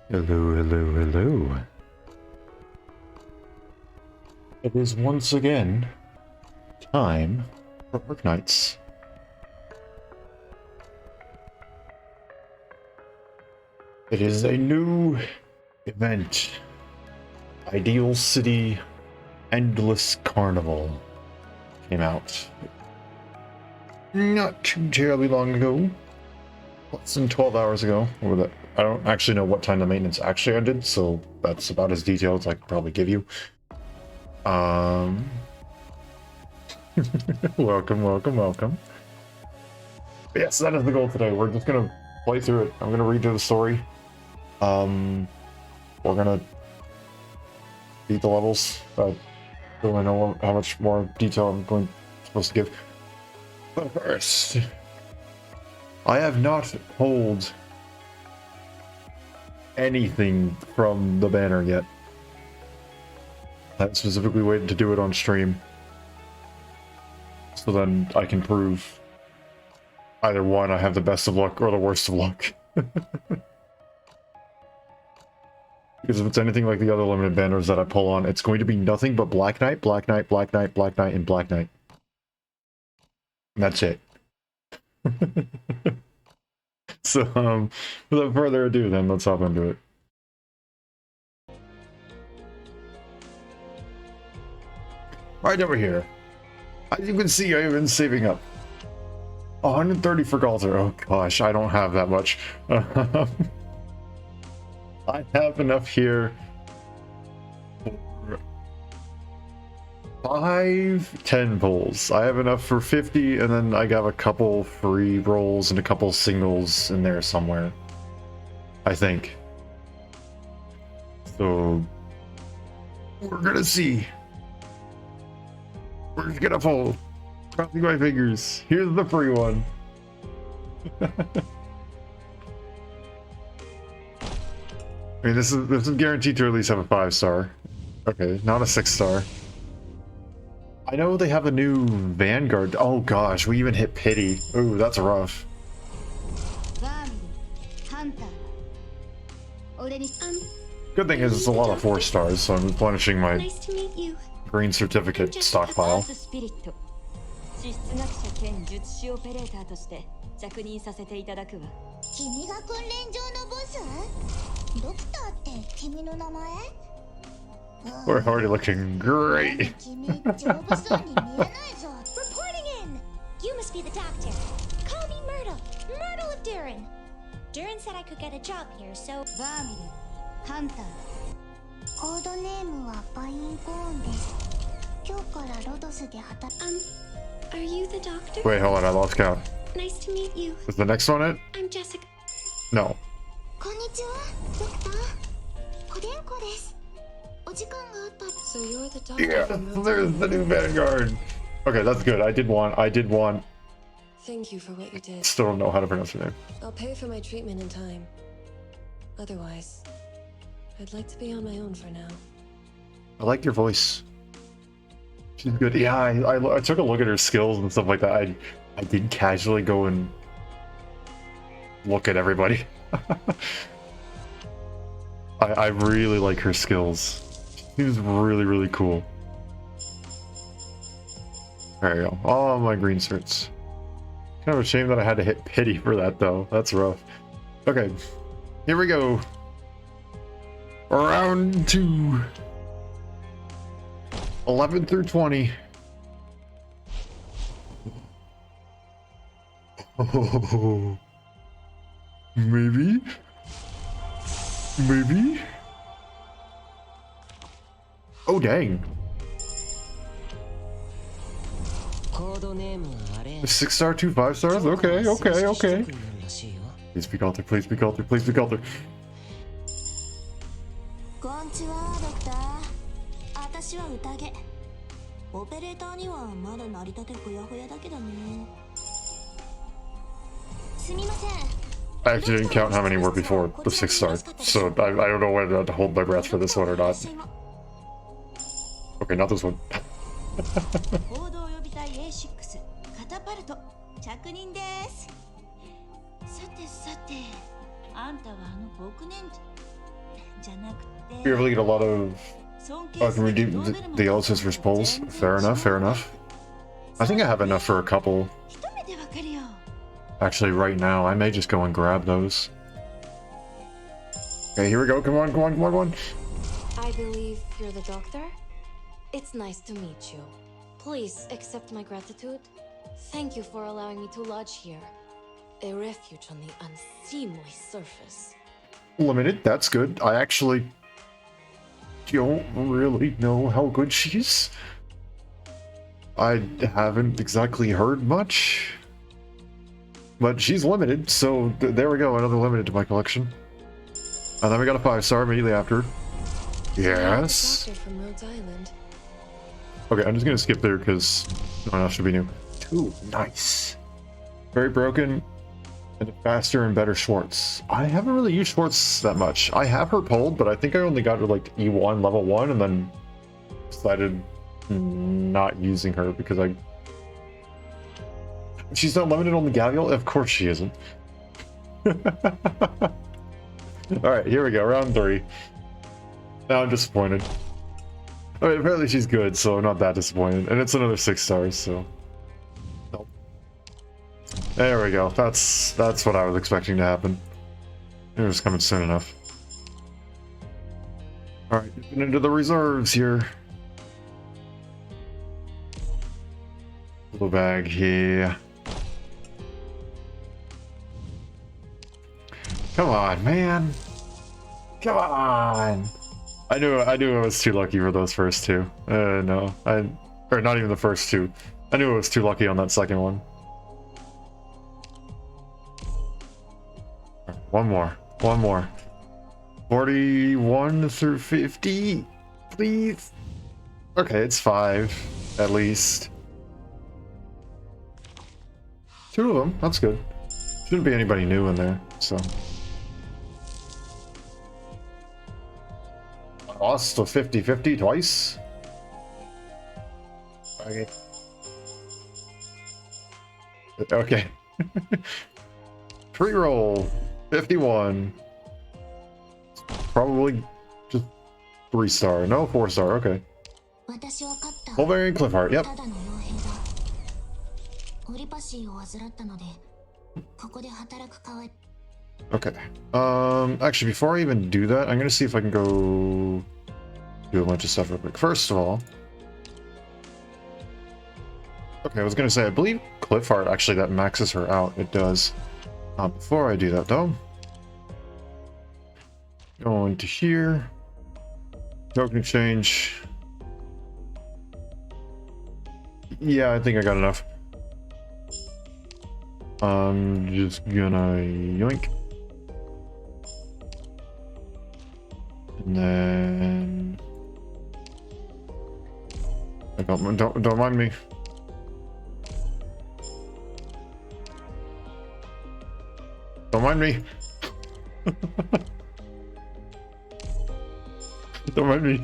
Hello, hello, hello. It is once again time for Arknights. It is a new event. Ideal City Endless Carnival came out not too terribly long ago. Less than 12 hours ago. I don't actually know what time the maintenance actually ended, so that's about as detailed as I could probably give you. Welcome, welcome, welcome. But yes, that is the goal today. We're just gonna play through it. I'm gonna read you the story. We're gonna beat the levels. I don't know how much more detail I'm supposed to give. But first, I have not pulled anything from the banner yet. I specifically waited to do it on stream, so then I can prove either one, I have the best of luck or the worst of luck. Because if it's anything like the other limited banners that I pull on, it's going to be nothing but Black Knight, Black Knight, Black Knight, Black Knight, and Black Knight. And that's it. So, without further ado, then let's hop into it. Right over here. As you can see, I have been saving up 130 for Galter. Oh gosh, I don't have that much. I have enough here for 10 pulls. I have enough for 50, and then I got a couple free rolls and a couple singles in there somewhere, I think. So we're gonna see. We're just gonna pull. Crossing my fingers. Here's the free one. I mean, this is guaranteed to at least have a 5-star. Okay, not a 6-star. I know they have a new Vanguard. Oh gosh, we even hit pity. Ooh, that's rough. Good thing is it's a lot of 4-stars, so I'm replenishing my green certificate stockpile. We're already looking great. Reporting in! You must be the doctor. Call me Myrtle. Myrtle of Durin. Durin said I could get a job here, so... Hunter. Are you the doctor? Wait, hold on, I lost count. Nice to meet you. Is the next one it? I'm Jessica. No. So you're the doctor. Yeah, there's the new Vanguard. Okay, that's good. I did want. Thank you for what you did. Still don't know how to pronounce her name. I'll pay for my treatment in time. Otherwise, I'd like to be on my own for now. I like your voice. She's good. Yeah, I took a look at her skills and stuff like that. I did casually go and look at everybody. I really like her skills. She's really, really cool. There you go. All my green certs. Kind of a shame that I had to hit pity for that, though. That's rough. Okay, here we go. Round 2. 11 through 20. Oh, maybe? Maybe? Oh, dang. A 6-star, 2 5-stars? Okay, okay, okay. Please be Galter, please be Galter, please be Galter. I actually didn't count how many were before the 6-star, so I don't know whether to hold my breath for this one or not. Okay, not this one. We really get a lot of... I can redeem the Yellow Sister's Pulls. Fair enough, fair enough. I think I have enough for a couple. Actually, right now, I may just go and grab those. Okay, here we go. Come on, come on, come on, come on. I believe you're the doctor? It's nice to meet you. Please accept my gratitude. Thank you for allowing me to lodge here. A refuge on the unseemly surface. Limited, that's good. I actually don't really know how good she is. I haven't exactly heard much. But she's limited, so there we go, another limited to my collection. And then we got a 5-star immediately after. Yes. Doctor from Rhodes Island. Okay, I'm just gonna skip there because no one else should be new. 2, nice. Very broken, and faster and better Schwartz. I haven't really used Schwartz that much. I have her pulled, but I think I only got her like E1 level 1 and then decided not using her because she's not limited on the Gavial? Of course she isn't. Alright, here we go, round 3. Now I'm disappointed. I mean, apparently she's good, so I'm not that disappointed. And it's another 6 stars, so... Nope. There we go, that's what I was expecting to happen. It was coming soon enough. Alright, getting into the reserves here. Little bag here. Come on, man. Come on. I knew I was too lucky for those first 2. No, or not even the first 2. I knew I was too lucky on that second one. One more. 41 through 50, please. Okay, it's 5 at least. 2 of them. That's good. Shouldn't be anybody new in there, so. Lost to 50-50 twice. Okay. Okay. Free roll 51. Probably just 3-star. No, 4-star. Okay. Wolverine Cliffheart. Yep. Okay. Actually, before I even do that, I'm gonna see if I can go do a bunch of stuff real quick. First of all, okay, I was gonna say I believe Cliffheart actually that maxes her out. It does. Before I do that though, go into here, token exchange. Yeah, I think I got enough. I'm just gonna yoink. And then don't mind me. Don't mind me. Don't mind me.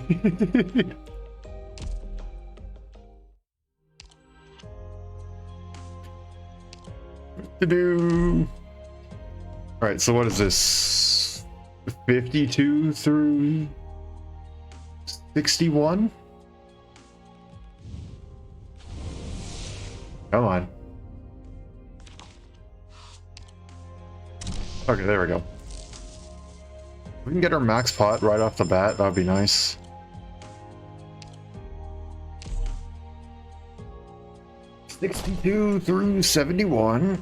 To do. All right, so what is this? 52 through 61? Come on. Okay, there we go. We can get our max pot right off the bat. That'd be nice. $62 through $71.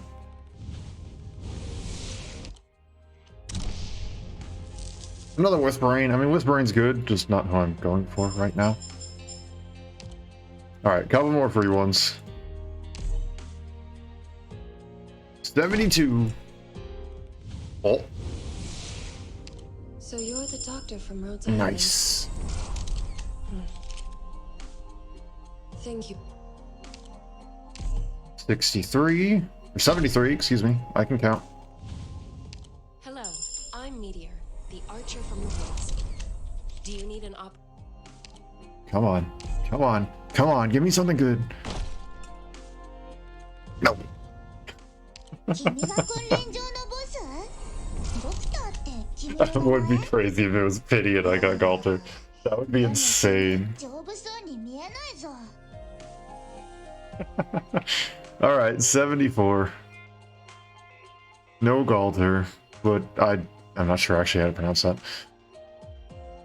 Another Whispering. I mean, Whispering's good, just not who I'm going for right now. Alright, couple more free ones. 72. Oh. So you're the doctor from Rhodes Island. Nice. Thank you. 63. Or 73, excuse me. I can count. Hello, I'm Meteor, the archer from the woods. Do you need an op? Come on. Come on. Come on. Give me something good. No. 君が訓練場のボス？ドクターって君 That would be crazy if it was pity and I got Galter. That would be insane. Alright, 74. No Galter, but I'm not sure actually how to pronounce that.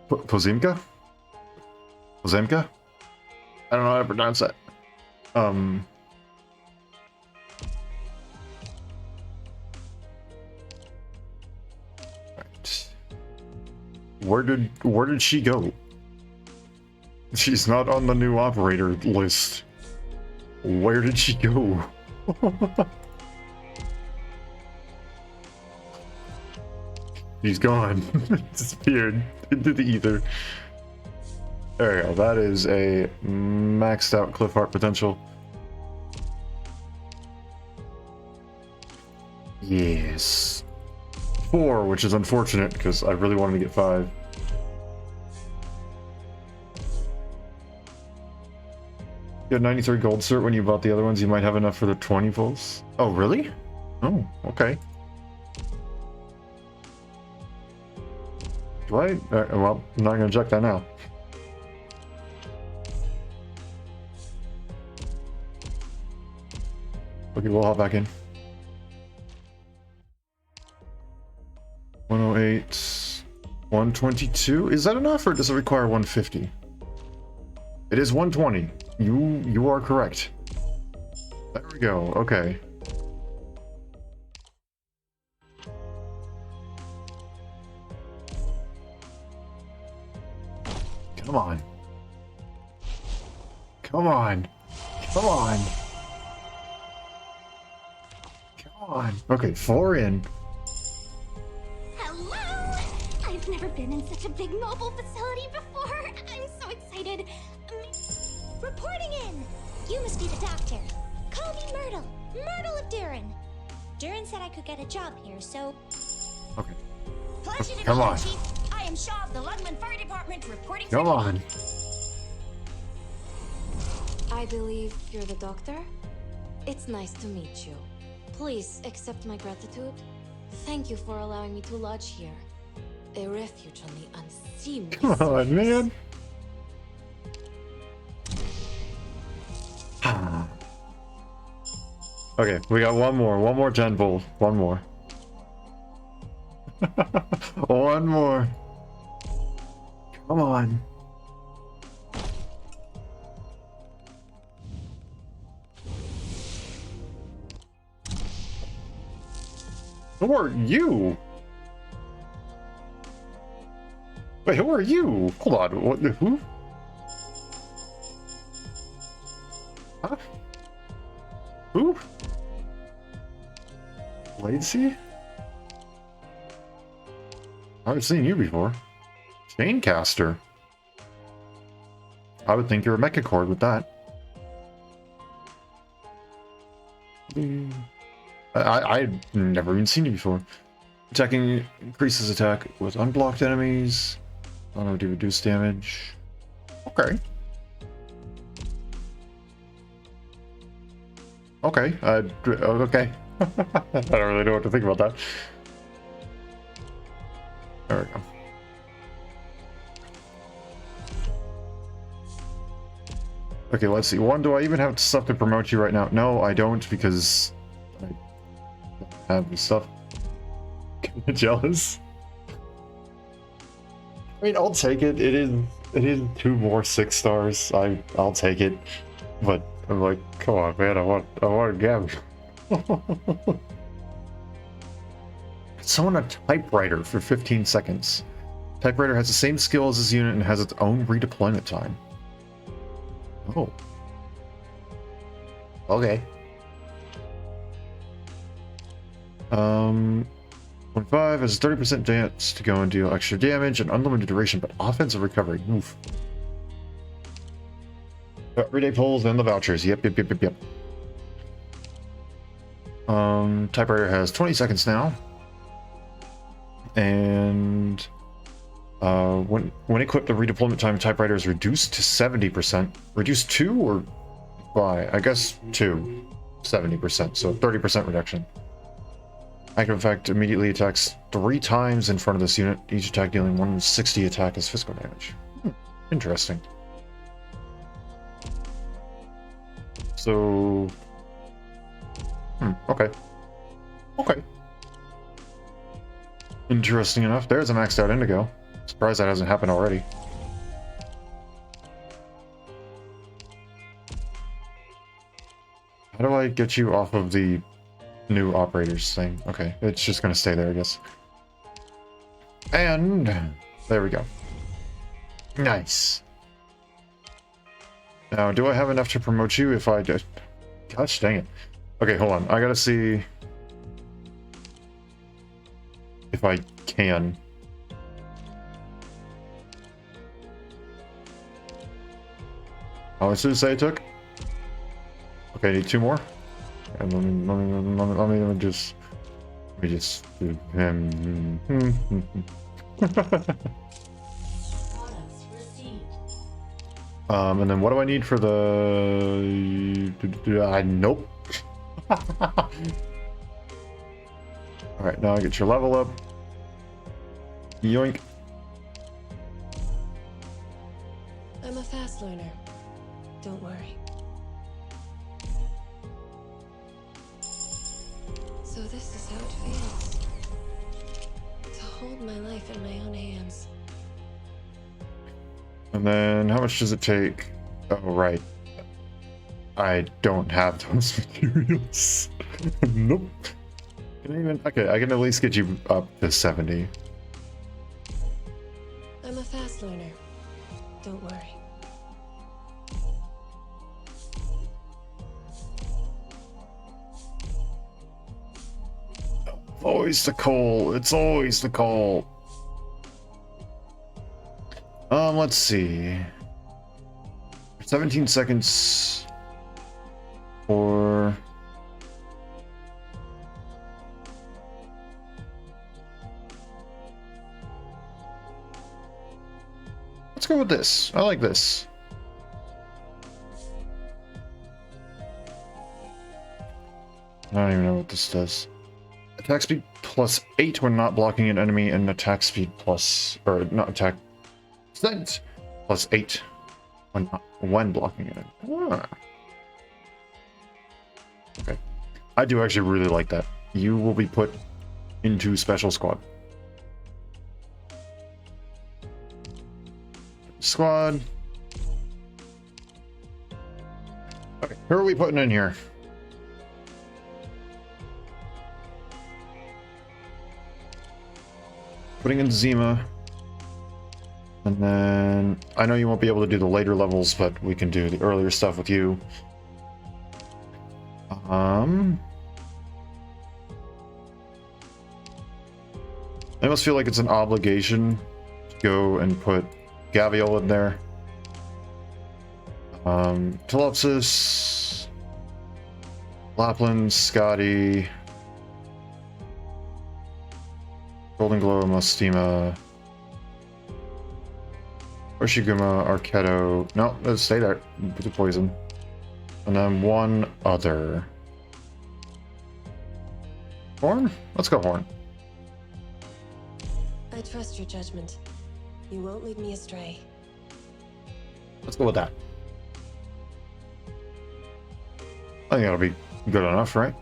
Pozimka? Pozemka? I don't know how to pronounce that. Right. Where did she go? She's not on the new operator list. Where did she go? She's gone. Disappeared into the ether. There we go. That is a maxed out cliff heart potential. Yes. 4, which is unfortunate because I really wanted to get 5. You had 93 gold cert when you bought the other ones. You might have enough for the 20 pulls. Oh, really? Oh, okay. Right? Well, I'm not going to check that now. Okay, we'll hop back in. 108, 122. Is that enough, or does it require 150? It is 120. You are correct. There we go. Okay. Come on. Come on. Come on. Come on. Okay, 4 in. Hello! I've never been in such a big mobile facility before. I'm so excited. Reporting in! You must be the doctor. Call me Myrtle. Myrtle of Durin. Durin said I could get a job here, so... Okay. Pleasure to Come meet you, on. Chief. I am Shaw of the Lungman Fire Department reporting Come for on. I believe you're the doctor? It's nice to meet you. Please accept my gratitude. Thank you for allowing me to lodge here. A refuge on the unseen. Come on, man. Okay, we got one more 10 pull. One more. One more. Come on. Who are you? Wait, who are you? Hold on, what, who? Huh? Who? Lacy? I've seen you before. Chaincaster. I would think you're a mecha cord with that. I've never even seen you before. Attacking increases attack with unblocked enemies. I don't know, do reduce damage. Okay. Okay. Okay. I don't really know what to think about that. There we go. Okay, let's see. One, do I even have stuff to promote you right now? No, I don't, because I have the stuff. Jealous. I mean, I'll take it. It is 2 more 6 stars. I'll take it. But I'm like, come on, man. I want a gem. Summon a typewriter for 15 seconds. Typewriter has the same skill as this unit and has its own redeployment time. Oh. Okay. 0.5 has a 30% chance to go and deal extra damage and unlimited duration, but offensive recovery. Oof. Everyday pulls and the vouchers. Yep. Typewriter has 20 seconds now. And when equipped, the redeployment time of typewriter is reduced to 70%. Reduced 2 or by? I guess 2. 70%, so 30% reduction. Active effect immediately attacks 3 times in front of this unit, each attack dealing 160 attack as physical damage. Interesting. So... okay. Okay. Interesting enough. There's a maxed out Indigo. Surprised that hasn't happened already. How do I get you off of the new operators thing? Okay, it's just gonna stay there, I guess. And there we go. Nice. Now, do I have enough to promote you if I did? Gosh dang it. Okay, hold on. I gotta see if I can. How much did it say it took? Okay, I need 2 more. And let me just do him. And then what do I need for the... nope. Alright, now I get your level up. Yoink. I'm a fast learner. Don't worry. So this is how it feels. To hold my life in my own hands. And then how much does it take? Oh, right. I don't have those materials. Nope. Can I even... Okay, I can at least get you up to 70. I'm a fast learner. Don't worry. Always the coal. It's always the coal. Let's see. 17 seconds for... Let's go with this. I like this. I don't even know what this does. Attack speed plus 8 when not blocking an enemy, and attack speed plus... or not attack... Strength plus 8 when blocking it. Ah. Okay. I do actually really like that. You will be put into special squad. Squad. Okay, who are we putting in here? Putting in Zima. And then, I know you won't be able to do the later levels, but we can do the earlier stuff with you. I almost feel like it's an obligation to go and put Gaviol in there. Telopsis, Lapland, Scotty, Golden Glow, Mustima, Oshiguma, Arketo. No, let's stay there. Put the poison. And then one other. Horn? Let's go Horn. I trust your judgment. You won't lead me astray. Let's go with that. I think that'll be good enough, right?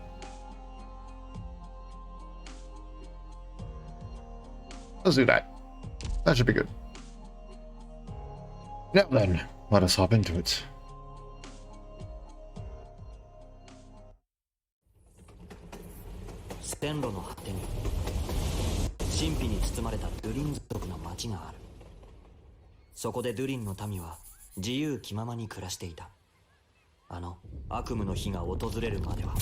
Let's do that. That should be good. Now then, let us hop into it. Stenroの果てに神秘に包まれたドゥリン族の町がある。そこでドゥリンの民は自由気ままに暮らしていた。あの悪夢の日が訪れるまでは。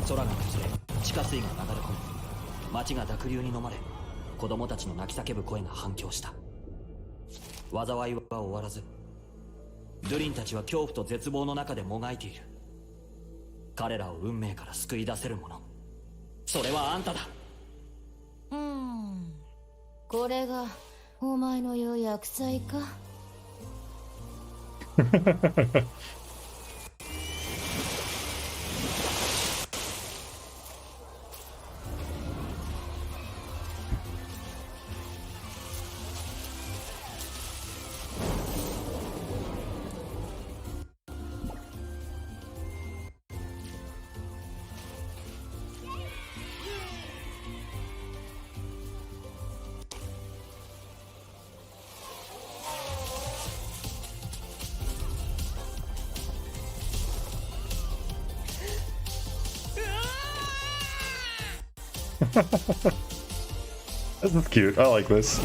空が崩れ、地下水が流れ込み、町が濁流に飲まれ、子供たちの泣き叫ぶ声が反響した。災いは終わらず、ドゥリンたちは恐怖と絶望の中でもがいている。彼らを運命から救い出せるもの、それはあんただ。これがお前の言う薬剤か。This is cute. I like this.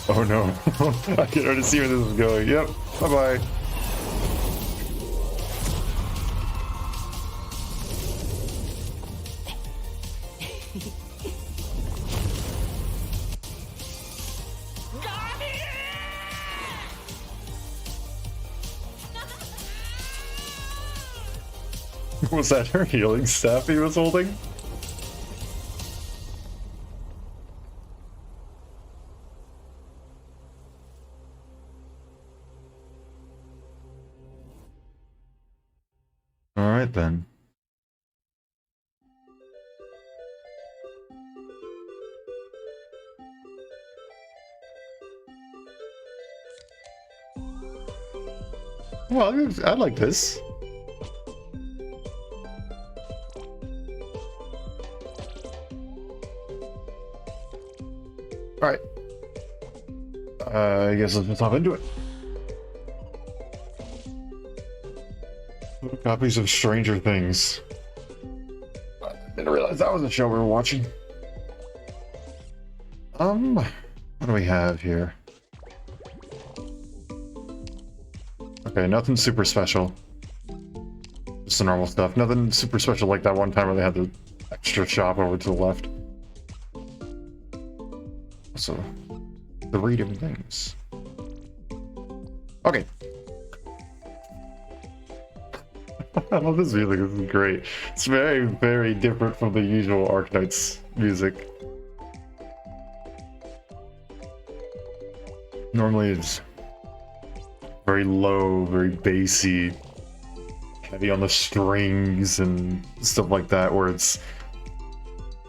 Oh no. I can already see where this is going. Yep. Bye-bye. Was that her healing staff he was holding? Alright then. Well, I like this. Alright. I guess let's just hop into it. Copies of Stranger Things. I didn't realize that was a show we were watching. What do we have here? Okay, nothing super special. Just the normal stuff. Nothing super special like that one time where they had the extra shop over to the left. So, 3 different things. Okay. I love this music. This is great. It's very, very different from the usual Arknights music. Normally it's very low, very bassy, heavy on the strings and stuff like that, where it's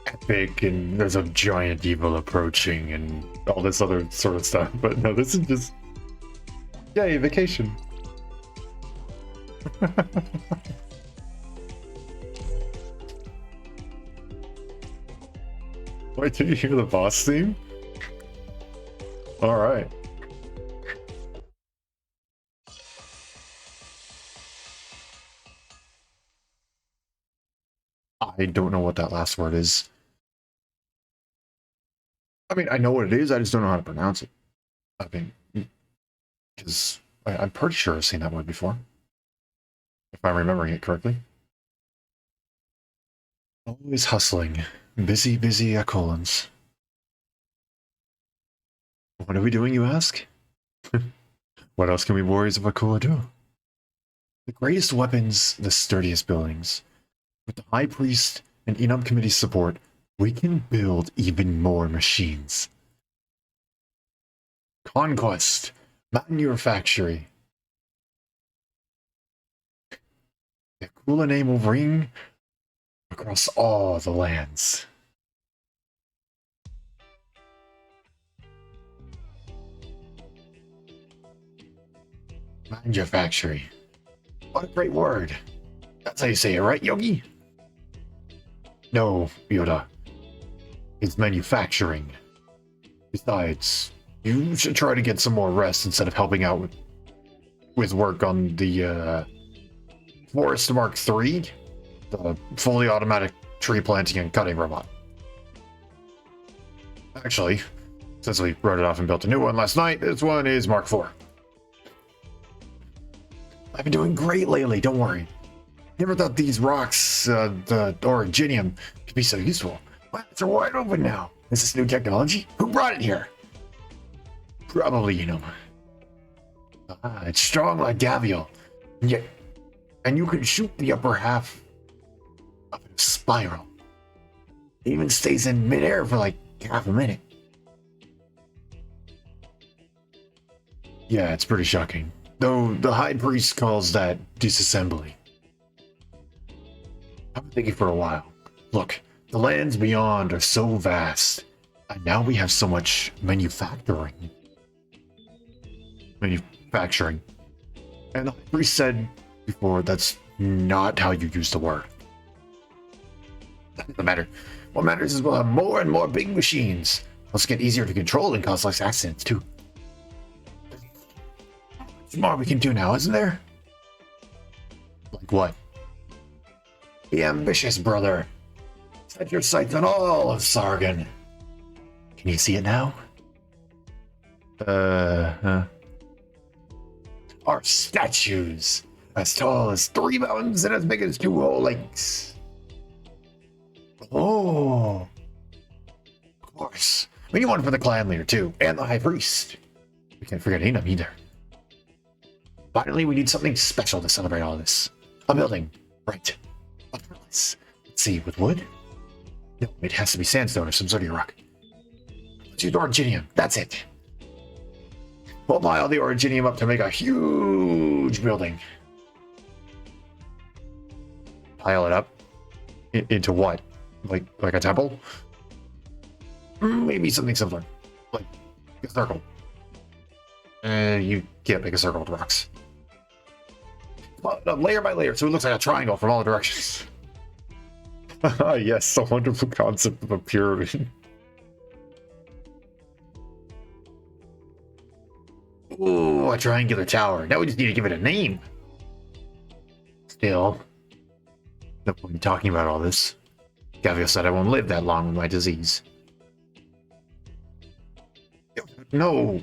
epic and there's a giant evil approaching and all this other sort of stuff. But no, this is just, yay, vacation. Wait, did you hear the boss theme? Alright. I don't know what that last word is. I mean, I know what it is, I just don't know how to pronounce it. I mean, because I'm pretty sure I've seen that word before. If I'm remembering it correctly. Always hustling. Busy, busy colons. What are we doing, you ask? What else can we warriors of Akula do? The greatest weapons, the sturdiest buildings. With the High Priest and Enum Committee's support, we can build even more machines. Conquest. Manufactory. The Akula name will ring across all the lands. Manufactory. What a great word. That's how you say it, right, Yogi? No, Yoda. It's manufacturing. Besides, you should try to get some more rest instead of helping out with work on the Forest Mark III, the fully automatic tree planting and cutting robot. Actually, since we wrote it off and built a new one last night, this one is Mark IV. I've been doing great lately, don't worry. Never thought these rocks, the originium, could be so useful. Labs are wide open now. Is this new technology? Who brought it here? Probably, you know. Ah, it's strong like Gavial. And you can shoot the upper half of a spiral. It even stays in midair for like half a minute. Yeah, it's pretty shocking. Though the High Priest calls that disassembly. I've been thinking for a while. Look, the lands beyond are so vast. I And now we have so much manufacturing. Manufacturing. And the high priest said before, that's not how you use the word. That doesn't matter. What matters is we'll have more and more big machines. Let's get easier to control and cause less accidents too. There's more we can do now, isn't there? Like what? Be ambitious, brother. Set your sights on all of Sargon. Can you see it now? Our statues, as tall as 3 mountains and as big as 2 whole lakes. Oh, of course. We need one for the clan leader too, and the high priest. We can't forget Enum either. Finally, we need something special to celebrate all this. A building, right? A palace. Let's see, with wood? No, it has to be sandstone or some sort of rock. Let's use originium. That's it. We'll pile the originium up to make a huge building. Pile it up? Into what? Like a temple? Maybe something simpler. Like a circle. You can't make a circle with rocks. Well, layer by layer, so it looks like a triangle from all directions. Yes, the wonderful concept of a pyramid. Ooh, a triangular tower. Now we just need to give it a name. Still, no point in talking about all this. Gavio said I won't live that long with my disease. No,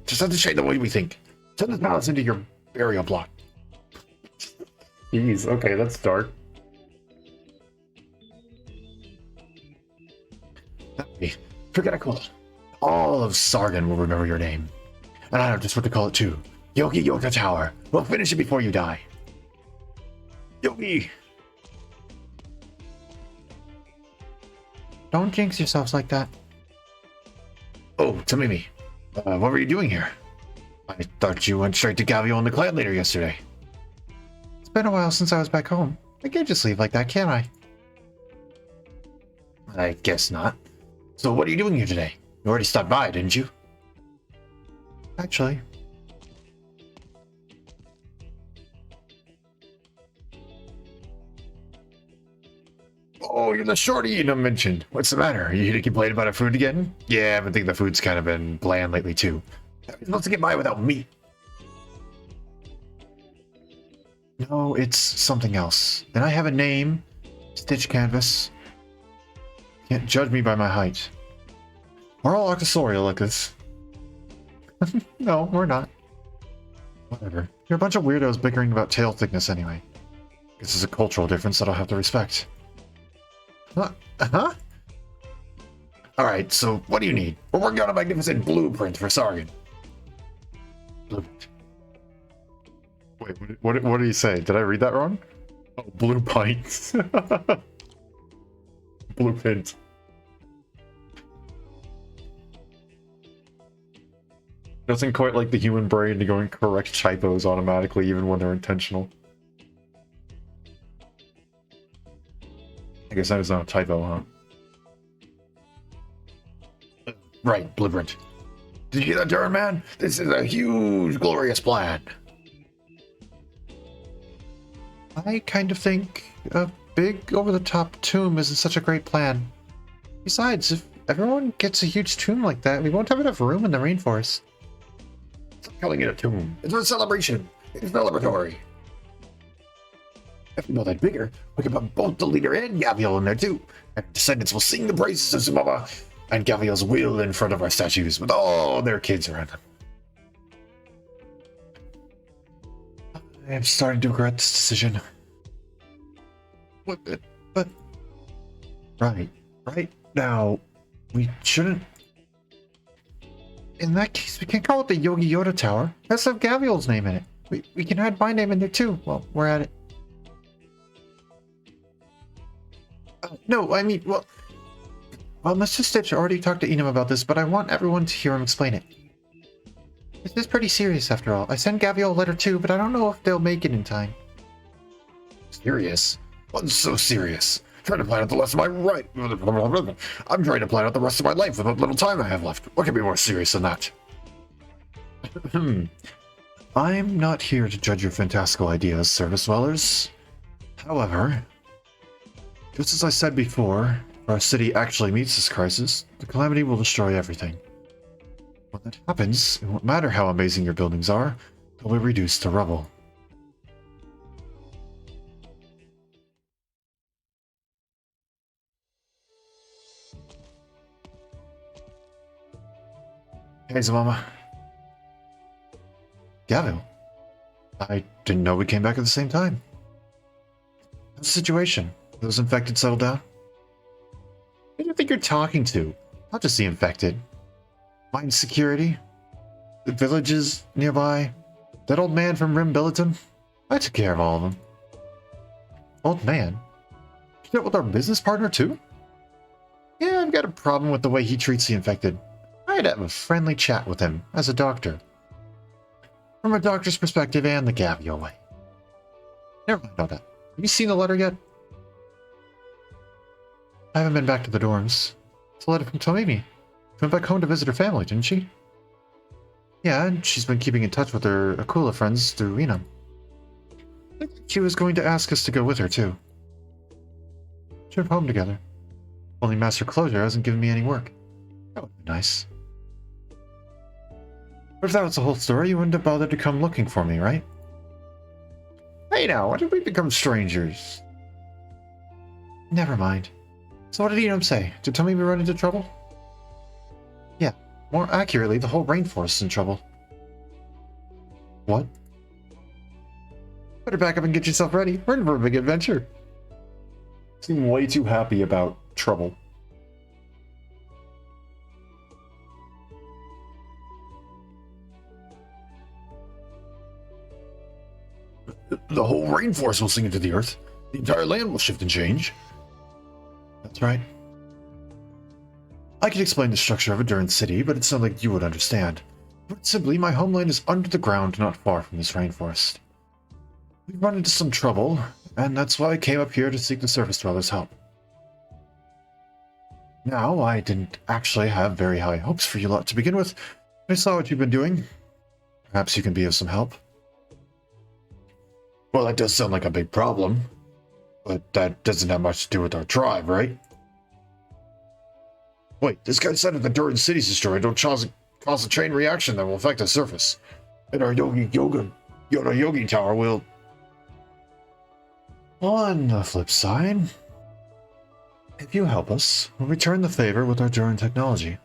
just have to change the way we think. Turn this palace into your burial plot. Jeez, okay, that's dark. Forget I call it. All of Sargon will remember your name. And I know just what to call it too. Yogi Yoga Tower. We'll finish it before you die. Yogi! Don't jinx yourselves like that. Oh, Tamimi. What were you doing here? I thought you went straight to Gavio and the clan leader yesterday. It's been a while since I was back home. I can't just leave like that, can I? I guess not. So what are you doing here today? You already stopped by, didn't you? Actually. Oh, you're the shorty you mentioned. What's the matter? Are you here to complain about our food again? Yeah, I've been thinking the food's kind of been bland lately too. You're supposed to get by without meat. No, it's something else. And I have a name. Stitch Canvas. Can't judge me by my height. We're all arcosorial like this. No, we're not. Whatever. You're a bunch of weirdos bickering about tail thickness anyway. This is a cultural difference that I'll have to respect. Huh? Alright, so what do you need? We're working on a magnificent blueprint for Sargon. Blueprint. Wait, what did he say? Did I read that wrong? Oh, blue pints. Blueprint. Doesn't quite like the human brain to go and correct typos automatically, even when they're intentional. I guess that is not a typo, huh? Right, blueprint. Did you hear that, Durham man? This is a huge, glorious plan. I kind of think a big, over-the-top tomb isn't such a great plan. Besides, if everyone gets a huge tomb like that, we won't have enough room in the rainforest. Stop calling it a tomb. It's a celebration. It's celebratory. If we build that bigger, we can put both the leader and Gaviel in there too. And descendants will sing the praises of Sumama and Gaviel's will in front of our statues with all their kids around them. I am starting to regret this decision. But right now, we shouldn't. In that case, we can't call it the Yogi Yoda Tower. Let's have Gaviel's name in it. We can add my name in there too. Well, we're at it. No, I mean, well, Mr. Stitch already talked to Enum about this, but I want everyone to hear him explain it. This is pretty serious, after all. I sent Gaviel a letter too, but I don't know if they'll make it in time. Serious? What's so serious? Trying to plan out the rest of my I'm trying to plan out the rest of my life with what little time I have left. What could be more serious than that? I'm not here to judge your fantastical ideas, service dwellers. However, just as I said before, if our city actually meets this crisis, the calamity will destroy everything. When that happens, it won't matter how amazing your buildings are, they'll be reduced to rubble. Hey, Zamama. Gavil. I didn't know we came back at the same time. How's the situation? Those infected settled down? Who do you think you're talking to? Not just the infected. Mine security? The villages nearby? That old man from Rim Billiton? I took care of all of them. Old man? You dealt with our business partner too? Yeah, I've got a problem with the way he treats the infected. I'd have a friendly chat with him, as a doctor. From a doctor's perspective and the Gavio way. Never mind all that. Have you seen the letter yet? I haven't been back to the dorms. It's a letter from Tomimi. She went back home to visit her family, didn't she? Yeah, and she's been keeping in touch with her Akula friends through Enum. I think she was going to ask us to go with her, too. Trip home together. Only Master Closure hasn't given me any work. That would be nice. But if that was the whole story, you wouldn't have bothered to come looking for me, right? Hey now, when did we become strangers? Never mind. So what did Enum say? Did Tomimi run into trouble? Yeah, more accurately, the whole rainforest is in trouble. What? Better back up and get yourself ready. We're in for a big adventure. Seem way too happy about trouble. The whole rainforest will sink into the earth. The entire land will shift and change. That's right. I could explain the structure of Ideal City, but it's not like you would understand. But simply, my homeland is under the ground, not far from this rainforest. We've run into some trouble, and that's why I came up here to seek the surface dwellers' help. Now, I didn't actually have very high hopes for you lot to begin with. I saw what you've been doing. Perhaps you can be of some help. Well, that does sound like a big problem. But that doesn't have much to do with our tribe, right? Wait, this guy said if the Ideal City's destroyed, it'll cause a chain reaction that will affect the surface. And our Yogi Tower will... On the flip side, if you help us, we'll return the favor with our Duran technology.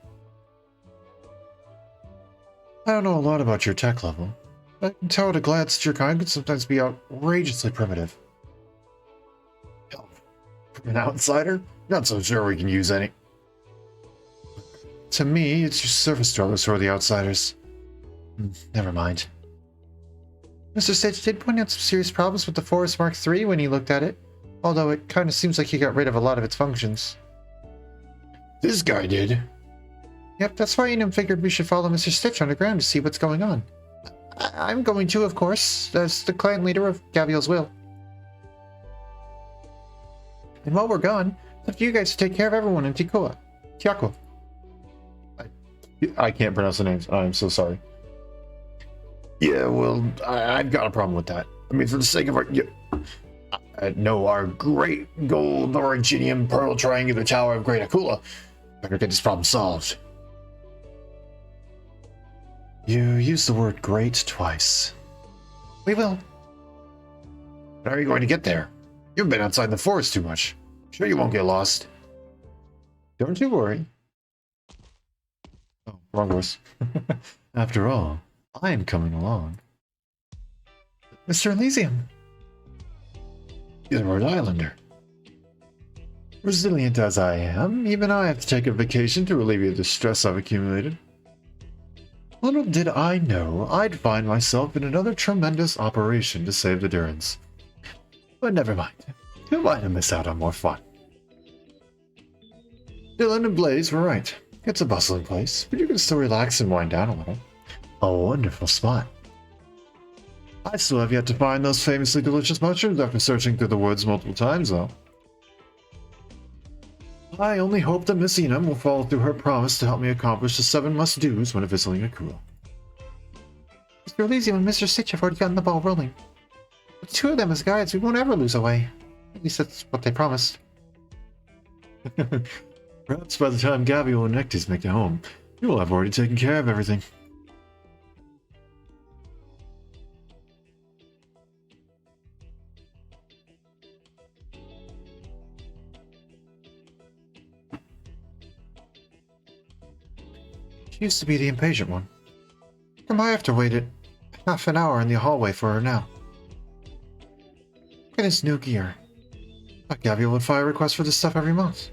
I don't know a lot about your tech level, but I can tell at a glance that your kind can sometimes be outrageously primitive. Help from an outsider? Not so sure we can use any. To me, it's your surface dwellers who are the outsiders. Never mind. Mr. Sage did point out some serious problems with the Forest Mark III when he looked at it, although it kind of seems like he got rid of a lot of its functions. This guy did? Yep, that's why Enum figured we should follow Mr. Stitch underground to see what's going on. I'm going to, of course, as the clan leader of Gaviel's will. And while we're gone, it's up to you guys to take care of everyone in Tiako. I can't pronounce the names. I'm so sorry. Yeah, well, I've got a problem with that. I mean, for the sake of our... our great gold originium pearl triangular tower of Great Akula, better get this problem solved. You used the word great twice. We will. How are you going to get there? You've been outside the forest too much. Sure you won't get lost. Don't you worry. Oh, wrong voice. After all, I'm coming along. Mr. Elysium. You're a Rhode Islander. Resilient as I am, even I have to take a vacation to alleviate the stress I've accumulated. Little did I know I'd find myself in another tremendous operation to save the Durans. But never mind. Who might have missed out on more fun? Dylan and Blaze were right. It's a bustling place, but you can still relax and wind down a little. A wonderful spot. I still have yet to find those famously delicious mushrooms after searching through the woods multiple times, though. I only hope that Miss Enum will follow through her promise to help me accomplish the 7 must-dos when visiting Akua. Mr. Elysium and Mr. Stitch have already gotten the ball rolling. With 2 of them as guides, we won't ever lose a way. At least that's what they promised. Perhaps by the time Gabriel and Nectis make it home, you will have already taken care of everything. She used to be the impatient one. I might have to wait half an hour in the hallway for her now. Look at his new gear. I thought Gabriel would file requests for this stuff every month.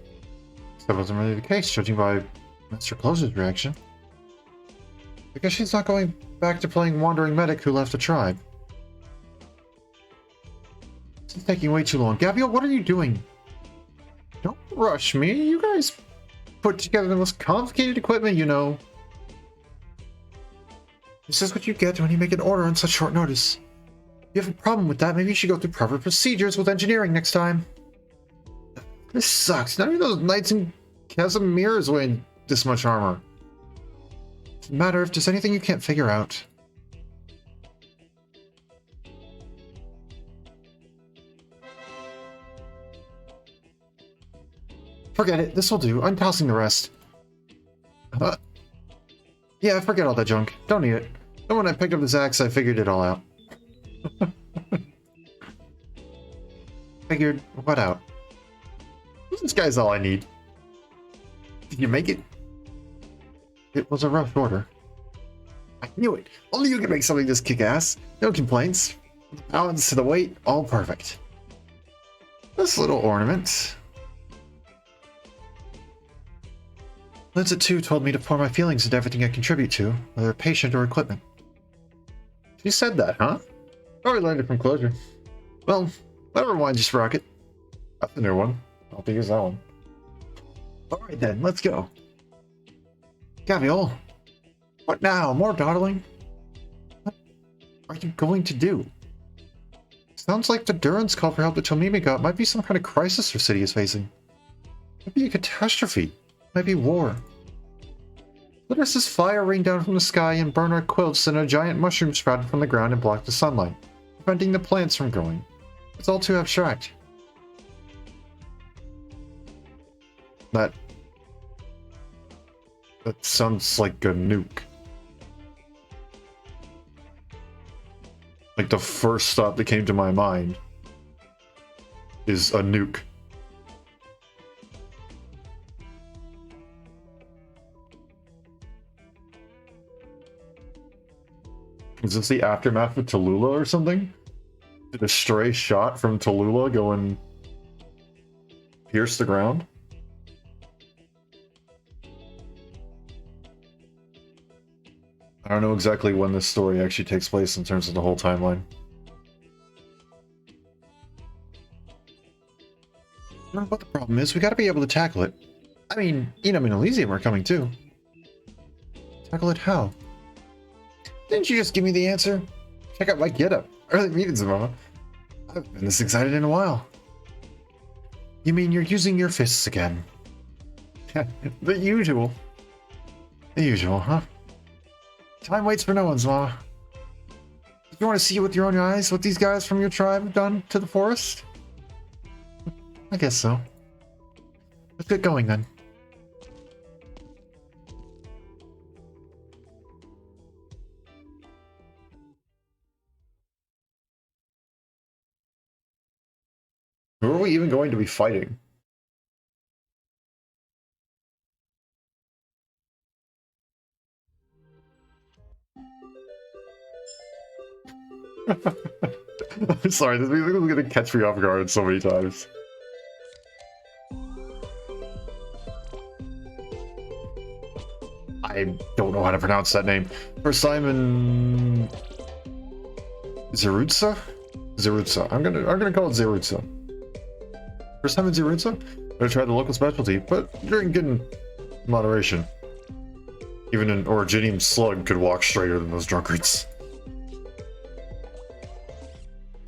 That wasn't really the case, judging by Mr. Close's reaction. I guess she's not going back to playing Wandering Medic who left the tribe. This is taking way too long. Gabriel, what are you doing? Don't rush me. You guys put together the most complicated equipment, you know. This is what you get when you make an order on such short notice. If you have a problem with that, maybe you should go through proper procedures with engineering next time. This sucks. None of those knights in Casimir is wearing this much armor. Doesn't matter if there's anything you can't figure out. Forget it. This will do. I'm tossing the rest. Yeah, forget all that junk. Don't need it. And when I picked up this axe, I figured it all out. Figured what out? This guy's all I need. Did you make it? It was a rough order. I knew it. Only you can make something this kick-ass. No complaints. The balance to the weight, all perfect. This little ornament. Linsett too told me to pour my feelings into everything I contribute to, whether patient or equipment. She said that, huh? Probably learned it from Closure. Well, whatever wine you sprocket. That's a new one. I'll have to use that one. Alright then, let's go. Gabriel. What now? More dawdling? What are you going to do? Sounds like the Duran's call for help that Tomimi got might be some kind of crisis our city is facing. Might be a catastrophe. Might be war. Let us this fire rain down from the sky and burn our quilts, and a giant mushroom sprouted from the ground and blocked the sunlight, preventing the plants from growing. It's all too abstract. That sounds like a nuke. Like the first thought that came to my mind is a nuke. Is this the aftermath of Tallulah or something? Did a stray shot from Tallulah go and pierce the ground? I don't know exactly when this story actually takes place in terms of the whole timeline. But the problem is, we gotta be able to tackle it. I mean, Enum and Elysium are coming too. Tackle it how? Didn't you just give me the answer? Check out my getup. Early meetings, Mama. I've been this excited in a while. You mean you're using your fists again? The usual. The usual, huh? Time waits for no one, Mama. You want to see with your own eyes what these guys from your tribe have done to the forest? I guess so. Let's get going then. Who are we even going to be fighting? I'm sorry, this music is going to catch me off guard so many times. I don't know how to pronounce that name. First time in Zerutsa? Zerutsa. I'm gonna call it Zerutsa. First time in Zerutsa? I'm gonna try the local specialty, but drink in moderation. Even an Originium slug could walk straighter than those drunkards.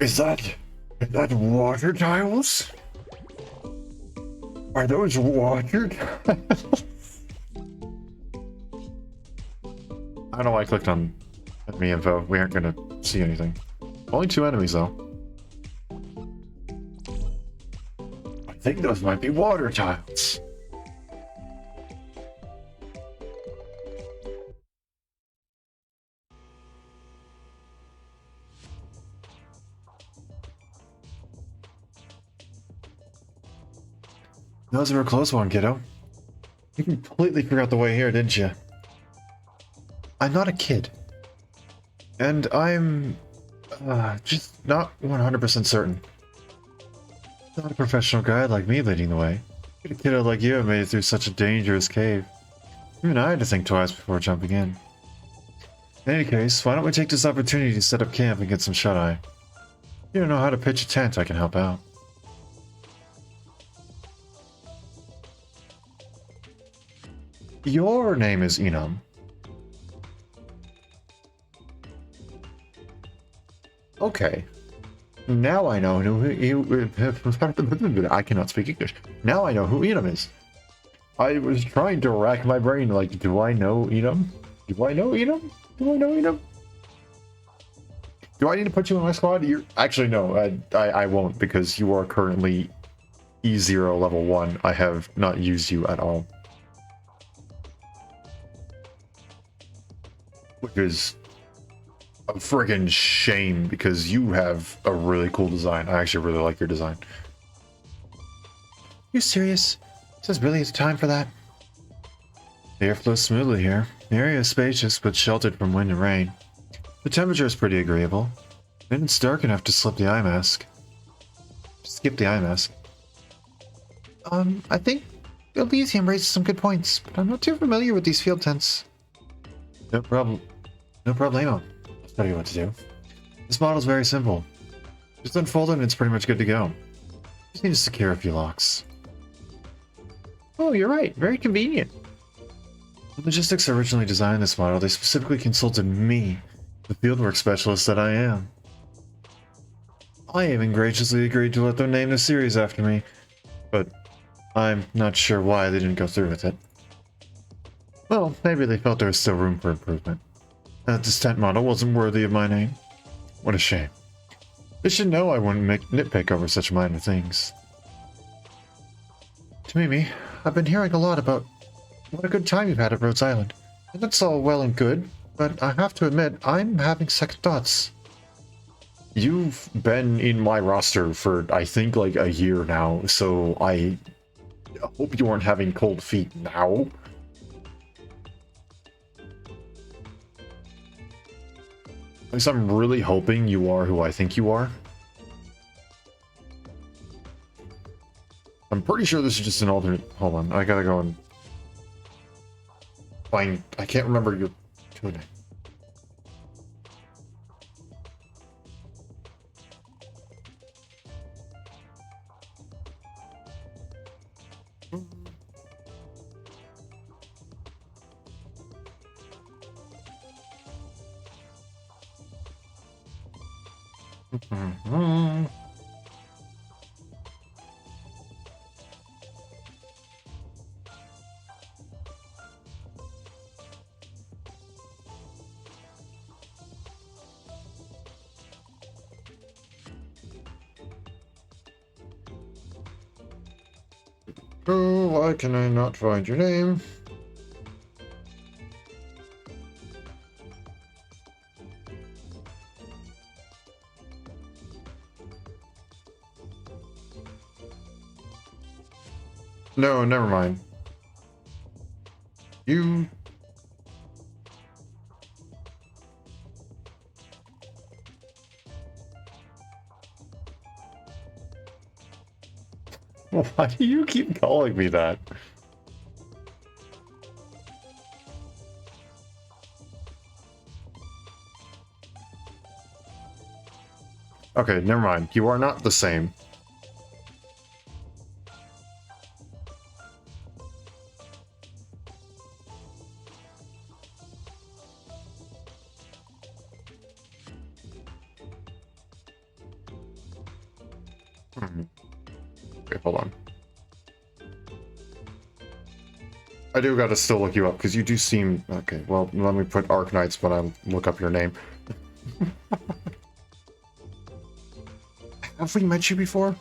Is that water tiles? Are those water tiles? I don't know why I clicked on enemy info. We aren't gonna see anything. Only 2 enemies though. I think those might be water tiles. That was a real close one, kiddo. You completely forgot the way here, didn't you? I'm not a kid. And I'm just not 100% certain. Not a professional guide like me leading the way. A kiddo like you have made it through such a dangerous cave. Even I had to think twice before jumping in. In any case, why don't we take this opportunity to set up camp and get some shut-eye? You don't know how to pitch a tent, I can help out. Your name is Enum. Okay. Now I know who I cannot speak English. Now I know who Enum is. I was trying to rack my brain like, do I know Enum? Do I know Enum? Do I know Enum? Do I need to put you in my squad? You're actually no, I won't because you are currently E0 level 1. I have not used you at all. Which is a friggin' shame because you have a really cool design. I actually really like your design. You serious? Is this really the time for that? The air flows smoothly here. The area is spacious but sheltered from wind and rain. The temperature is pretty agreeable. And it's dark enough to skip the eye mask. I think Elysium raises some good points, but I'm not too familiar with these field tents. No problem. No problemo. I'll tell you what to do. This model's very simple. Just unfold it and it's pretty much good to go. Just need to secure a few locks. Oh, you're right. Very convenient. When Logistics originally designed this model, they specifically consulted me, the fieldwork specialist that I am. I even graciously agreed to let them name the series after me, but I'm not sure why they didn't go through with it. Well, maybe they felt there was still room for improvement. That this tent model wasn't worthy of my name. What a shame. They should know I wouldn't nitpick over such minor things. To Mimi, I've been hearing a lot about what a good time you've had at Rhodes Island. And that's all well and good, but I have to admit, I'm having second thoughts. You've been in my roster for, I think, like a year now, so I hope you aren't having cold feet now. At least I'm really hoping you are who I think you are. I'm pretty sure this is just an alternate. Hold on, I gotta go and find. I can't remember your name. Oh, why can I not find your name? No, never mind. You... Why do you keep calling me that? Okay, never mind. You are not the same. Okay, hold on. I do gotta still look you up, because you do seem... Okay, well, let me put Arknights when I look up your name. Have we met you before?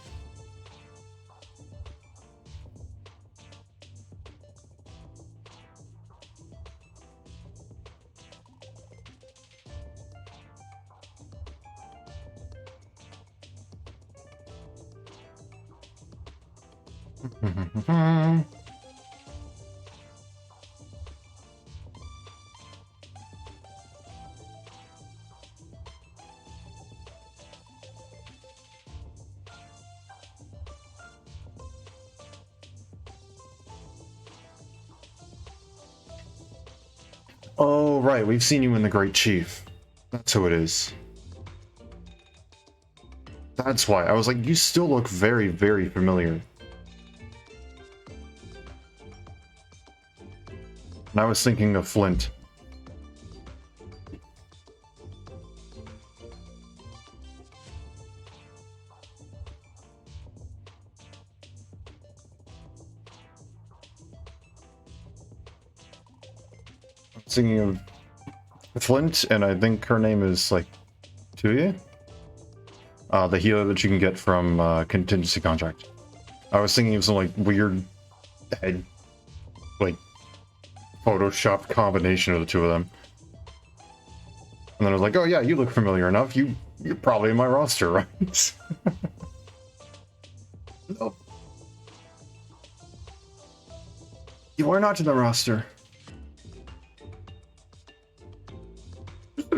Oh, right, we've seen you in the Great Chief. That's who it is. That's why. I was like, you still look very, very familiar. And I was thinking of Flint. I was thinking of Flint, and I think her name is, like, Tuya? The healer that you can get from contingency contract. I was thinking of some, like, weird head, like, photoshopped combination of the two of them. And then I was like, oh yeah, you look familiar enough. You're probably in my roster, right? No. You are not in the roster.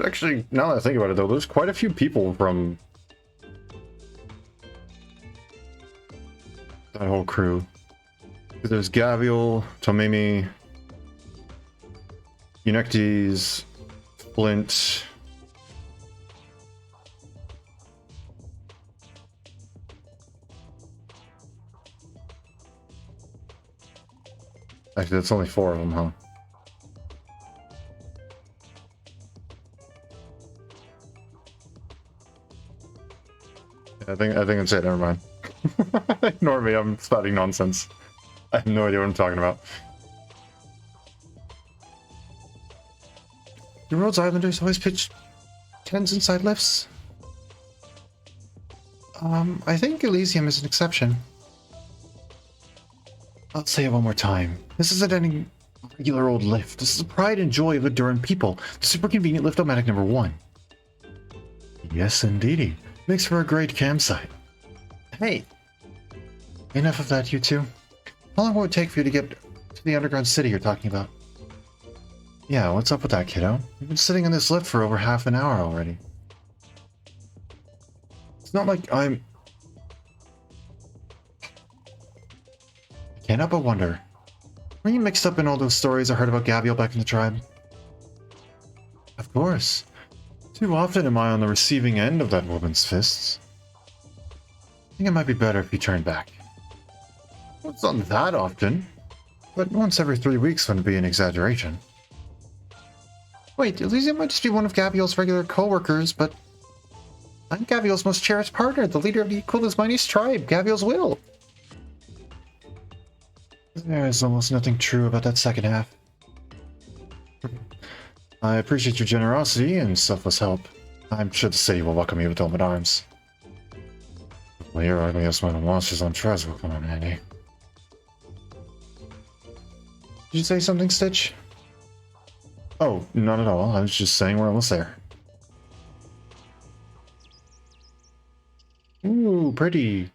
Actually, now that I think about it though, there's quite a few people from that whole crew. There's Gavial, Tomimi, Eunectes, Flint. Actually, that's only 4 of them, huh? I think that's it. Never mind. Ignore me. I'm spouting nonsense. I have no idea what I'm talking about. The Rhodes Islanders always pitch tens inside lifts. I think Elysium is an exception. I'll say it one more time. This isn't any regular old lift. This is the pride and joy of the Duran people. The super convenient lift-o-matic number 1. Yes, indeedy. Makes for a great campsite. Hey! Enough of that, you two. How long will it take for you to get to the underground city you're talking about? Yeah, what's up with that, kiddo? You've been sitting in this lift for over half an hour already. It's not like I can't help but wonder. Were you mixed up in all those stories I heard about Gavial back in the tribe? Of course. Too often am I on the receiving end of that woman's fists. I think it might be better if you turn back. Well, it's not that often, but once every 3 weeks wouldn't be an exaggeration. Wait, Elysium might just be one of Gavial's regular co-workers, but I'm Gavial's most cherished partner, the leader of the Equila's mightiest tribe, Gavial's will. There is almost nothing true about that second half. I appreciate your generosity and selfless help. I'm sure the city will welcome you with open arms. Well, your ugliest one of the monsters on Trez will come in handy. Did you say something, Stitch? Oh, not at all. I was just saying we're almost there. Ooh, pretty.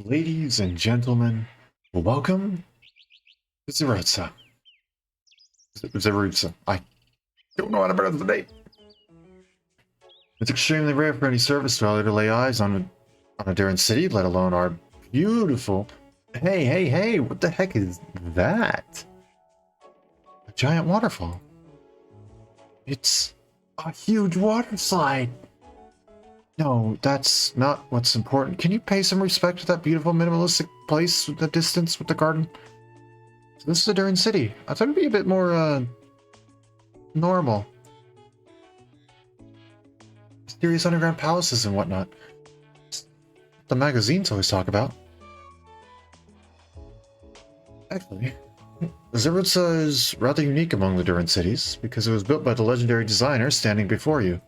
Ladies and gentlemen, welcome to Zerutsa. Zerutsa. I don't know how to pronounce the name. It's extremely rare for any service dweller to lay eyes on a Duran city, let alone our beautiful... Hey, what the heck is that? A giant waterfall. It's a huge water slide. No, that's not what's important. Can you pay some respect to that beautiful minimalistic place with the distance with the garden? So this is a Duran city. I thought it'd be a bit more, normal. mysterious underground palaces and whatnot. The magazines always talk about. Actually, Zerutza is rather unique among the Duran cities because it was built by the legendary designer standing before you.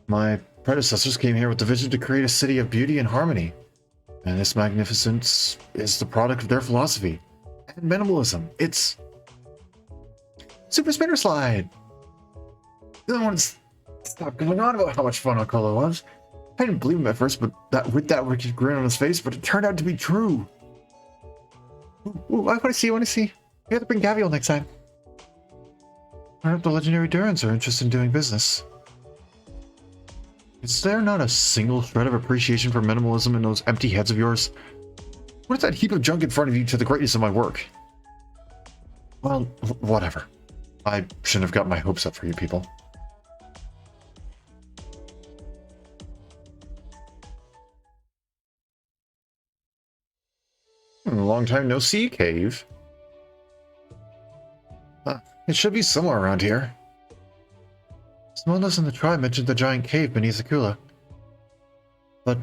My predecessors came here with the vision to create a city of beauty and harmony, and this magnificence is the product of their philosophy and minimalism. It's Super Spinner Slide. I don't want to stop going on about how much fun Akolo was. I didn't believe him at first, but with that wicked grin on his face, but it turned out to be true. Ooh, I want to see. We have to bring Gavial next time. I hope the legendary Durans are interested in doing business. Is there not a single shred of appreciation for minimalism in those empty heads of yours? What is that heap of junk in front of you to the greatness of my work? Well, whatever. I shouldn't have got my hopes up for you people. Long time no see, cave. It should be somewhere around here. Someone else in the tribe mentioned the giant cave beneath Akula. But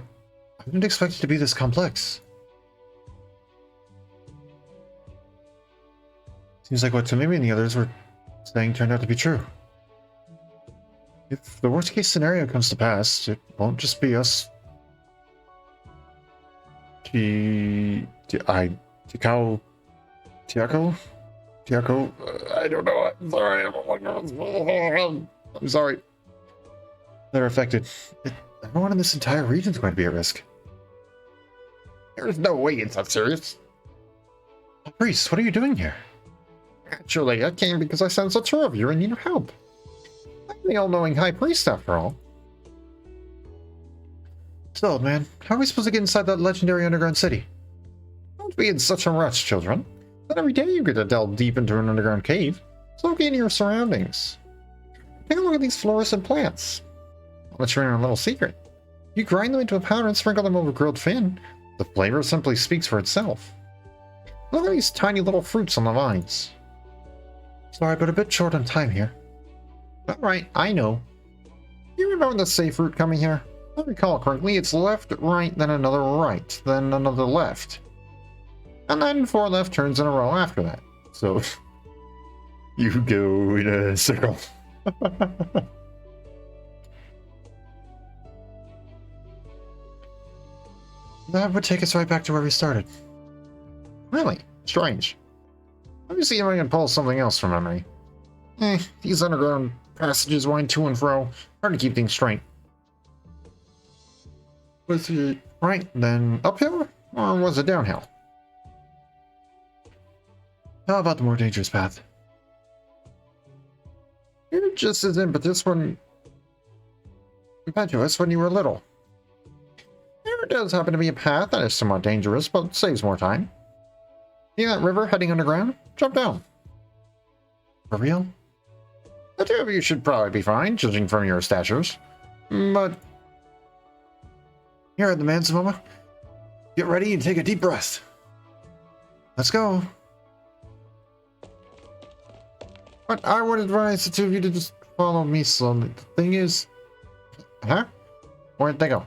I didn't expect it to be this complex. Seems like what Tamimi and the others were saying turned out to be true. If the worst case scenario comes to pass, it won't just be us. Tiako? I don't know. I'm sorry. They're affected. Everyone in this entire region is going to be at risk. There's no way it's that serious. Priest, what are you doing here? Actually, I came because I sense the two of you are in need of help. I'm the all-knowing High Priest, after all. So, man, how are we supposed to get inside that legendary underground city? Don't be in such a rush, children. Not every day you get to delve deep into an underground cave. So get in your surroundings. Take a look at these fluorescent plants. I'll let you in on a little secret. You grind them into a powder and sprinkle them over grilled fin. The flavor simply speaks for itself. Look at these tiny little fruits on the vines. Sorry, but a bit short on time here. Alright, I know. You remember the safe route coming here? If I recall correctly, it's left, right, then another right, then another left. And then 4 left turns in a row after that. So, you go in a circle. That would take us right back to where we started. Really? Strange. Let me see if I can pull something else from memory. These underground passages wind to and fro. Hard to keep things straight. Was it right, then uphill? Or was it downhill? How about the more dangerous path? You're just as impetuous when you were little. There does happen to be a path that is somewhat dangerous, but saves more time. See that river heading underground? Jump down. For real? The two of you should probably be fine, judging from your statures. But here, the man, Samoma. Get ready and take a deep breath. Let's go. But I would advise the two of you to just follow me slowly. The thing is... Huh? Where'd they go?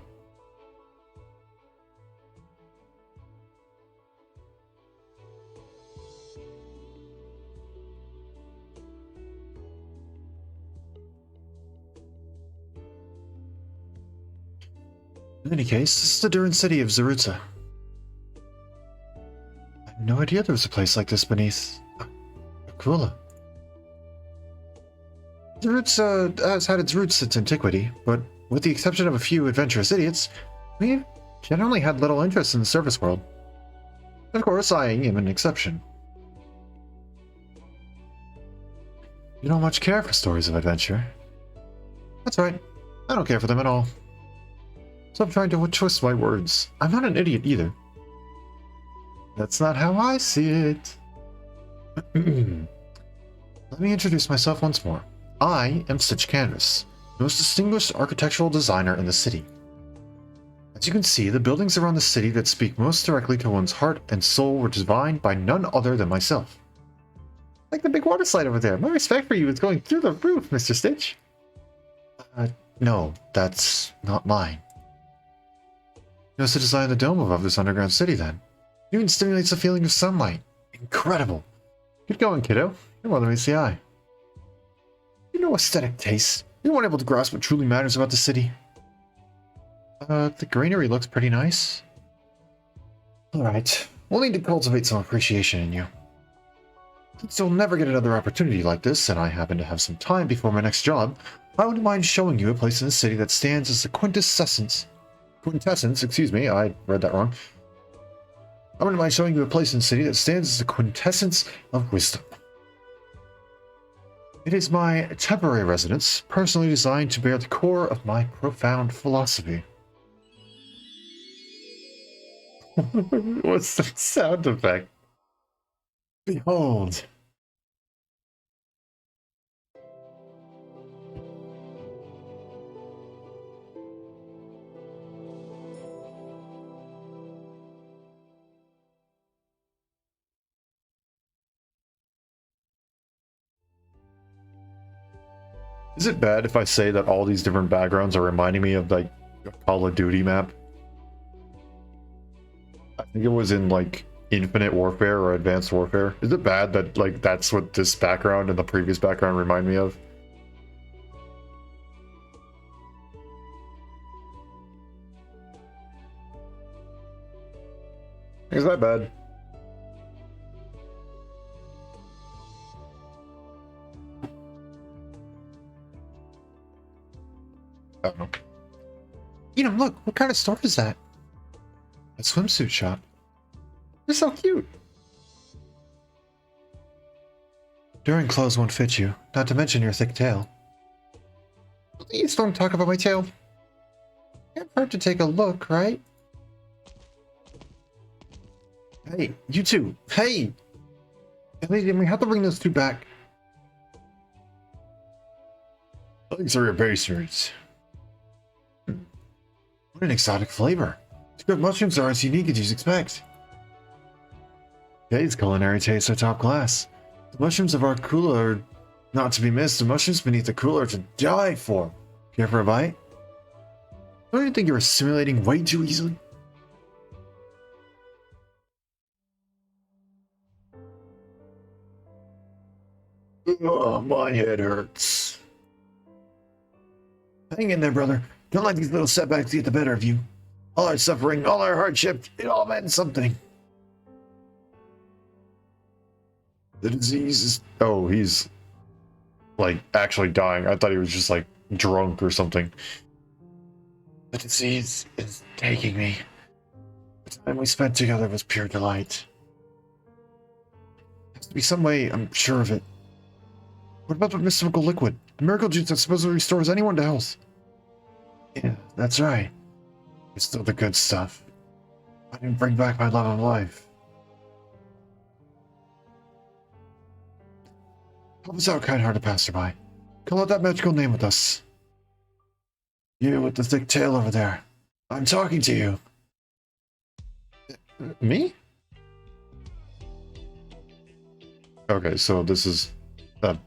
In any case, this is the Duran city of Zerutza. I had no idea there was a place like this beneath Akula. Zerutza has had its roots since antiquity, but with the exception of a few adventurous idiots, we've generally had little interest in the surface world. Of course, I am an exception. You don't much care for stories of adventure. That's right, I don't care for them at all. Stop trying to twist my words. I'm not an idiot either. That's not how I see it. Let me introduce myself once more. I am Stitch Canvas, the most distinguished architectural designer in the city. As you can see, the buildings around the city that speak most directly to one's heart and soul were designed by none other than myself. Like the big water slide over there. My respect for you is going through the roof, Mr. Stitch. No, that's not mine. You must have designed the dome above this underground city then. It even stimulates the feeling of sunlight. Incredible. Keep going, kiddo. You're more than meets the eye. You know aesthetic taste. You weren't able to grasp what truly matters about the city. The greenery looks pretty nice. Alright, we'll need to cultivate some appreciation in you. Since you'll never get another opportunity like this, and I happen to have some time before my next job, I wouldn't mind showing you a place in the city that stands as the quintessence, excuse me, I read that wrong. I wouldn't mind showing you a place in the city that stands as the quintessence of wisdom. It is my temporary residence, personally designed to bear the core of my profound philosophy. What's the sound effect? Behold. Is it bad if I say that all these different backgrounds are reminding me of like a Call of Duty map? I think it was in like Infinite Warfare or Advanced Warfare. Is it bad that like that's what this background and the previous background remind me of? Is that bad? I don't know. You know, look, what kind of store is that? A swimsuit shop. You're so cute. During clothes won't fit you, not to mention your thick tail. Please don't talk about my tail. Can't hurt to take a look, right? Hey, you two. Hey! We have to bring those two back. Thanks for your patience. What an exotic flavor. These good mushrooms are as unique as you'd expect. Today's culinary tastes are top class. The mushrooms of our cooler are not to be missed. The mushrooms beneath the cooler are to die for. Care for a bite? Don't you think you were simulating way too easily? Oh, my head hurts. Hang in there, brother. Don't let these little setbacks get the better of you. All our suffering, all our hardship, it all meant something. The disease is... Oh, he's... like, actually dying. I thought he was just, like, drunk or something. The disease is taking me. The time we spent together was pure delight. There has to be some way, I'm sure of it. What about the mystical liquid? The miracle juice that supposedly restores anyone to health? Yeah, that's right. It's still the good stuff. I didn't bring back my love of life. Help us out, kind-hearted passerby. Call out that magical name with us. You with the thick tail over there. I'm talking to you. Me? Okay, so this is a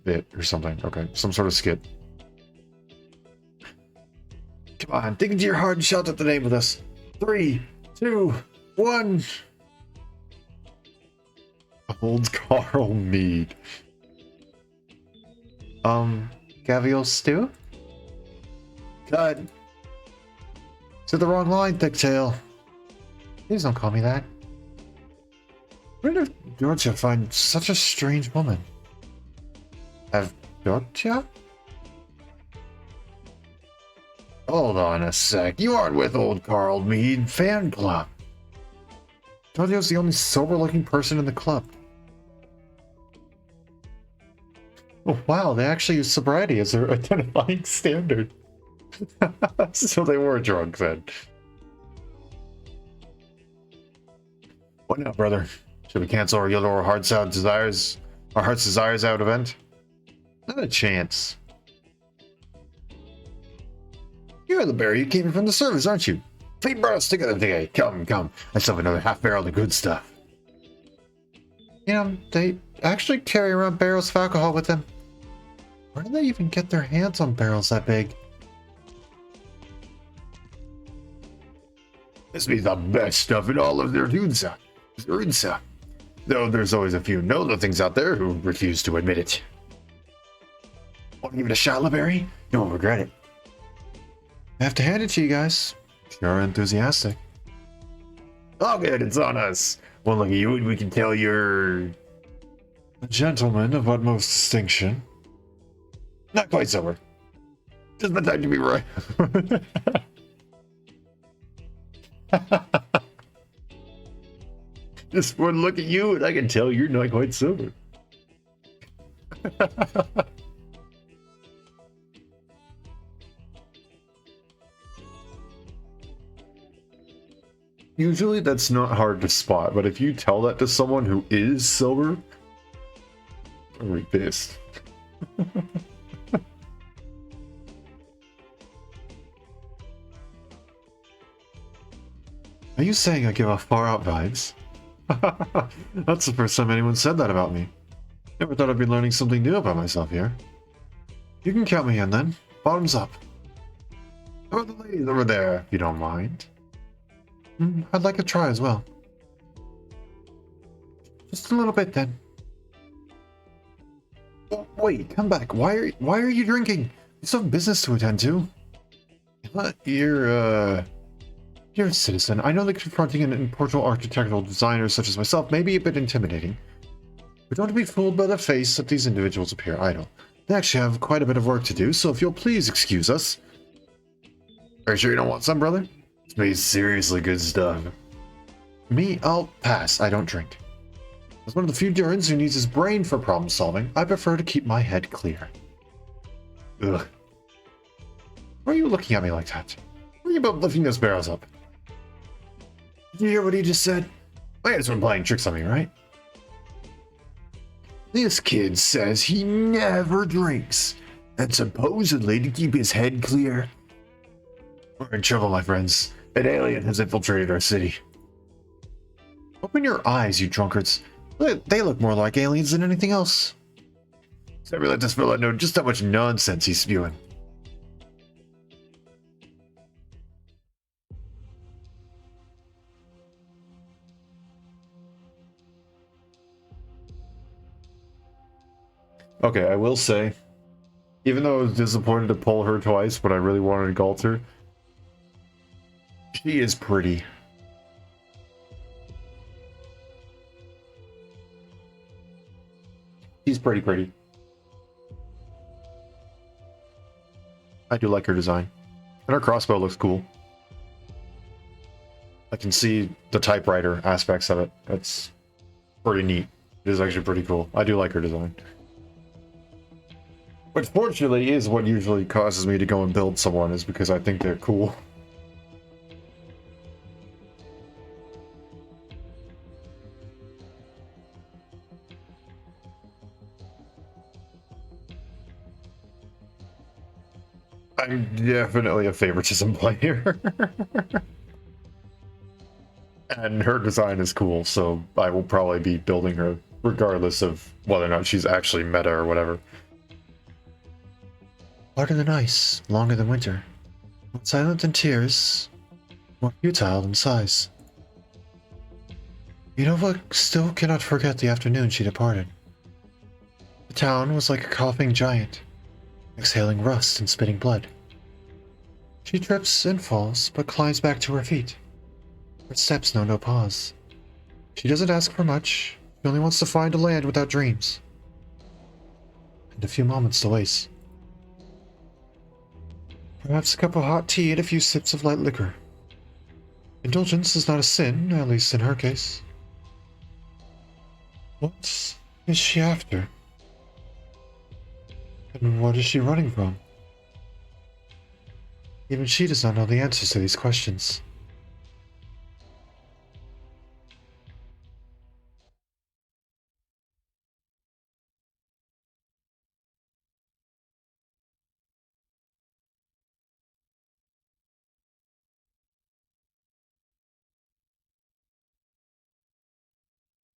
bit or something. Okay, some sort of skit. Come on, dig into your heart and shout out the name with us. 3, 2, 1. Old Carl Mead. Caviar stew? Cut. Said the wrong line, thick-tail. Please don't call me that. Where did Georgia find such a strange woman? Have Georgia? Hold on a sec. You aren't with old Carl Mead fan club. Georgia's the only sober-looking person in the club. Oh, wow, they actually use sobriety as their identifying standard. So they were drunk then. What now, brother? Should we cancel our Yellow Heart's Desires out event? Not a chance. You're the bear. You came in from the service, aren't you? We brought us together today. Come, come. Let's have another half barrel of the good stuff. You know, they actually carry around barrels of alcohol with them. Where do they even get their hands on barrels that big? This be the best stuff in all of their Dunsa. Though there's always a few know-nothings out there who refuse to admit it. Want to give it a shot, LeBerry? You won't regret it. I have to hand it to you guys. You're enthusiastic. Oh good, it's on us. Well, look at you, and we can tell you're a gentleman of utmost distinction. Not quite sober. Just the time to be right. Just one look at you, and I can tell you're not quite sober. Usually that's not hard to spot, but if you tell that to someone who is sober, I'm really pissed. Are you saying I give off far out vibes? That's the first time anyone said that about me. Never thought I'd be learning something new about myself here. You can count me in then. Bottoms up. How about the ladies over there, if you don't mind? I'd like a try as well. Just a little bit then. Oh, wait, come back. Why are you drinking? You still have business to attend to. You're a citizen. I know that confronting an impartial architectural designer such as myself may be a bit intimidating. But don't be fooled by the face that these individuals appear idle. They actually have quite a bit of work to do, so if you'll please excuse us. Are you sure you don't want some, brother? It's made seriously good stuff. Me, I'll pass. I don't drink. As one of the few Durans who needs his brain for problem solving, I prefer to keep my head clear. Ugh. Why are you looking at me like that? What are you about lifting those barrels up? Did you hear what he just said? My guys been playing tricks on me, right? This kid says he never drinks, and supposedly to keep his head clear. We're in trouble, my friends. An alien has infiltrated our city. Open your eyes, you drunkards. They look more like aliens than anything else. Never let this fella know just how much nonsense he's spewing. Okay, I will say, even though I was disappointed to pull her twice, but I really wanted to galt her, she is pretty. She's pretty. I do like her design. And her crossbow looks cool. I can see the typewriter aspects of it. That's pretty neat. It is actually pretty cool. I do like her design. Which fortunately is what usually causes me to go and build someone, is because I think they're cool. I'm definitely a favoritism player. And her design is cool, so I will probably be building her regardless of whether or not she's actually meta or whatever. Harder than ice, longer than winter. More silent than tears, more futile than sighs. Unova still cannot forget the afternoon she departed. The town was like a coughing giant, exhaling rust and spitting blood. She trips and falls, but climbs back to her feet. Her steps know no pause. She doesn't ask for much, she only wants to find a land without dreams. And a few moments to waste. Perhaps a cup of hot tea and a few sips of light liquor. Indulgence is not a sin, at least in her case. What is she after? And what is she running from? Even she does not know the answers to these questions.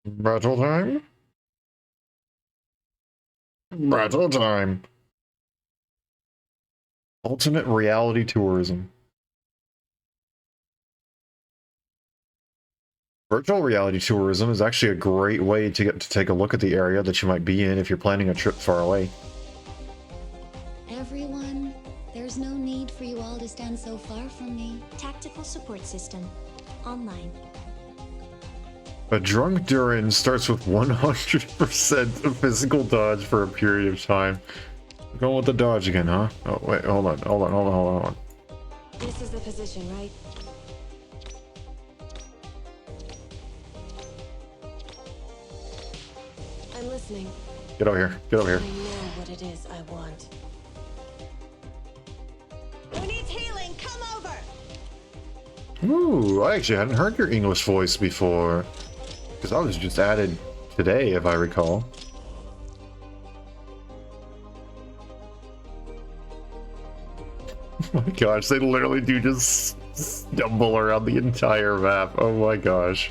Battle time? Battle time. Ultimate reality tourism. Virtual reality tourism is actually a great way to get to take a look at the area that you might be in if you're planning a trip far away. Everyone, there's no need for you all to stand so far from me. Tactical support system. Online. A drunk Durin starts with 100% physical dodge for a period of time. Going with the dodge again, huh? Oh, wait, hold on. This is the position, right? I'm listening. Get over here. Get over I here. know what it is I want. Who needs healing? Come over! Ooh, I actually hadn't heard your English voice before. Because I was just added today, if I recall. Oh my gosh, they literally do just stumble around the entire map. Oh my gosh.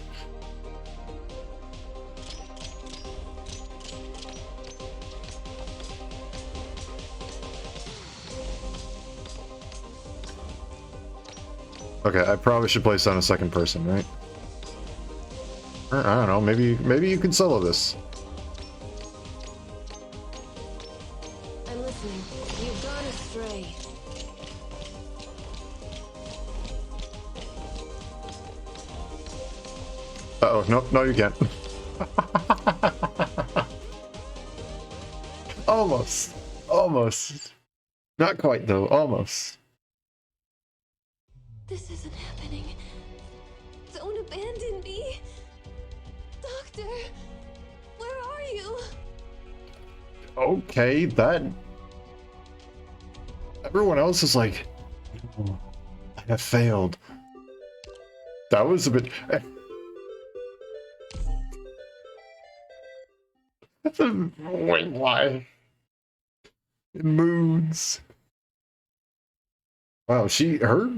Okay, I probably should place on a second person, right? Or, I don't know, maybe you can solo this. I'm listening. You've gone astray. Uh-oh, no, you can't. Almost. Not quite, though, almost. This isn't happening. Don't abandon me. Doctor, where are you? Okay, that... Everyone else is like... "Oh, I have failed." That was a bit... Wait, why? Moods. Wow, her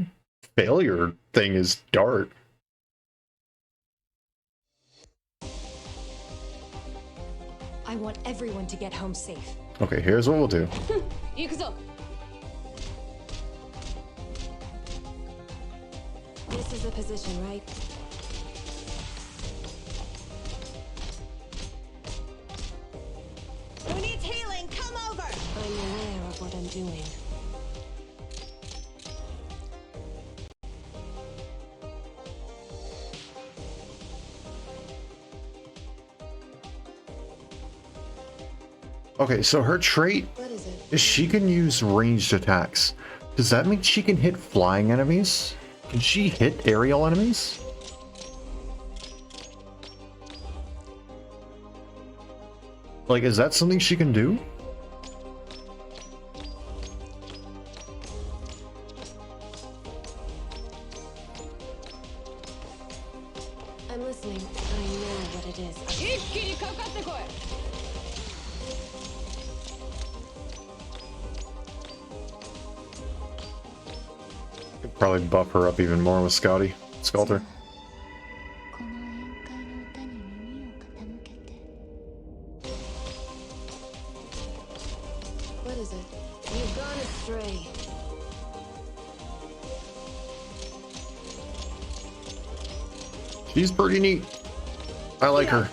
failure thing is dark. I want everyone to get home safe. Okay, here's what we'll do. This is the position, right? Who needs healing? Come over! I'm aware of what I'm doing. Okay, so her trait What is it? is she can use ranged attacks. Does that mean she can hit flying enemies? Can she hit aerial enemies? Like, is that something she can do? I'm listening. I know what it is. Could probably buff her up even more with Sculptor. この宴会の歌に耳を傾けて。 What is it? You've gone astray. She's pretty neat. I like her.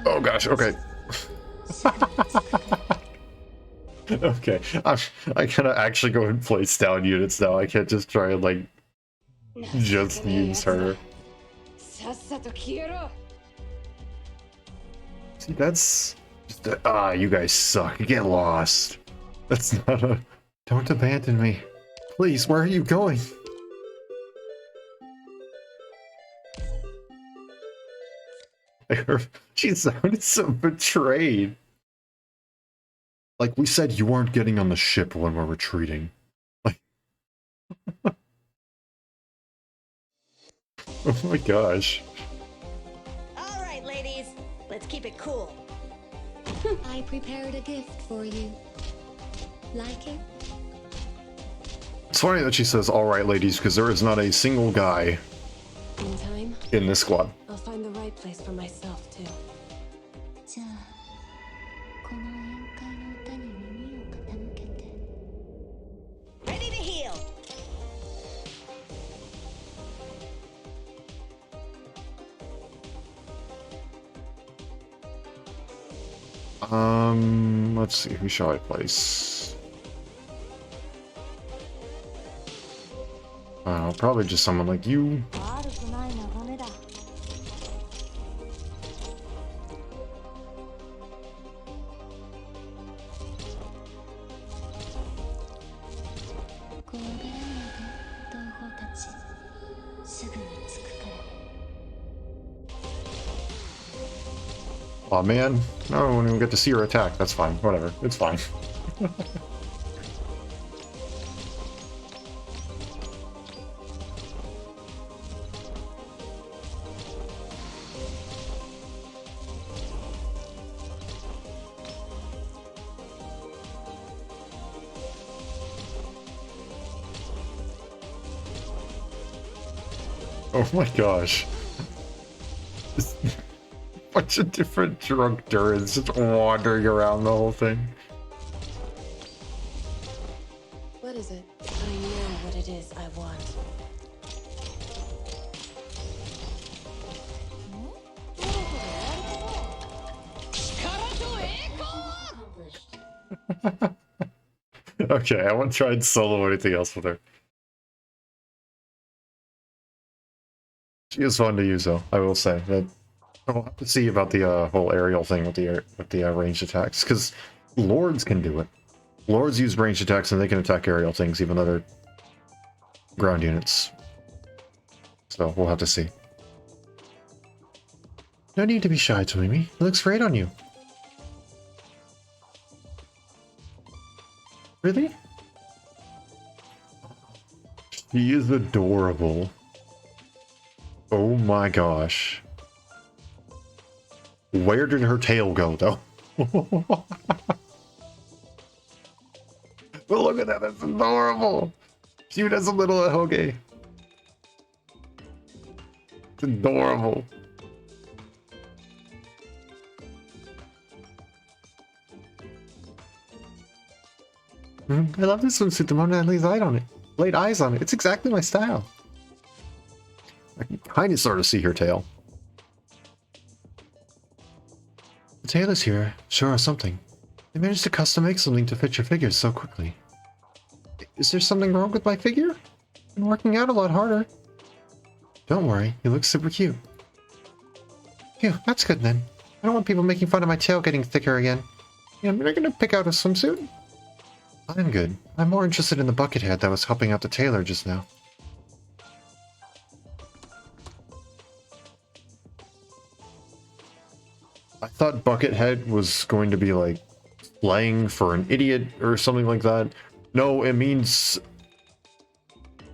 Oh gosh, okay. Okay, I gotta actually go and place down units now. I can't just try and, like, just use her. See, that's... just you guys suck. Get lost. That's not a... Don't abandon me. Please, where are you going? She sounded so betrayed. Like, we said you aren't getting on the ship when we're retreating. Like... Oh my gosh. All right, ladies, let's keep it cool. I prepared a gift for you. Like it? It's funny that she says, all right, ladies, because there is not a single guy In time, in this squad. I'll find the right place for myself, too. じゃあこの宴会の歌に耳を傾けて Ready to heal. Let's see, who shall I place? Probably just someone like you. 悪くない眺めだ。怖がらないで同胞たちすぐに着くから Aw, man. No, I won't even get to see her attack. That's fine. Whatever. It's fine. Oh my gosh. Bunch of different drunk Durans just wandering around the whole thing. What is it? I know what it is I want. Okay, I won't try and solo anything else with her. She is fun to use, though. I will say that. I'll have to see about the whole aerial thing with the ranged attacks, because lords can do it. Lords use ranged attacks and they can attack aerial things, even though they're ground units. So we'll have to see. No need to be shy, Twimmy. It looks great on you. Really? She is adorable. Oh my gosh. Where did her tail go, though? But look at that, that's adorable! Cute as a little ahoge. It's adorable. I love this swimsuit the moment I laid eyes on it. It's exactly my style. I can kind of sort of see her tail. The tail is here, sure of something. They managed to custom make something to fit your figures so quickly. Is there something wrong with my figure? Been working out a lot harder. Don't worry, you look super cute. Phew, that's good then. I don't want people making fun of my tail getting thicker again. Yeah, I'm not gonna pick out a swimsuit. I'm good. I'm more interested in the bucket head that was helping out the tailor just now. I thought Buckethead was going to be like slang for an idiot or something like that. No, it means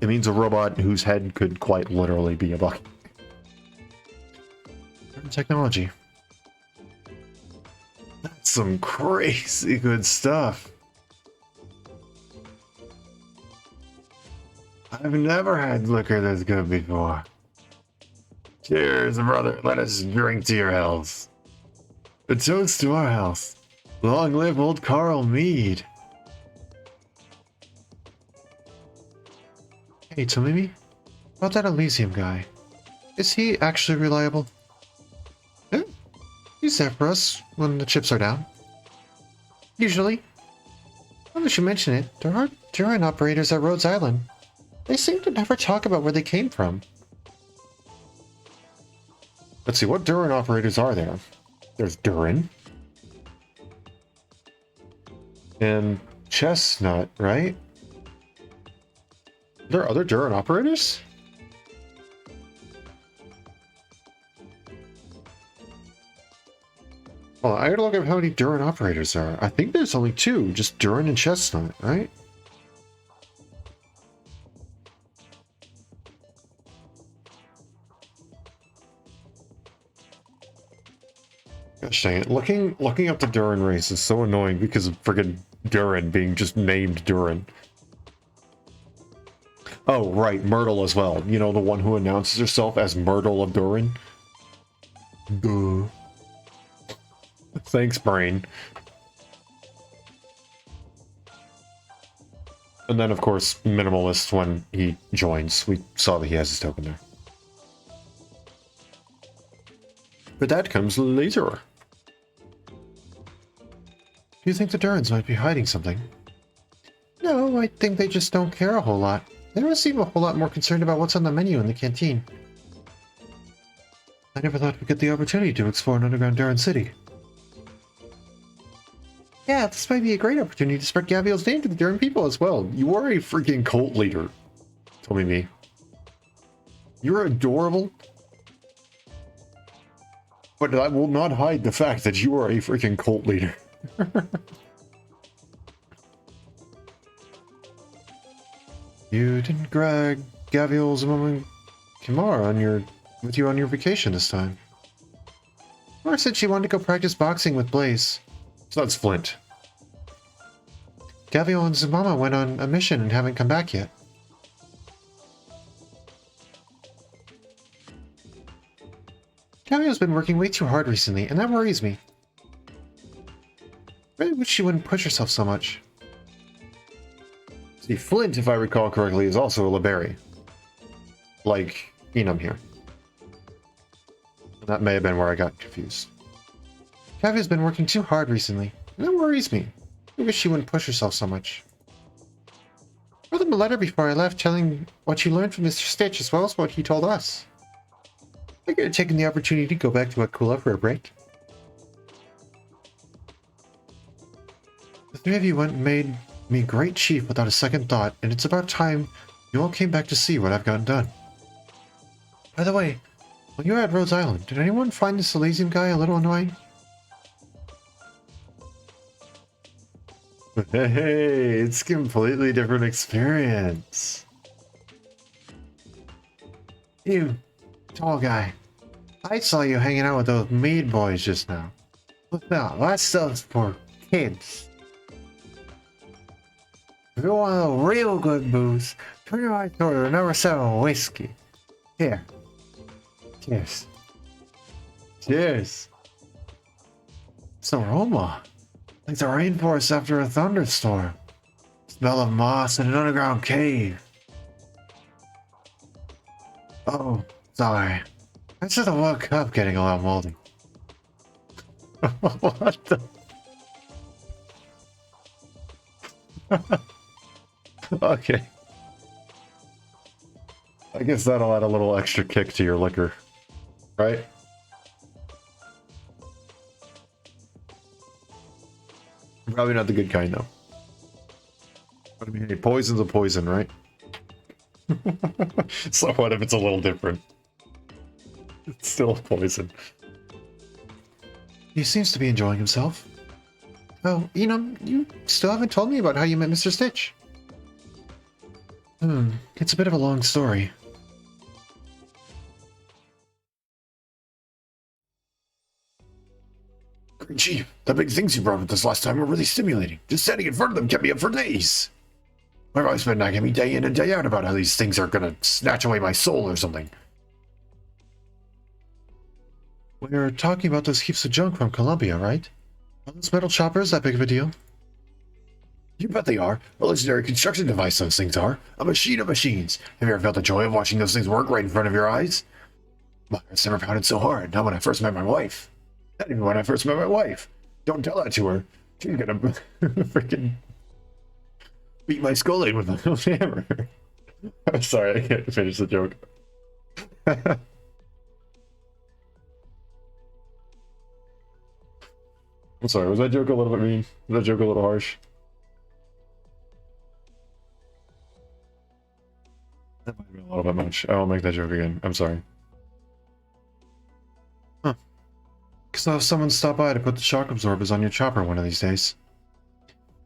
a robot whose head could quite literally be a bucket. Technology. That's some crazy good stuff. I've never had liquor this good before. Cheers, brother. Let us drink to your health. A toast to our health. Long live old Carl Mead. Hey, Tomimi. About that Elysium guy. Is he actually reliable? Yeah. He's there for us when the chips are down. Usually. Now that you mention it, there are Duran operators at Rhodes Island. They seem to never talk about where they came from. Let's see, what Duran operators are there? There's Duran. And Chestnut, right? Are there other Duran operators? Well, I gotta look up how many Duran operators there are. I think there's only two, just Duran and Chestnut, right? Gosh dang it. Looking up the Duran race is so annoying because of friggin' Duran being just named Duran. Oh, right, Myrtle as well. You know, the one who announces herself as Myrtle of Durin? Duh. Thanks, brain. And then, of course, Minimalist when he joins. We saw that he has his token there. But that comes later. Do you think the Durins might be hiding something? No, I think they just don't care a whole lot. They don't seem a whole lot more concerned about what's on the menu in the canteen. I never thought we'd get the opportunity to explore an underground Durin city. Yeah, this might be a great opportunity to spread Gaviel's name to the Durin people as well. You are a freaking cult leader. Tell me. You're adorable. But I will not hide the fact that you are a freaking cult leader. You didn't drag Gaviel's mom Kimara with you on your vacation this time. Kimara said she wanted to go practice boxing with Blaze. So that's Flint. Gaviel and Zumama went on a mission and haven't come back yet. Gaviel's been working way too hard recently, and that worries me. I really wish she wouldn't push herself so much. See, Flint, if I recall correctly, is also a Liberi. Like Enum here. That may have been where I got confused. Gaviel's been working too hard recently, and that worries me. I wish she wouldn't push herself so much. I wrote him a letter before I left telling what you learned from Mr. Stitch as well as what he told us. I could have taken the opportunity to go back to Akula for a break. The three of you went and made me great chief without a second thought, and it's about time you all came back to see what I've gotten done. By the way, when you were at Rhodes Island, did anyone find the Silesian guy a little annoying? Hey, it's a completely different experience. You, tall guy. I saw you hanging out with those mead boys just now. Look now, that stuff's for kids. If you want a real good booze, turn your eyes toward the number 7 whiskey. Here. Cheers. Cheers. It's an aroma. Like the rainforest after a thunderstorm. Smell of moss in an underground cave. Oh, sorry. I just woke up getting a little moldy. What the? Okay. I guess that'll add a little extra kick to your liquor. Right? Probably not the good kind, though. But I mean, hey, poison's a poison, right? So what if it's a little different? It's still poison. He seems to be enjoying himself. Oh, you still haven't told me about how you met Mr. Stitch. It's a bit of a long story. Gee, the big things you brought up this last time were really stimulating. Just standing in front of them kept me up for days. My wife's been nagging me day in and day out about how these things are gonna snatch away my soul or something. We're talking about those heaps of junk from Columbia, right? Are those metal choppers that big of a deal? You bet they are. A legendary construction device those things are. A machine of machines. Have you ever felt the joy of watching those things work right in front of your eyes? My heart's never pounded so hard, not when I first met my wife. Not even when I first met my wife. Don't tell that to her. She's gonna freaking beat my skull in with a hammer. I'm sorry, I can't finish the joke. I'm sorry, was that joke a little bit mean? Was that joke a little harsh? That might have been a little bit much. I won't make that joke again. I'm sorry. Huh. Guess I'll have someone stop by to put the shock absorbers on your chopper one of these days.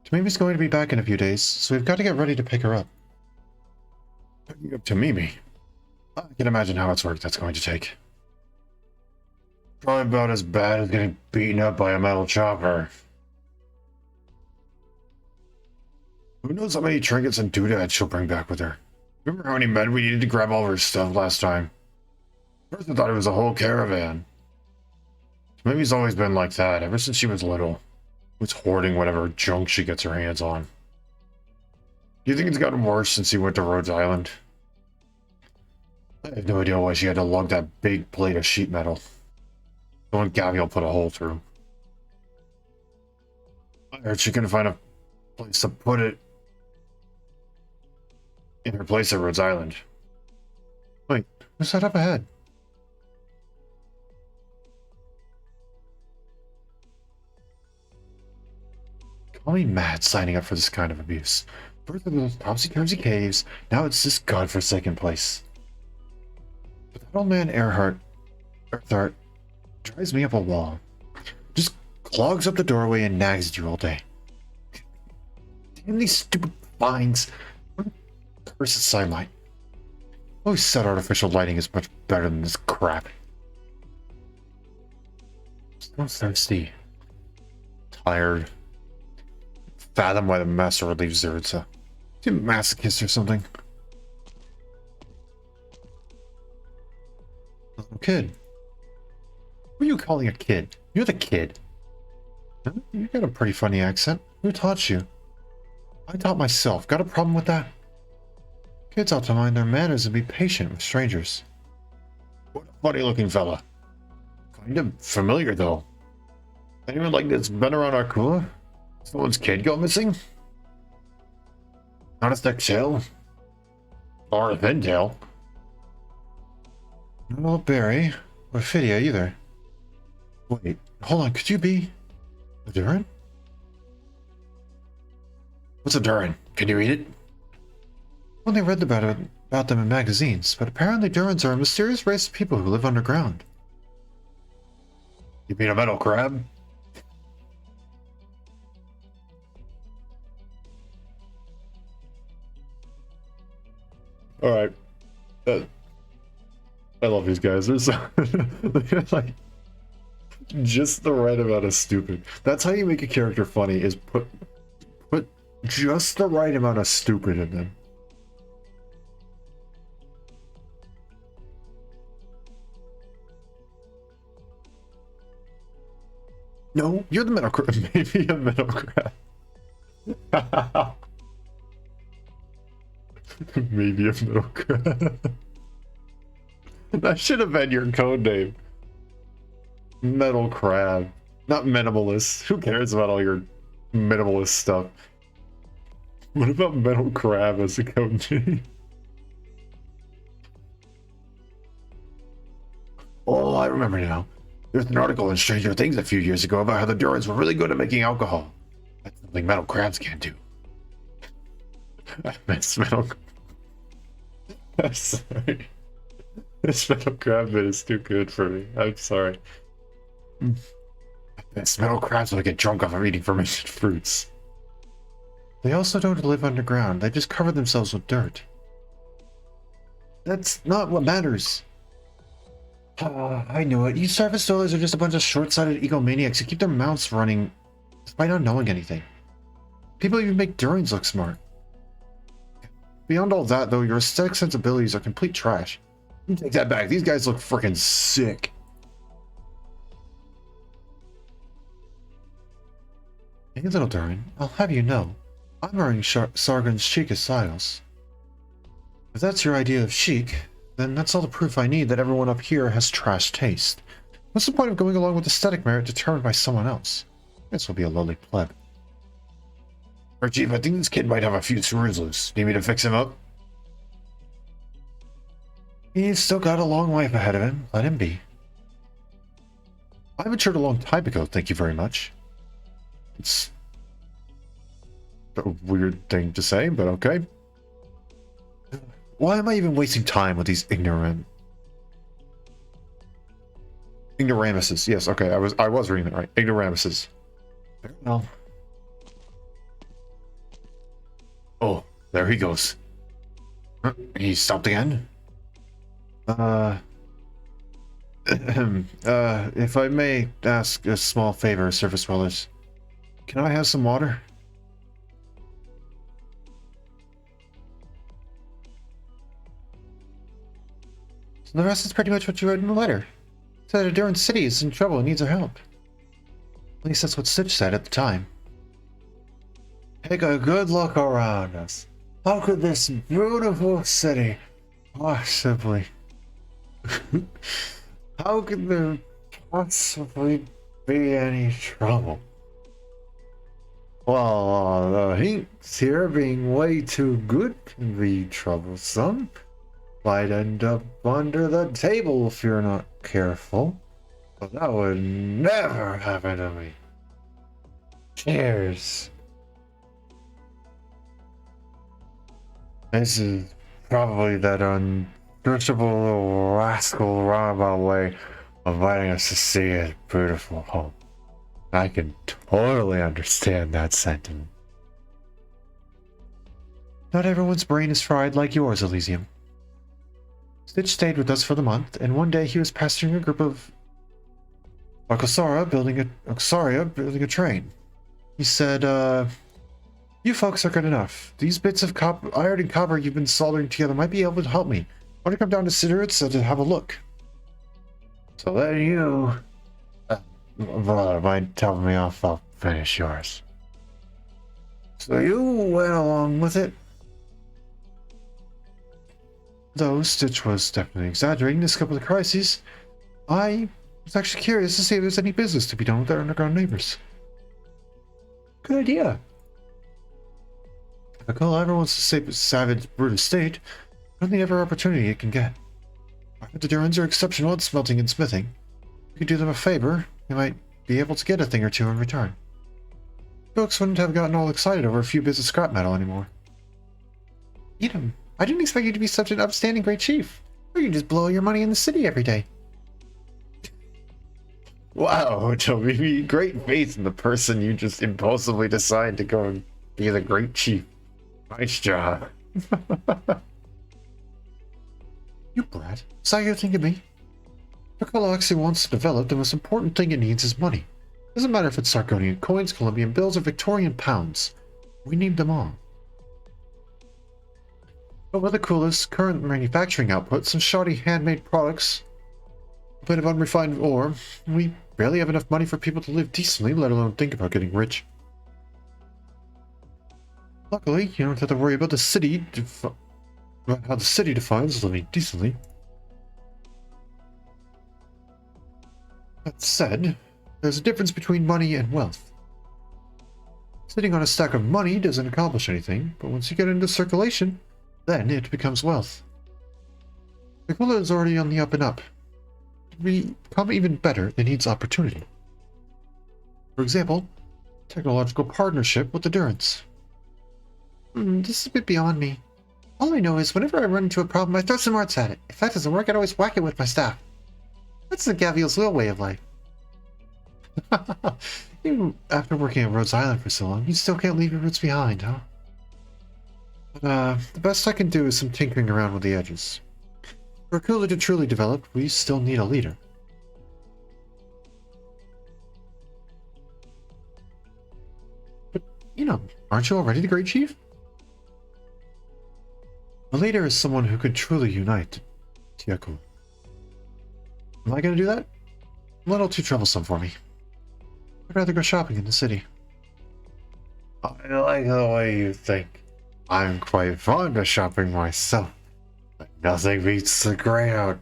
Tamimi's going to be back in a few days, so we've got to get ready to pick her up. Picking up Tamimi? I can imagine how much work that's going to take. Probably about as bad as getting beaten up by a metal chopper. Who knows how many trinkets and doodads she'll bring back with her? Remember how many men we needed to grab all of our stuff last time? First I thought it was a whole caravan. Maybe he's always been like that, ever since she was little. Who's hoarding whatever junk she gets her hands on. Do you think it's gotten worse since he went to Rhodes Island? I have no idea why she had to lug that big plate of sheet metal. The one Gabriel put a hole through. I heard she couldn't find a place to put it in her place at Rhodes Island. Wait, who's that up ahead? Call me mad signing up for this kind of abuse. First it was topsy-turvy caves, now it's this godforsaken place. But that old man Earthart drives me up a wall. Just clogs up the doorway and nags at you all day. Damn these stupid vines. Cursed sunlight. Always said artificial lighting is much better than this crap. So thirsty. Tired. Fathom why the master relieves there. It's a masochist or something. Little kid. Who are you calling a kid? You're the kid. Huh? You got a pretty funny accent. Who taught you? I taught myself. Got a problem with that? Kids ought to mind their manners and be patient with strangers. What a funny looking fella. Kind of familiar though. Anyone like this been around Arkula? Someone's kid go missing? Not a stick shell? Or a pintail? No Barry, or Phidia either. Wait, hold on, could you be a Durin? What's a Durin? Can you read it? Only read about them in magazines, but apparently Durins are a mysterious race of people who live underground. You mean a metal crab? Alright. I love these guys. They're so they're like just the right amount of stupid. That's how you make a character funny, is put just the right amount of stupid in them. No, you're the metal crab. Maybe a metal crab. Maybe a metal crab. That should have been your code name. Metal crab. Not minimalist. Who cares about all your minimalist stuff? What about metal crab as a code name? Oh, I remember now. There's an article in Stranger Things a few years ago about how the Durans were really good at making alcohol. That's something metal crabs can't do. I miss metal. I'm sorry. This metal crab bit is too good for me. I'm sorry. This metal crabs will get drunk off of eating fermented fruits. They also don't live underground. They just cover themselves with dirt. That's not what matters. I knew it. You surface dwellers are just a bunch of short-sighted egomaniacs who keep their mouths running despite not knowing anything. People even make Durins look smart. Beyond all that, though, your aesthetic sensibilities are complete trash. You take that back. These guys look freaking sick. Hey, little Durin, I'll have you know, I'm wearing Sargon's chicest styles. If that's your idea of chic, then that's all the proof I need that everyone up here has trash taste. What's the point of going along with aesthetic merit determined by someone else? This will be a lowly pleb. Chief, I think this kid might have a few screws loose. Need me to fix him up? He's still got a long life ahead of him. Let him be. I matured a long time ago, thank you very much. It's a weird thing to say, but okay. Why am I even wasting time with these ignoramuses? Yes, okay, I was reading it right. Ignoramuses. Well. Oh, there he goes. He stopped again? If I may ask a small favor, surface dwellers. Can I have some water? So the rest is pretty much what you wrote in the letter. It said Ideal City is in trouble and needs our help. At least that's what Stitch said at the time. Take a good look around us. How could this beautiful city possibly... How could there possibly be any trouble? Well, the hints here being way too good can be troublesome. Might end up under the table if you're not careful. But that would never happen to me. Cheers. This is probably that unsearchable little rascal roundabout way of inviting us to see his beautiful home. I can totally understand that sentiment. Not everyone's brain is fried like yours, Elysium. Stitch stayed with us for the month, and one day he was pastoring a group of Oxaria building a train. He said, you folks are good enough. These bits of iron and copper you've been soldering together might be able to help me. Want to come down to Cigarettes to have a look? So then you... mind telling me off, I'll finish yours. So you went along with it? Though Stitch was definitely exaggerating this couple of crises, I was actually curious to see if there's any business to be done with our underground neighbors. Good idea. If a cool ever wants to save its savage, brutish state, only every opportunity it can get. The Durans are exceptional at smelting and smithing. If you could do them a favor, they might be able to get a thing or two in return. Folks wouldn't have gotten all excited over a few bits of scrap metal anymore. Edom, I didn't expect you to be such an upstanding great chief. Or you just blow your money in the city every day. Wow, Toby, great faith in the person you just impulsively decide to go and be the great chief. Nice job. You brat. Is that how you think of me? If a galaxy wants to develop, the most important thing it needs is money. Doesn't matter if it's Sargonian coins, Colombian bills, or Victorian pounds. We need them all. But with the coolest current manufacturing output, some shoddy handmade products, a bit of unrefined ore, we barely have enough money for people to live decently, let alone think about getting rich. Luckily, you don't have to worry about how the city defines living decently. That said, there's a difference between money and wealth. Sitting on a stack of money doesn't accomplish anything, but once you get into circulation, then it becomes wealth. Aquila is already on the up and up. To become even better, it needs opportunity. For example, technological partnership with the Durans. This is a bit beyond me. All I know is whenever I run into a problem, I throw some arts at it. If that doesn't work, I'd always whack it with my staff. That's the Gavial's real way of life. Even after working at Rhodes Island for so long, you still can't leave your roots behind, huh? But, the best I can do is some tinkering around with the edges. For Aquila to truly develop, we still need a leader. But, aren't you already the Great Chief? A leader is someone who can truly unite Tiaku. Am I going to do that? A little too troublesome for me. I'd rather go shopping in the city. I like the way you think. I'm quite fond of shopping myself, but nothing beats the great outdoors.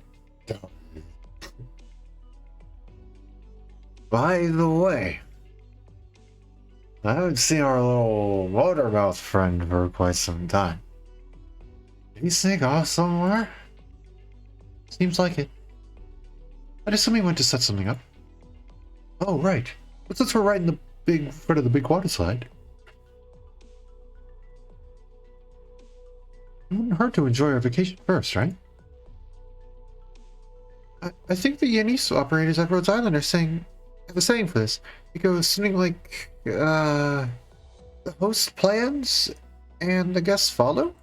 By the way, I haven't seen our little motormouth friend for quite some time. Did he sneak off somewhere? Seems like it. I'd assume he went to set something up. Oh, right. But since we're right in the big front of the big water slide, it wouldn't hurt to enjoy our vacation first, right? I think the Yanis operators at Rhodes Island have a saying for this. It goes something like, the host plans and the guests follow?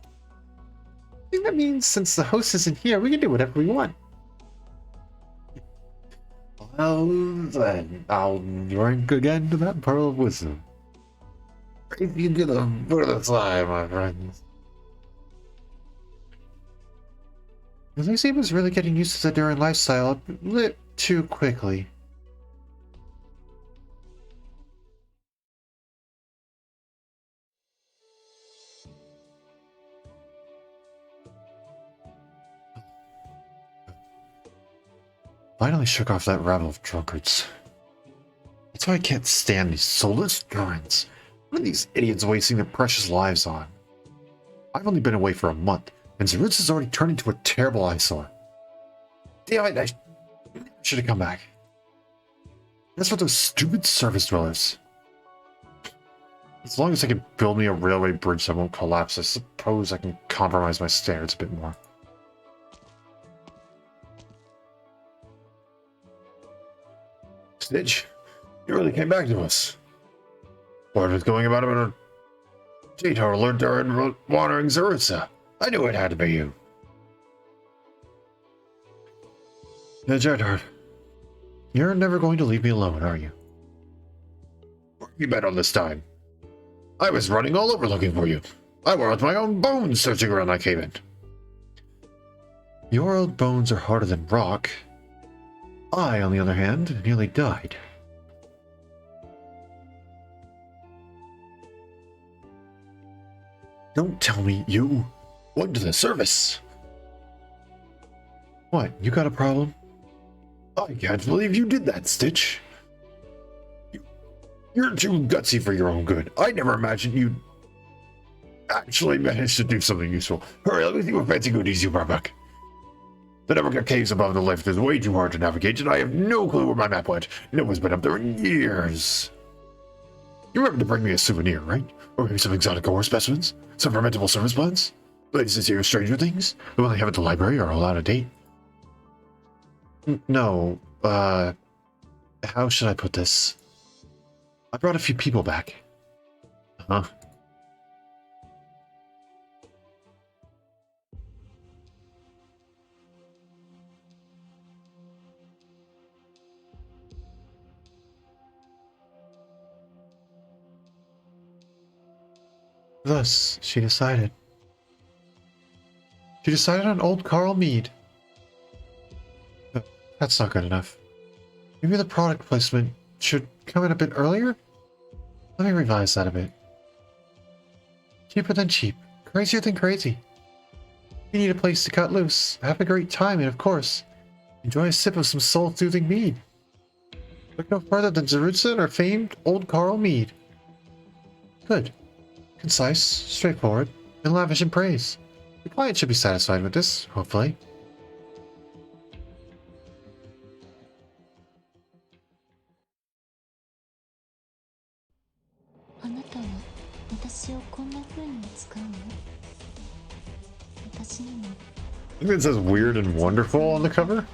I think that means since the host isn't here, we can do whatever we want. Well, then, I'll drink again to that pearl of wisdom. If you get a further side, my friends. Lucy was really getting used to the Durin lifestyle a bit too quickly. Finally shook off that rabble of drunkards. That's why I can't stand these soulless Durins. What are these idiots wasting their precious lives on? I've only been away for a month, and Zarutz has already turned into a terrible eyesore. Damn it, I should have come back. That's for those stupid surface dwellers. As long as I can build me a railway bridge that won't collapse, I suppose I can compromise my standards a bit more. Stitch, you really came back to us. Word was going about a J-Tower alert during wandering Zarutza. I knew it had to be you. Now, J-Tower, you're never going to leave me alone, are you? Where have you been all this time? I was running all over looking for you. I wore out my own bones searching around that cave-in. Your old bones are harder than rock. I, on the other hand, nearly died. Don't tell me you went to the service. What, you got a problem? I can't believe you did that, Stitch. You're too gutsy for your own good. I never imagined you'd actually manage to do something useful. Hurry, let me see what fancy goodies you brought back. The Neverga caves above the lift is way too hard to navigate, and I have no clue where my map went. No one's been up there in years. You remember to bring me a souvenir, right? Or maybe some exotic ore specimens? Some fermentable service plants? Latest this year's Stranger Things? The one they have at the library are all out of date. No, how should I put this? I brought a few people back. Huh? Thus, she decided. She decided on old Carl Mead. That's not good enough. Maybe the product placement should come in a bit earlier? Let me revise that a bit. Cheaper than cheap. Crazier than crazy. You need a place to cut loose, have a great time, and of course, enjoy a sip of some soul-soothing mead. Look no further than Zarutza and our famed old Carl Mead. Good. Concise, straightforward, and lavish in praise. The client should be satisfied with this, hopefully. I think it says weird and wonderful on the cover.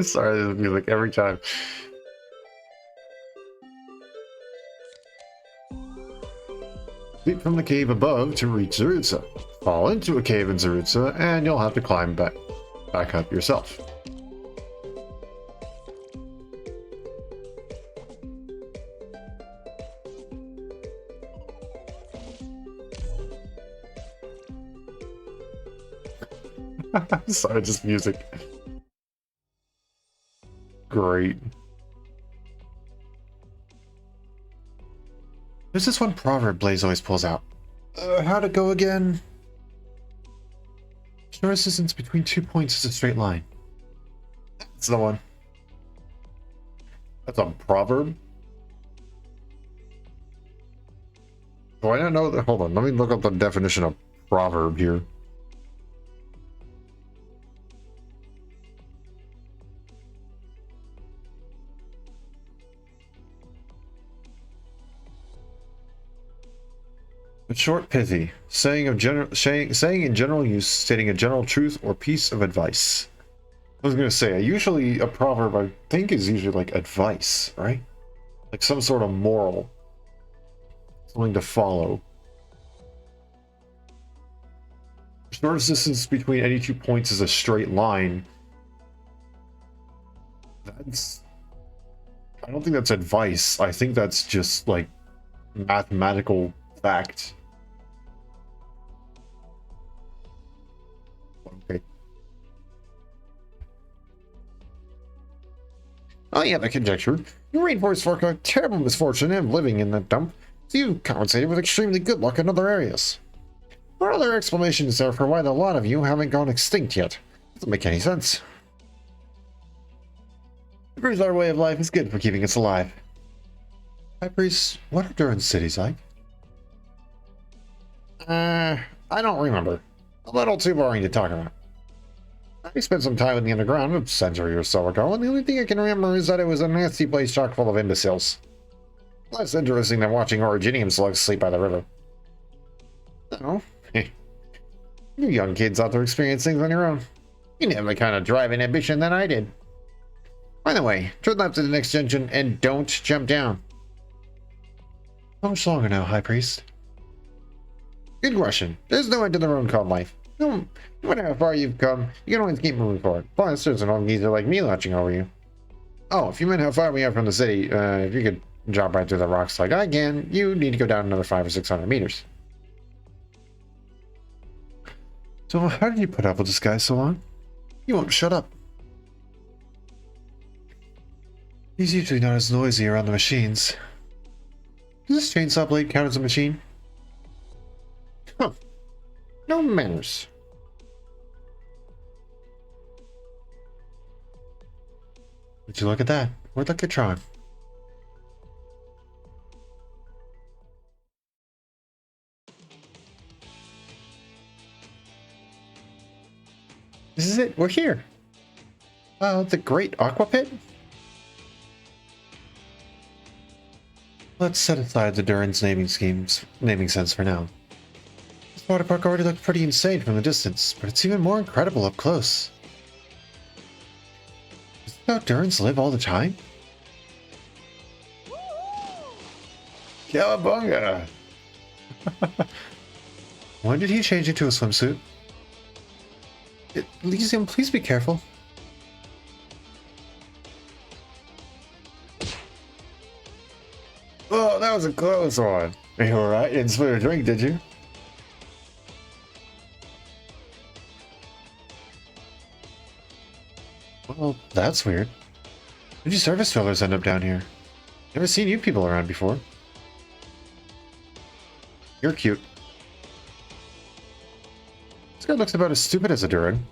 Sorry, this music every time. Leap from the cave above to reach Zarutza. Fall into a cave in Zarutza, and you'll have to climb back up yourself. Sorry, just music. Great. There's this one proverb Blaze always pulls out. How'd it go again? Shortest distance between 2 points is a straight line. That's the one. That's a proverb? Do I not know that? Hold on, let me look up the definition of proverb here. But short, pithy, saying in general use, stating a general truth or piece of advice. I was gonna say, a proverb I think is usually like advice, right? Like some sort of moral, something to follow. Shortest distance between any 2 points is a straight line. That's... I don't think that's advice. I think that's just, like, mathematical fact. Okay. I have a conjecture. You rainforest folk a terrible misfortune of living in that dump, so you compensated with extremely good luck in other areas. What other explanation is there for why the lot of you haven't gone extinct yet? Doesn't make any sense. It proves our way of life is good for keeping us alive. High Priest, what are Durin's cities like? I don't remember. A little too boring to talk about. I spent some time in the underground a century or so ago, and the only thing I can remember is that it was a nasty place chock full of imbeciles. Less interesting than watching originium slugs sleep by the river. Oh, you young kids ought to experience things on your own. You have the kind of drive and ambition that I did. By the way, turn left to the next junction and don't jump down. How much longer now, High Priest? Good question. There's no end to the road called life. No matter how far you've come, you can always keep moving forward. Plus, there's an old geezer like me watching over you. Oh, if you meant how far we are from the city, if you could jump right through the rocks like I can, you need to go down another 500 or 600 meters. So how did you put up with this guy so long? You won't shut up. He's usually not as noisy around the machines. Does this chainsaw blade count as a machine? Huh. No manners. Would you look at that? Where'd that get drawn? This is it. We're here. The Great Aqua Pit? Let's set aside the Durin's naming sense for now. This water park already looked pretty insane from the distance, but it's even more incredible up close. Is this how Durins live all the time? Cowabunga! When did he change into a swimsuit? Elysium, please be careful. Oh, that was a close one. You alright? You didn't spill a drink, did you? Well, that's weird. Did you service fillers end up down here? Never seen you people around before. You're cute. This guy looks about as stupid as a Durin.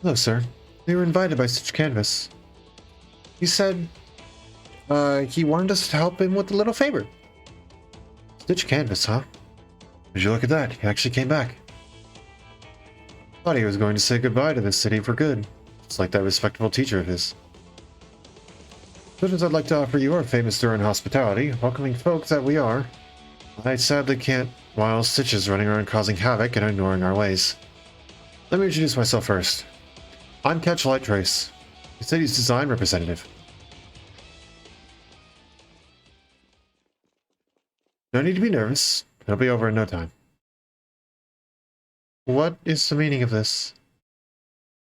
Hello, sir. We were invited by Stitch Canvas. He said, he wanted us to help him with a little favor. Stitch Canvas, huh? Would you look at that? He actually came back. Thought he was going to say goodbye to this city for good. Just like that respectable teacher of his. Students, I'd like to offer you our famous Durin hospitality, welcoming folk that we are. I sadly can't, while Stitch is running around causing havoc and ignoring our ways. Let me introduce myself first. I'm Catch Light Trace, the city's design representative. No need to be nervous. It'll be over in no time. What is the meaning of this?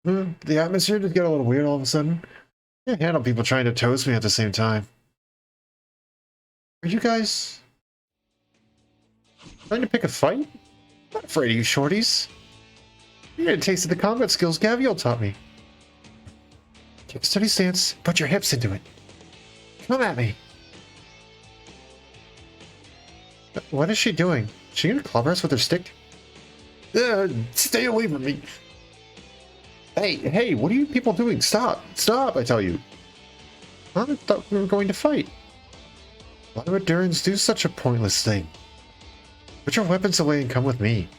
The atmosphere just got a little weird all of a sudden. I can't handle people trying to toast me at the same time. Are you guys trying to pick a fight? I'm not afraid of you shorties. You need a taste of the combat skills Gaviel taught me. Take a steady stance, put your hips into it. Come at me. What is she doing? Is she gonna clobber us with her stick? Stay away from me. Hey, what are you people doing? Stop, I tell you. I thought we were going to fight. Why would Durins do such a pointless thing? Put your weapons away and come with me.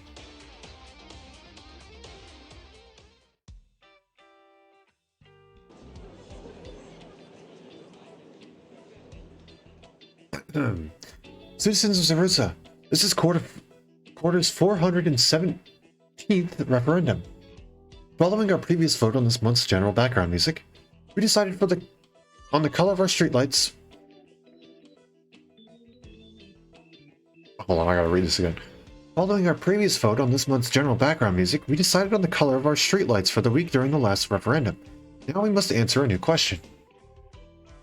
Citizens of Zarusa, this is Quarter's 417th referendum. Following our previous vote on this month's general background music, we decided on the color of our streetlights. Hold on, I gotta read this again. Following our previous vote on this month's general background music, we decided on the color of our streetlights for the week during the last referendum. Now we must answer a new question.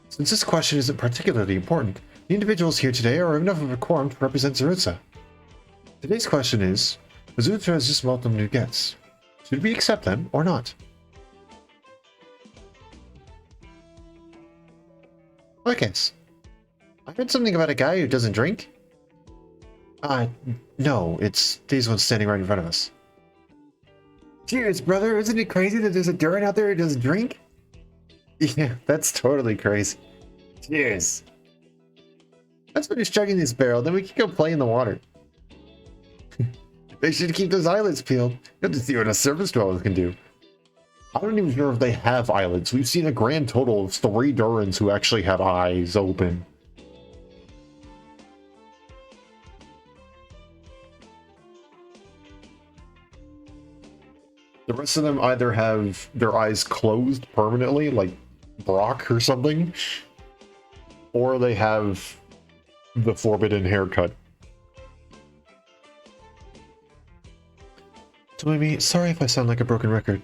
Since this question isn't particularly important, the individuals here today are enough of a quorum to represent Zarutza. Today's question is, Zarutza has just welcomed new guests. Should we accept them or not? Okay. I heard something about a guy who doesn't drink? No, it's these ones standing right in front of us. Cheers, brother! Isn't it crazy that there's a Durin out there who doesn't drink? Yeah, that's totally crazy. Cheers! Let's finish chugging this barrel, then we can go play in the water. They should keep those eyelids peeled. You have to see what a surface dwellers can do. I don't even know if they have eyelids. We've seen a grand total of 3 Durins who actually have eyes open. The rest of them either have their eyes closed permanently, like Brock or something, or they have the forbidden haircut. Tomomi, sorry if I sound like a broken record.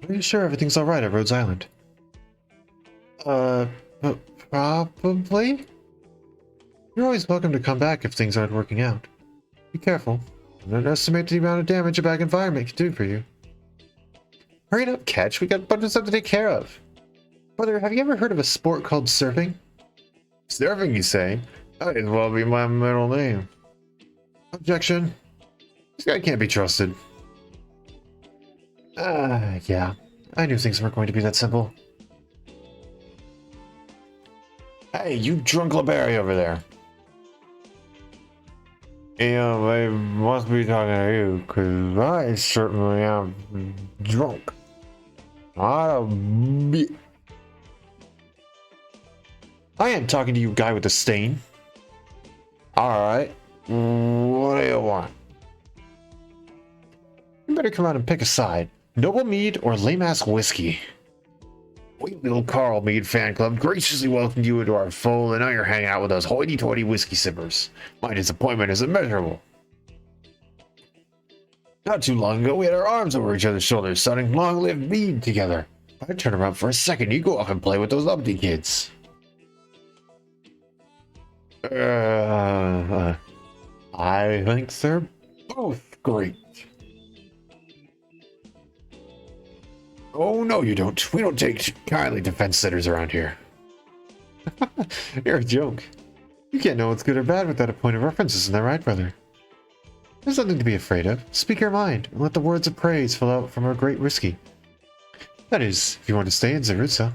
Are you sure everything's alright at Rhodes Island? Probably? You're always welcome to come back if things aren't working out. Be careful. Don't underestimate the amount of damage a bad environment can do for you. Hurry up, Catch. We got a bunch of stuff to take care of. Brother, have you ever heard of a sport called surfing? Surfing, you say? Might as well be my middle name. Objection. This guy can't be trusted. Yeah. I knew things weren't going to be that simple. Hey, you drunk LeBerry over there. Yeah, they must be talking to you, because I certainly am drunk. Not a bit. I am talking to you, guy with the stain. Alright. What do you want? You better come out and pick a side. Noble Mead or lame-ass whiskey? We little Carl Mead fan club graciously welcomed you into our fold, and now you're hanging out with us hoity-toity whiskey sippers. My disappointment is immeasurable. Not too long ago, we had our arms over each other's shoulders, shouting "Long live Mead" together. If I turn around for a second, you go off and play with those uppity kids. I think they're both great. Oh, no, you don't. We don't take kindly to fence sitters around here. You're a joke. You can't know what's good or bad without a point of reference, isn't that right, brother? There's nothing to be afraid of. Speak your mind, and let the words of praise flow out from our great whiskey. That is, if you want to stay in Zarutza.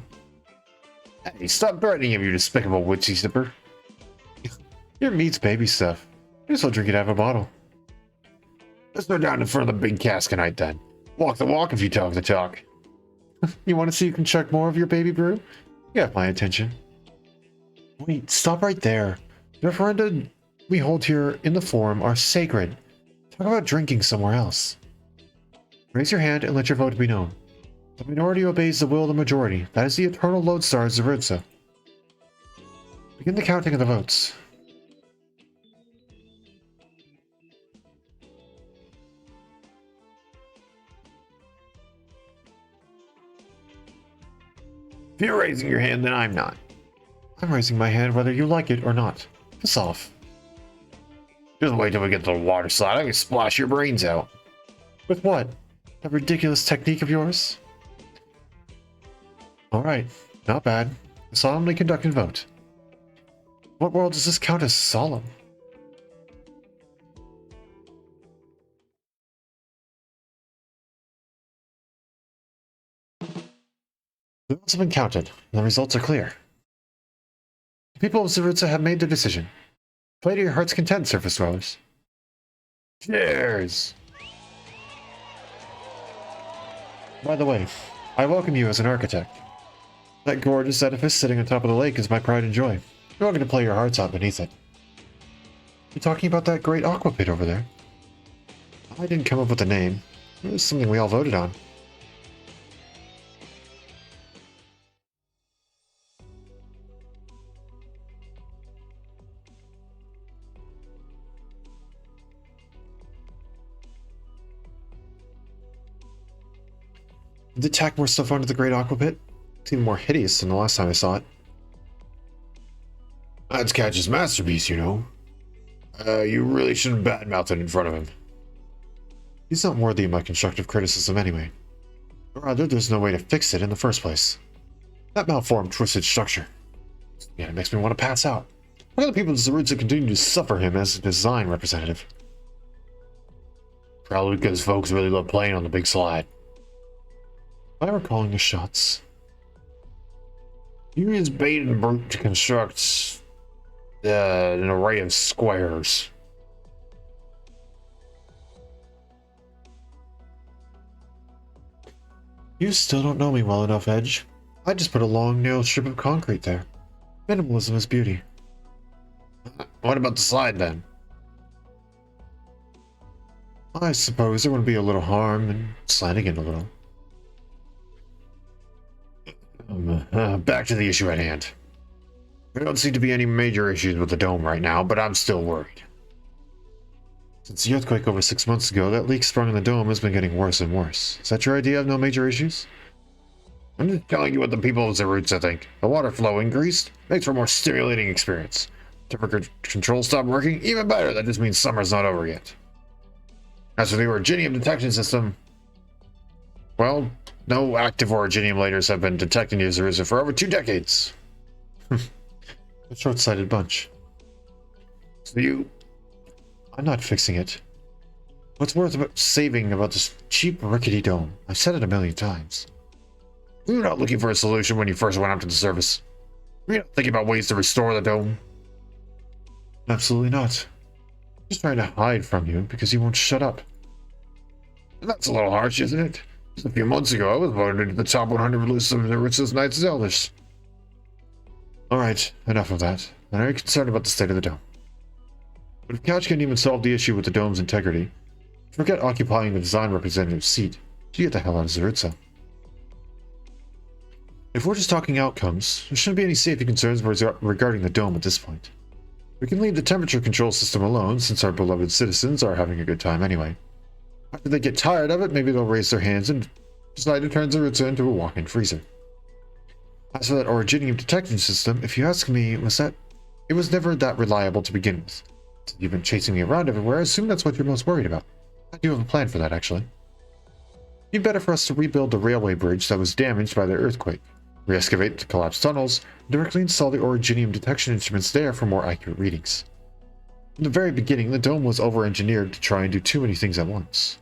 Hey, stop threatening him, you despicable whiskey sipper. Your meat's baby stuff. Might as well drink it out of a bottle. Let's go down in front of the big cask tonight, then. Walk the walk if you talk the talk. You want to see you can chug more of your baby brew? You have my attention. Wait, stop right there. The referenda we hold here in the forum are sacred. Talk about drinking somewhere else. Raise your hand and let your vote be known. The minority obeys the will of the majority. That is the eternal lodestar of Zarutza. Begin the counting of the votes. If you're raising your hand, then I'm not. I'm raising my hand whether you like it or not. Piss off. Just wait till we get to the water slide. I can splash your brains out. With what? That ridiculous technique of yours? Alright, not bad. Solemnly conduct and vote. What world does this count as solemn? The votes have been counted, and the results are clear. The people of Zarutza have made their decision. Play to your heart's content, surface dwellers. Cheers! By the way, I welcome you as an architect. That gorgeous edifice sitting on top of the lake is my pride and joy. You're welcome to play your hearts out beneath it. You talking about that great aqua pit over there? I didn't come up with the name. It was something we all voted on. Did they tack more stuff onto the Great Aqua Pit? It's even more hideous than the last time I saw it. That's Catch's masterpiece, you know. You really shouldn't badmouth it in front of him. He's not worthy of my constructive criticism anyway. Or rather, there's no way to fix it in the first place. That malformed, twisted structure. Yeah, it makes me want to pass out. Why are the people of Zarutza continue to suffer him as a design representative? Probably because folks really love playing on the big slide. If I were calling the shots, you use bait and brute to construct an array of squares. You still don't know me well enough, Edge. I just put a long, narrow strip of concrete there. Minimalism is beauty. What about the slide, then? I suppose there wouldn't be a little harm in sliding in a little. Back to the issue at hand. There don't seem to be any major issues with the dome right now, but I'm still worried. Since the earthquake over 6 months ago, that leak sprung in the dome has been getting worse and worse. Is that your idea of no major issues? I'm just telling you what the people of Zarutza think. The water flow increased, makes for a more stimulating experience. Temperature control stopped working, even better, that just means summer's not over yet. As for the originium detection system, well, no active originium laters have been detected near Zarutza for over 2 decades. A short-sighted bunch. So I'm not fixing it. What's worth about saving about this cheap, rickety dome? I've said it a million times. We were not looking for a solution when you first went out to the surface. Were you not thinking about ways to restore the dome? Absolutely not. I'm just trying to hide from you because you won't shut up. That's a little harsh, isn't it? Just a few months ago, I was voted into the top 100 list of the richest Knights of Elders. Alright, enough of that. I'm very concerned about the state of the dome. But if Couch can't even solve the issue with the dome's integrity, forget occupying the design representative's seat. You get the hell out of Zarutza. If we're just talking outcomes, there shouldn't be any safety concerns regarding the dome at this point. We can leave the temperature control system alone, since our beloved citizens are having a good time anyway. After they get tired of it, maybe they'll raise their hands and decide to turn Zarutza into a walk-in freezer. As for that originium detection system, if you ask me, it was never that reliable to begin with. You've been chasing me around everywhere, I assume that's what you're most worried about. I do have a plan for that, actually. It'd be better for us to rebuild the railway bridge that was damaged by the earthquake, re-excavate the collapsed tunnels, and directly install the originium detection instruments there for more accurate readings. From the very beginning, the dome was over-engineered to try and do too many things at once.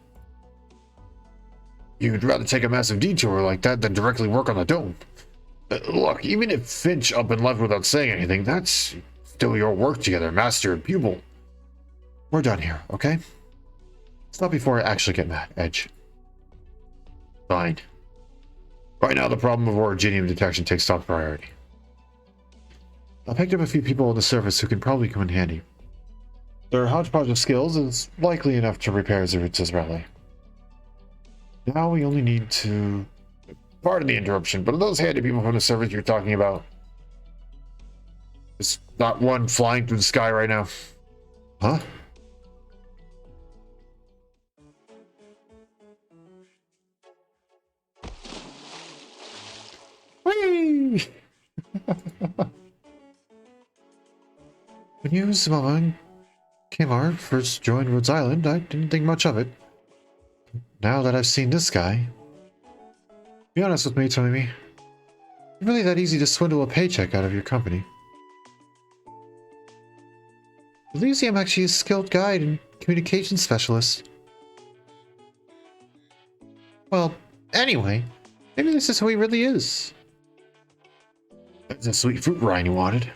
You'd rather take a massive detour like that than directly work on the dome. Look, even if Finch up and left without saying anything, that's still your work together, master and pupil. We're done here, okay? Stop before I actually get mad, Edge. Fine. Right now, the problem of originium detection takes top priority. I picked up a few people on the surface who can probably come in handy. Their hodgepodge of skills is likely enough to repair Zarutza's rally. Now we only need to... Pardon the interruption, but are those handy people from the surface you're talking about? There's not one flying through the sky right now. Huh? Whee! When you, Samama, and Kamar first joined Rhodes Island, I didn't think much of it. Now that I've seen this guy... Be honest with me, Tommy. It's really that easy to swindle a paycheck out of your company. At least I'm actually a skilled guide and communication specialist. Well, anyway, maybe this is who he really is. That's a sweet fruit rind you wanted.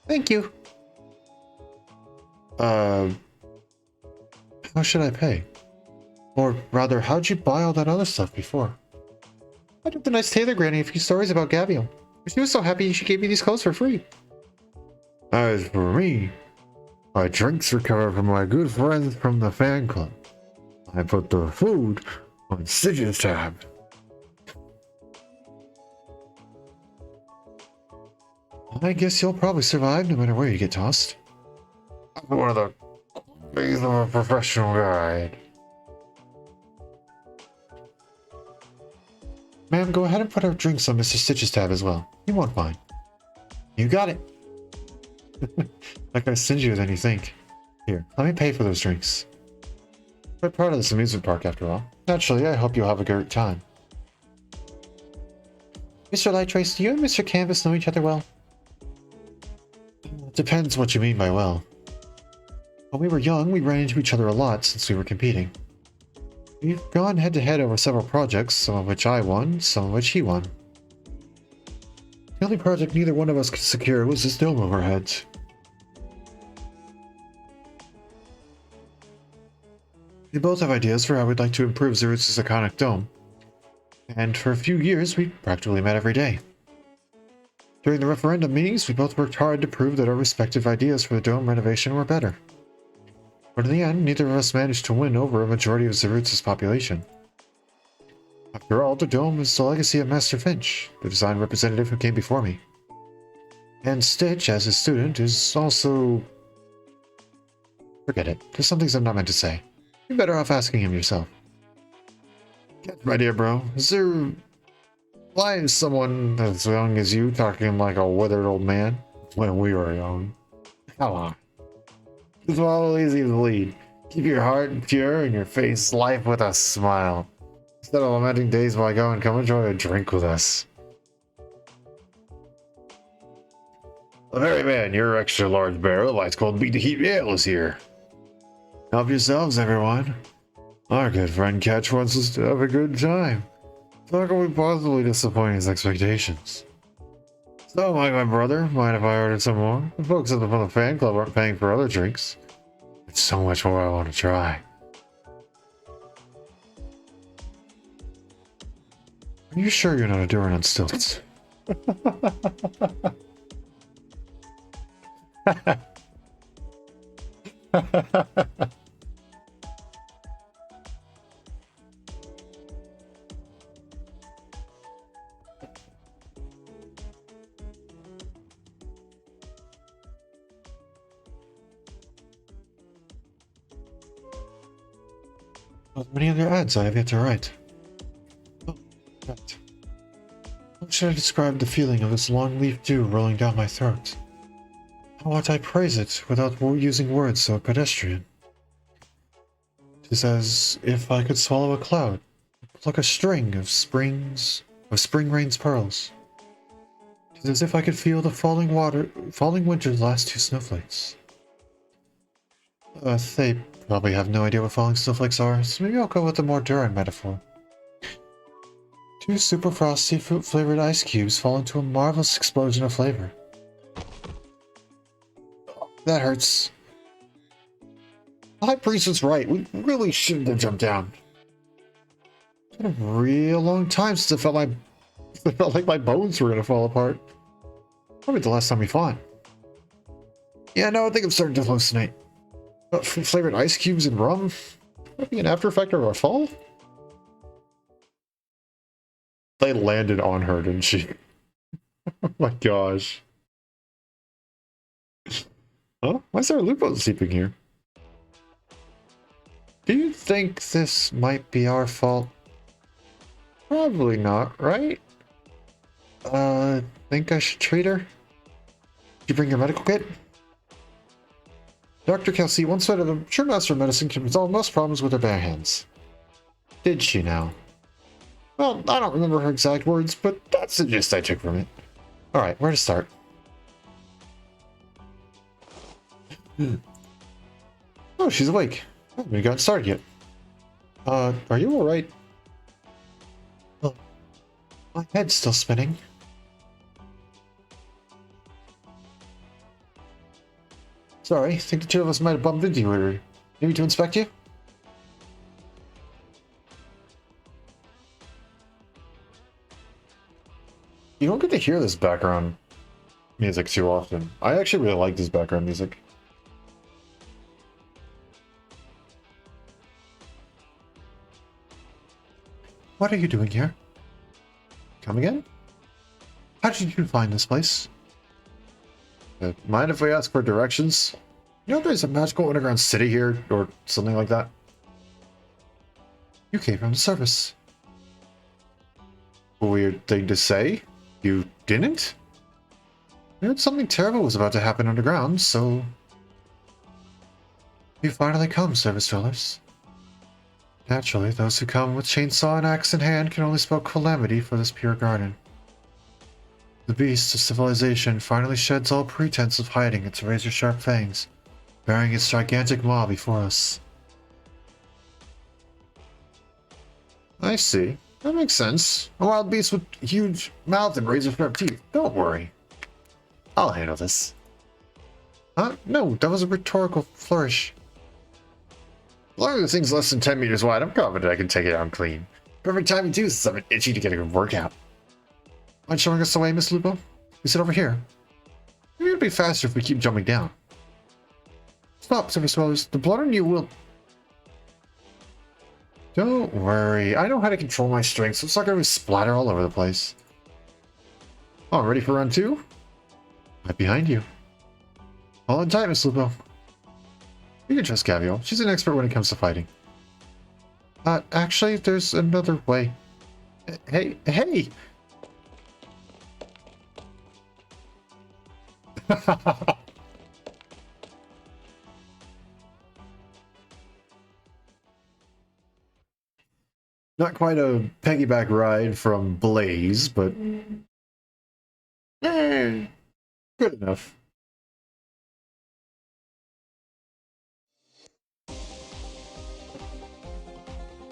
Thank you. How should I pay? Or rather, how'd you buy all that other stuff before? I took the nice tailor granny a few stories about Gabriel. She was so happy she gave me these clothes for free. As for me, my drinks recovered from my good friends from the fan club. I put the food on Stitch's tab. I guess you'll probably survive no matter where you get tossed. I'm one of the ways of a professional guide. Ma'am, go ahead and put our drinks on Mr. Stitch's tab as well. He won't mind. You got it. Like I stingier than you think. Here, let me pay for those drinks. Quite proud of this amusement park after all. Naturally, I hope you'll have a great time. Mr. Lighttrace, do you and Mr. Canvas know each other well? It depends what you mean by well. When we were young, we ran into each other a lot since we were competing. We've gone head-to-head over several projects, some of which I won, some of which he won. The only project neither one of us could secure was this dome over our heads. We both have ideas for how we'd like to improve Zerut's iconic dome, and for a few years we practically met every day. During the referendum meetings, we both worked hard to prove that our respective ideas for the dome renovation were better. But in the end, neither of us managed to win over a majority of Zerut's population. After all, the dome is the legacy of Master Finch, the design representative who came before me. And Stitch, as his student, is also... Forget it. There's some things I'm not meant to say. You're better off asking him yourself. My dear bro, is there... Why is someone as young as you talking like a withered old man when we were young? Come on. It's all easy to lead. Keep your heart pure and your face life with a smile. Instead of lamenting days by going, come enjoy a drink with us. The very man, your extra large barrel, ice cold beat to heat ale is here. Help yourselves, everyone. Our good friend Catch wants us to have a good time. So how can we possibly disappoint his expectations? So, my brother, mind if I order some more? The folks at the fan club aren't paying for other drinks. It's so much more I want to try. Are you sure you're not a Durin on stilts? Many other ads I have yet to write. Oh, that. How should I describe the feeling of this long leaf dew rolling down my throat? How ought I praise it without using words so pedestrian? 'Tis as if I could swallow a cloud, pluck a string of spring rain's pearls. 'Tis as if I could feel the falling winter's last two snowflakes. They probably have no idea what falling snowflakes are, so maybe I'll go with a more Durin metaphor. Two super frosty fruit-flavored ice cubes fall into a marvelous explosion of flavor. That hurts. The High Priest was right. We really shouldn't have jumped down. It's been a real long time since it felt like my bones were gonna fall apart. Probably the last time we fought. Yeah, no, I think I'm starting to hallucinate. Flavored ice cubes and rum? Would be an after effect of a fall? They landed on her, didn't she? Oh my gosh. Huh? Why is there a Lupo sleeping here? Do you think this might be our fault? Probably not, right? Think I should treat her? Did you bring your medical kit? Dr. Kelsey once said a true master of medicine can resolve most problems with her bare hands. Did she now? Well, I don't remember her exact words, but that's the gist I took from it. Alright, where to start? Oh, she's awake. Oh, we got started yet. Are you alright? Oh, my head's still spinning. Sorry, I think the two of us might have bumped into you earlier. Maybe to inspect you? You don't get to hear this background music too often. I actually really like this background music. What are you doing here? Come again? How did you find this place? Mind if we ask for directions? You know there's a magical underground city here, or something like that? You came from the surface. Weird thing to say. You didn't? I heard something terrible was about to happen underground, so... You finally come, service dwellers. Naturally, those who come with chainsaw and axe in hand can only spell calamity for this pure garden. The beast of civilization finally sheds all pretense of hiding its razor-sharp fangs, bearing its gigantic maw before us. I see. That makes sense. A wild beast with huge mouth and razor-sharp teeth. Don't worry. I'll handle this. Huh? No, that was a rhetorical flourish. As long as the thing's less than 10 meters wide, I'm confident I can take it down clean. Perfect timing too, since I'm itchy to get a good workout. Mind showing us the way, Miss Lupo? We sit over here. Maybe it'll be faster if we keep jumping down. Stop, service dwellers. The blood on you will... Don't worry. I know how to control my strength, so it's not going to splatter all over the place. Oh, ready for round 2? Right behind you. Hold on tight, Miss Lupo. You can trust Gaviol. She's an expert when it comes to fighting. Actually, there's another way. Hey! Not quite a piggyback ride from Blaze, but... good enough.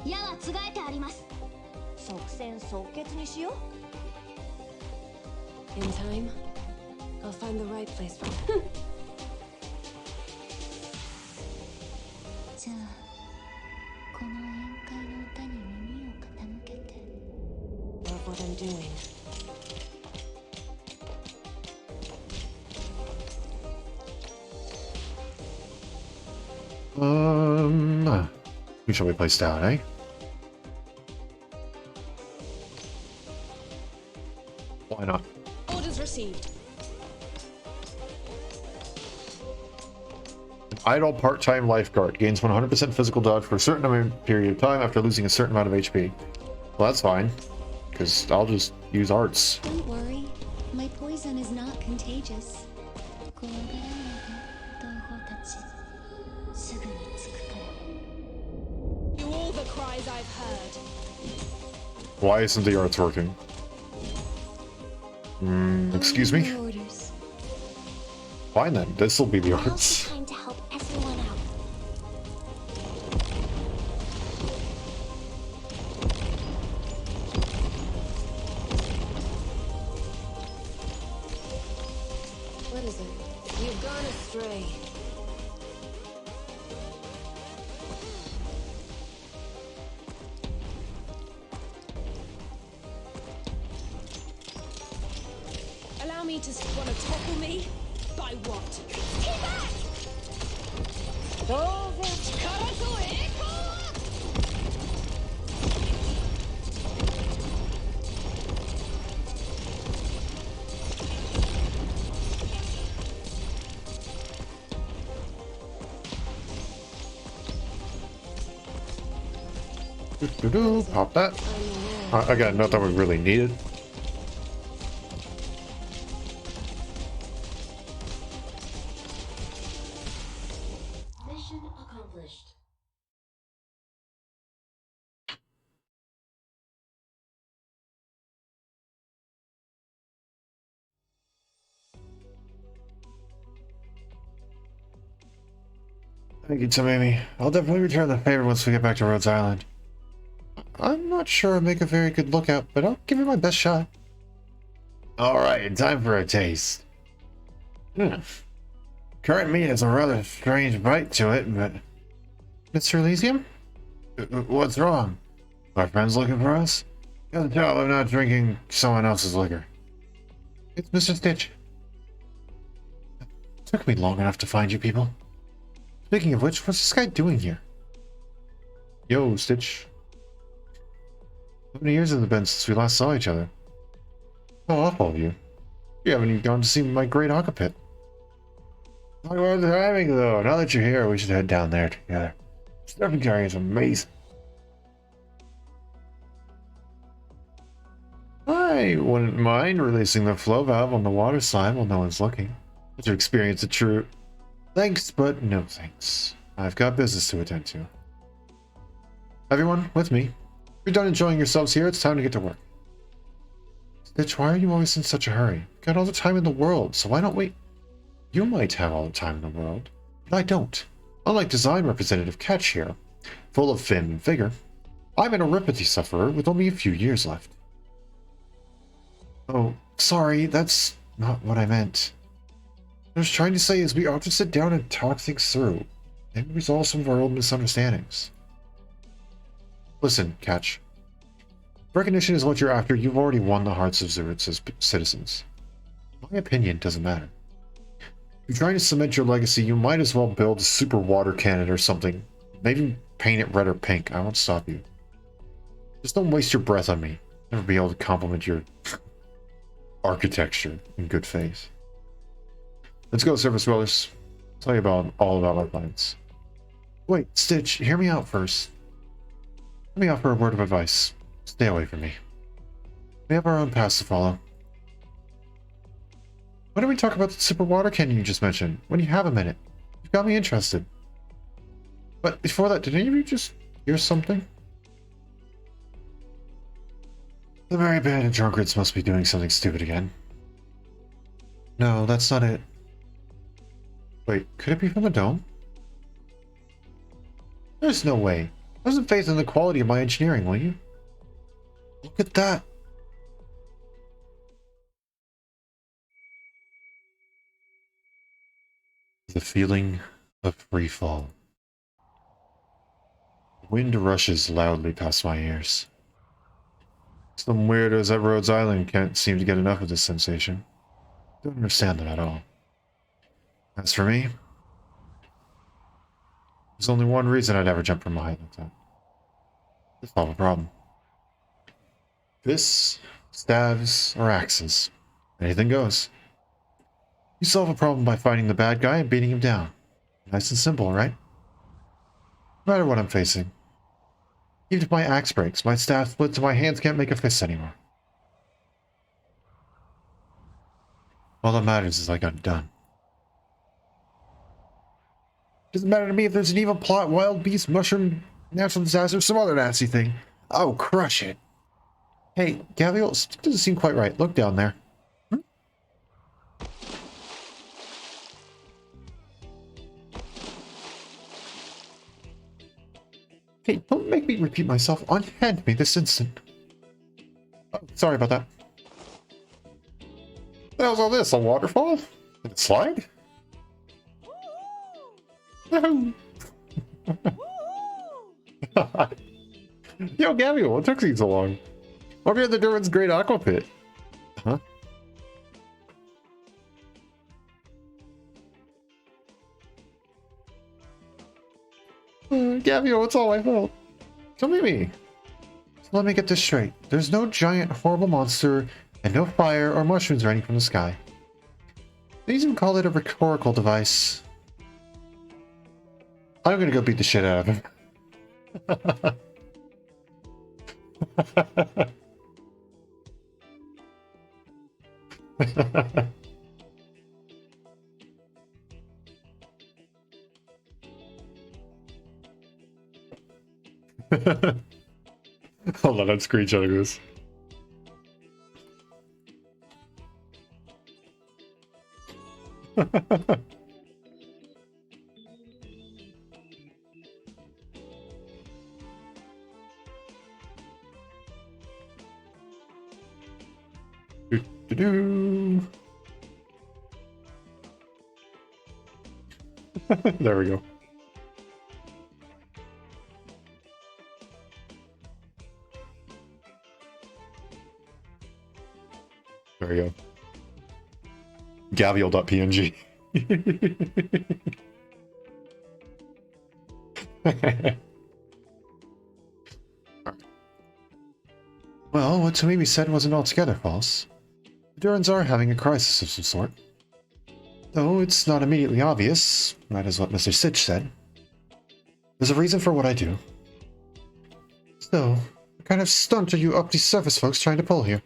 矢はつがえてあります。即戦即決にしよう。 In time, I'll find the right place for じゃあこの宴会の歌に耳を傾けて。 Love what I'm doing. Who shall we place down, eh? Why not? Orders received. An idle part-time lifeguard gains 100% physical dodge for a certain period of time after losing a certain amount of HP. Well, that's fine, because I'll just use arts. Don't worry, my poison is not contagious. 怖がらないで、同胞たち。すぐに着くから。 Do all the cries I've heard. Why isn't the arts working? Excuse me? Orders. Fine then, this'll be the Now's the arts. time to help everyone out. What is it? You've gone astray. Allow me to want to topple me? By what? Stay back! どうぞ力と栄光を Pop that. Again, not that we really need it. Mission accomplished. Thank you, Tamimi. I'll definitely return the favor once we get back to Rhodes Island. I'm not sure I'll make a very good lookout, but I'll give it my best shot. Alright, time for a taste. Current meat has a rather strange bite to it, but... Mr. Elysium? What's wrong? My friends looking for us? You can tell I'm not drinking someone else's liquor. It's Mr. Stitch. It took me long enough to find you people. Speaking of which, what's this guy doing here? Yo, Stitch. How many years has it been since we last saw each other? How off all of you. You haven't even gone to see my great Aqua Pit. Talk about the timing, though. Now that you're here, we should head down there together. Surfing area is amazing. I wouldn't mind releasing the flow valve on the water slide while no one's looking. To experience a true... Thanks, but no thanks. I've got business to attend to. Everyone, with me. If you're done enjoying yourselves here, it's time to get to work. Stitch, why are you always in such a hurry? You've got all the time in the world, so why don't we... You might have all the time in the world, but I don't. Unlike design representative Catch here, full of vim and vigor, I'm an neuropathy sufferer with only a few years left. Oh, sorry, that's not what I meant. What I was trying to say is we ought to sit down and talk things through, and resolve some of our old misunderstandings. Listen, Catch. If recognition is what you're after, you've already won the hearts of Zurich's citizens. My opinion doesn't matter. If you're trying to cement your legacy, you might as well build a super water cannon or something. Maybe paint it red or pink. I won't stop you. Just don't waste your breath on me. Never be able to compliment your architecture in good faith. Let's go, Surface Dwellers. I'll tell you all about our plans. Wait, Stitch, hear me out first. Let me offer a word of advice. Stay away from me. We have our own paths to follow. Why don't we talk about the super water cannon you just mentioned, when you have a minute? You've got me interested. But before that, did any of you just hear something? The very bad and drunkards must be doing something stupid again. No, that's not it. Wait, could it be from the dome? There's no way. Have some faith in the quality of my engineering, will you? Look at that. The feeling of free fall. Wind rushes loudly past my ears. Some weirdos at Rhodes Island can't seem to get enough of this sensation. Don't understand them at all. As for me, there's only one reason I'd ever jump from a height like that. To solve a problem. Fists, stabs, or axes. Anything goes. You solve a problem by finding the bad guy and beating him down. Nice and simple, right? No matter what I'm facing. Even if my axe breaks, my staff splits, and my hands can't make a fist anymore. All that matters is I got it done. Doesn't matter to me if there's an evil plot, wild beast, mushroom, natural disaster, some other nasty thing. Oh, crush it. Hey, Gavial, it doesn't seem quite right. Look down there. Hey, don't make me repeat myself. Unhand me this instant. Oh, sorry about that. What the hell's all this? A waterfall? Did it slide? No. Yo, Gavial, what took you so long? Over here at the Durwan's Great Aqua Pit. Huh? Gavial, it's all my fault. Don't meet me. So let me get this straight. There's no giant, horrible monster, and no fire or mushrooms raining from the sky. They even call it a rhetorical device. I'm gonna go beat the shit out of him. Hold on, I'm screenshotting this. Do-do-do. There we go. There we go. Gavial.png. Well, what Tamimi said wasn't altogether false. The Durans are having a crisis of some sort. Though it's not immediately obvious, that is what Mr. Sitch said. There's a reason for what I do. So, what kind of stunt are you up these surface folks trying to pull here?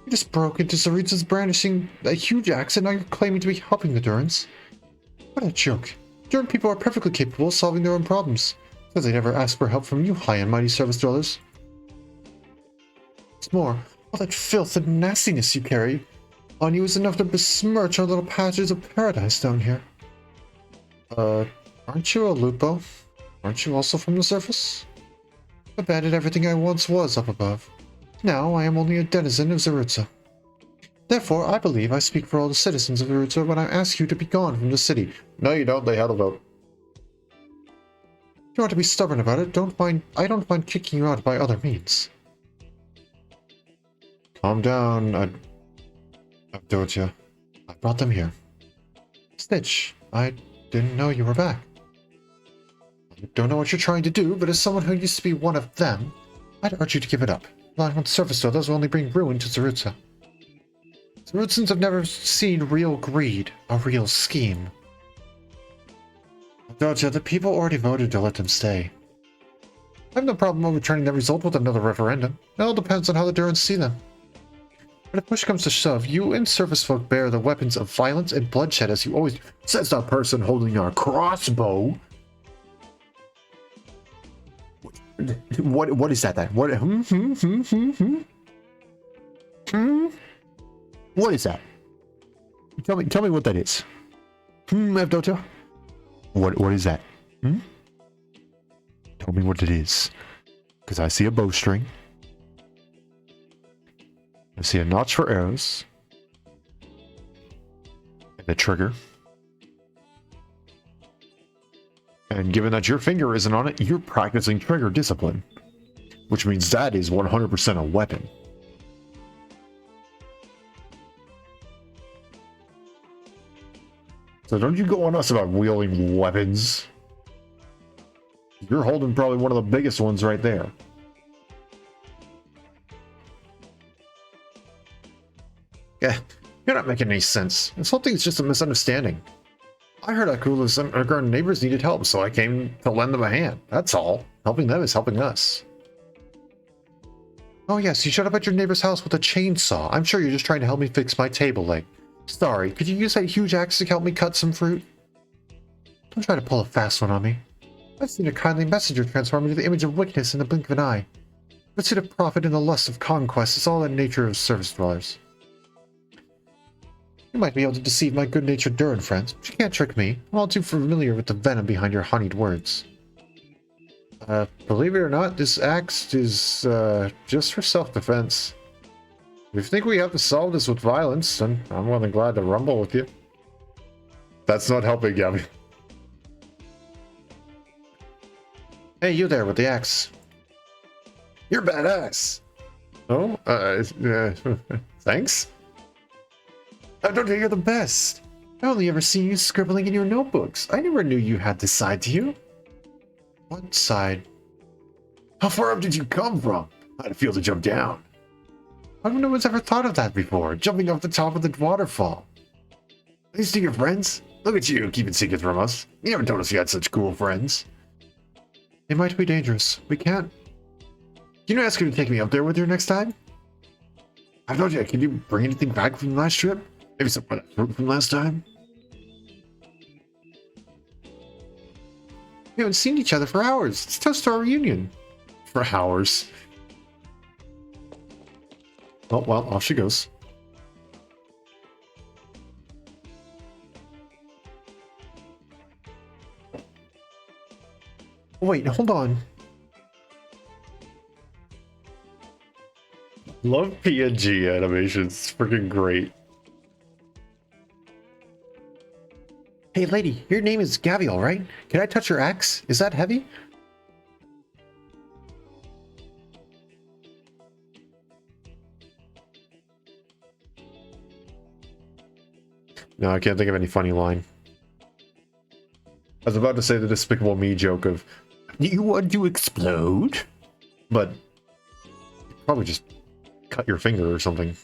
You just broke into Zaritsa's brandishing a huge axe and now you're claiming to be helping the Durans. What a joke. Duran people are perfectly capable of solving their own problems, because they never ask for help from you high and mighty service dwellers. What's more, all that filth and nastiness you carry on you is enough to besmirch our little patches of paradise down here. Aren't you a Lupo? Aren't you also from the surface? Abandoned everything I once was up above. Now I am only a denizen of Zaritsa. Therefore, I believe I speak for all the citizens of Zaritsa when I ask you to be gone from the city. No, you don't. They had a vote. If you want to be stubborn about it, I don't mind kicking you out by other means. Calm down, Avdotya. I brought them here. Snitch, I didn't know you were back. I don't know what you're trying to do, but as someone who used to be one of them, I'd urge you to give it up. Relying on surface dwellers will only bring ruin to Zaritsa. Zaritsans have never seen real greed, a real scheme. Avdotya, the people already voted to let them stay. I have no problem overturning the result with another referendum. It all depends on how the Durans see them. When push comes to shove, you and surface folk bear the weapons of violence and bloodshed as you always, says the person holding a crossbow. What is that then? What What is that? Tell me what that is. Avdotya? What is that? Tell me what it is. Because I see a bowstring. I see a notch for arrows. And a trigger. And given that your finger isn't on it, you're practicing trigger discipline. Which means that is 100% a weapon. So don't you go on us about wielding weapons. You're holding probably one of the biggest ones right there. Yeah, you're not making any sense. This whole thing is just a misunderstanding. I heard Akula's underground neighbors needed help, so I came to lend them a hand. That's all. Helping them is helping us. Oh yes, you showed up at your neighbor's house with a chainsaw. I'm sure you're just trying to help me fix my table leg. Sorry, could you use that huge axe to help me cut some fruit? Don't try to pull a fast one on me. I've seen a kindly messenger transform into the image of wickedness in the blink of an eye. The pursuit of profit and the lust of conquest is all in the nature of service dwellers. You might be able to deceive my good-natured Duran friends, but you can't trick me. I'm all too familiar with the venom behind your honeyed words. Believe it or not, this axe is, just for self-defense. If you think we have to solve this with violence, then I'm more than glad to rumble with you. That's not helping, Gabby. Hey, you there with the axe. You're badass. Oh, thanks. I don't think you're the best. I only ever seen you scribbling in your notebooks. I never knew you had this side to you. What side? How far up did you come from? How'd it feel to jump down? I don't know who's ever thought of that before, jumping off the top of the waterfall. These to your friends? Look at you, keeping secrets from us. You never told us you had such cool friends. It might be dangerous. We can't. Can you ask her to take me up there with her next time? I told you, can you bring anything back from the last trip? Maybe some fruit from last time? We haven't seen each other for hours. Let's toast to our reunion. For hours. Oh, well, off she goes. Wait, hold on. Love PNG animations. It's freaking great. Hey lady, your name is Gavial, right? Can I touch your axe? Is that heavy? No, I can't think of any funny line. I was about to say the Despicable Me joke of, you want to explode? But probably just cut your finger or something.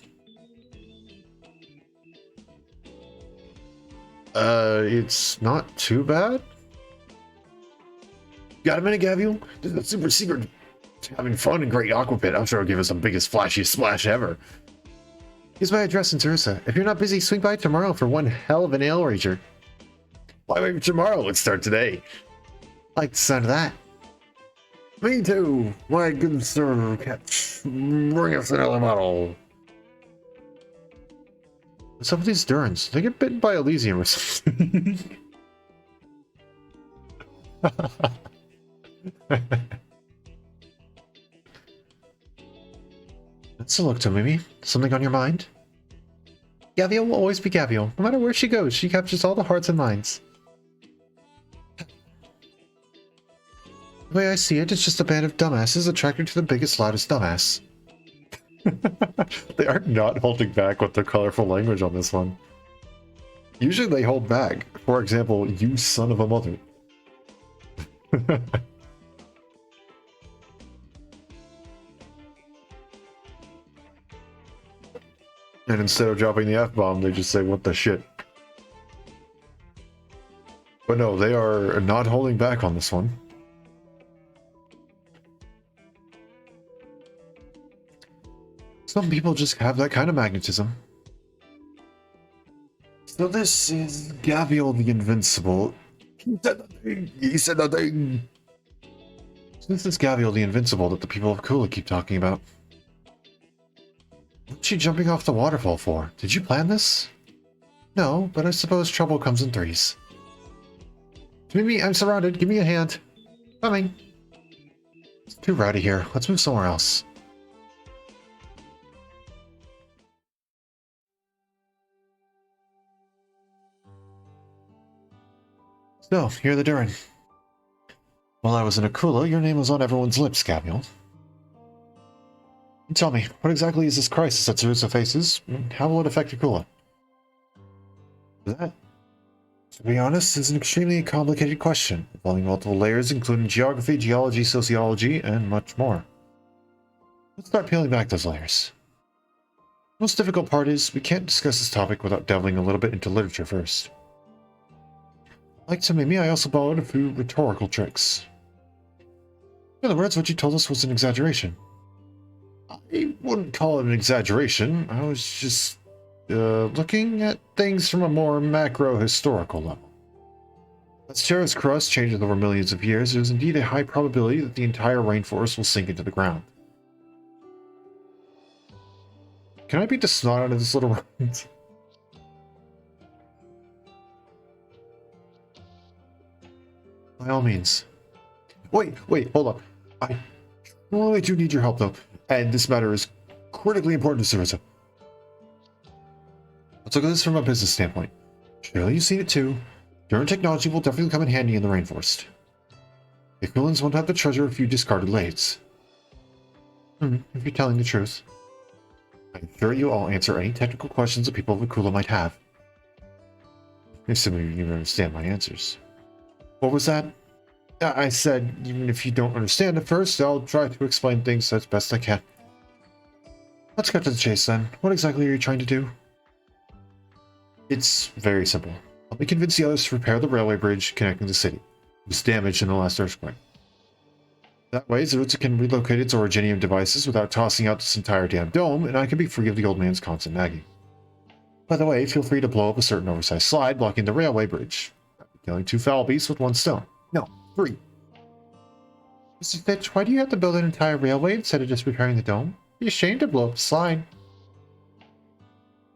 It's not too bad. Got a minute, Gavial? This is a super secret to having fun in Great Aqua Pit. I'm sure it'll give us the biggest, flashiest splash ever. Here's my address in Terusa. If you're not busy, swing by tomorrow for one hell of an ale rager. Why wait for tomorrow? Let's start today. I like the sound of that. Me too. My good sir, catch. Bring us another bottle. What's up with these Durans? They get bitten by Elysium or something. That's a look to Mimi. Something on your mind? Gavial will always be Gavial. No matter where she goes, she captures all the hearts and minds. The way I see it, it's just a band of dumbasses attracted to the biggest, loudest dumbass. They are not holding back with their colorful language on this one. Usually they hold back. For example, you son of a mother. And instead of dropping the F-bomb, they just say, what the shit. But no, they are not holding back on this one. Some people just have that kind of magnetism. So this is Gavial the Invincible. He said nothing! He said nothing! So this is Gavial the Invincible that the people of Kula keep talking about. What's she jumping off the waterfall for? Did you plan this? No, but I suppose trouble comes in threes. Mimi, I'm surrounded. Give me a hand. Coming. It's too rowdy here. Let's move somewhere else. So, you're the Durin. While I was in Akula, your name was on everyone's lips, Gavial. Tell me, what exactly is this crisis that Tsurusa faces, and how will it affect Akula? That, to be honest, is an extremely complicated question, involving multiple layers including geography, geology, sociology, and much more. Let's start peeling back those layers. The most difficult part is, we can't discuss this topic without delving a little bit into literature first. Like Tamimi, I also borrowed a few rhetorical tricks. In other words, what you told us was an exaggeration. I wouldn't call it an exaggeration. I was just looking at things from a more macro-historical level. As Terra's crust changes over millions of years, there is indeed a high probability that the entire rainforest will sink into the ground. Can I beat the snot out of this little rodent? By all means. Wait, hold on. I really do need your help, though. And this matter is critically important to Tsurusa. Let's look at this from a business standpoint. Surely you've seen it too. Your technology will definitely come in handy in the rainforest. The Akulans won't have to treasure a few discarded lathes. If you're telling the truth. I'm sure you'll all answer any technical questions that people of Akula might have. Assuming you even understand my answers. What was that? I said, even if you don't understand at first, I'll try to explain things as best I can. Let's cut to the chase then. What exactly are you trying to do? It's very simple. Help me convince the others to repair the railway bridge connecting the city. It was damaged in the last earthquake. That way, Tsurusa can relocate its originium devices without tossing out this entire damn dome, and I can be free of the old man's constant nagging. By the way, feel free to blow up a certain oversized slide blocking the railway bridge. Killing 2 foul beasts with 1 stone. No, 3. Mr. Fitch, why do you have to build an entire railway instead of just repairing the dome? Be ashamed to blow up the slide.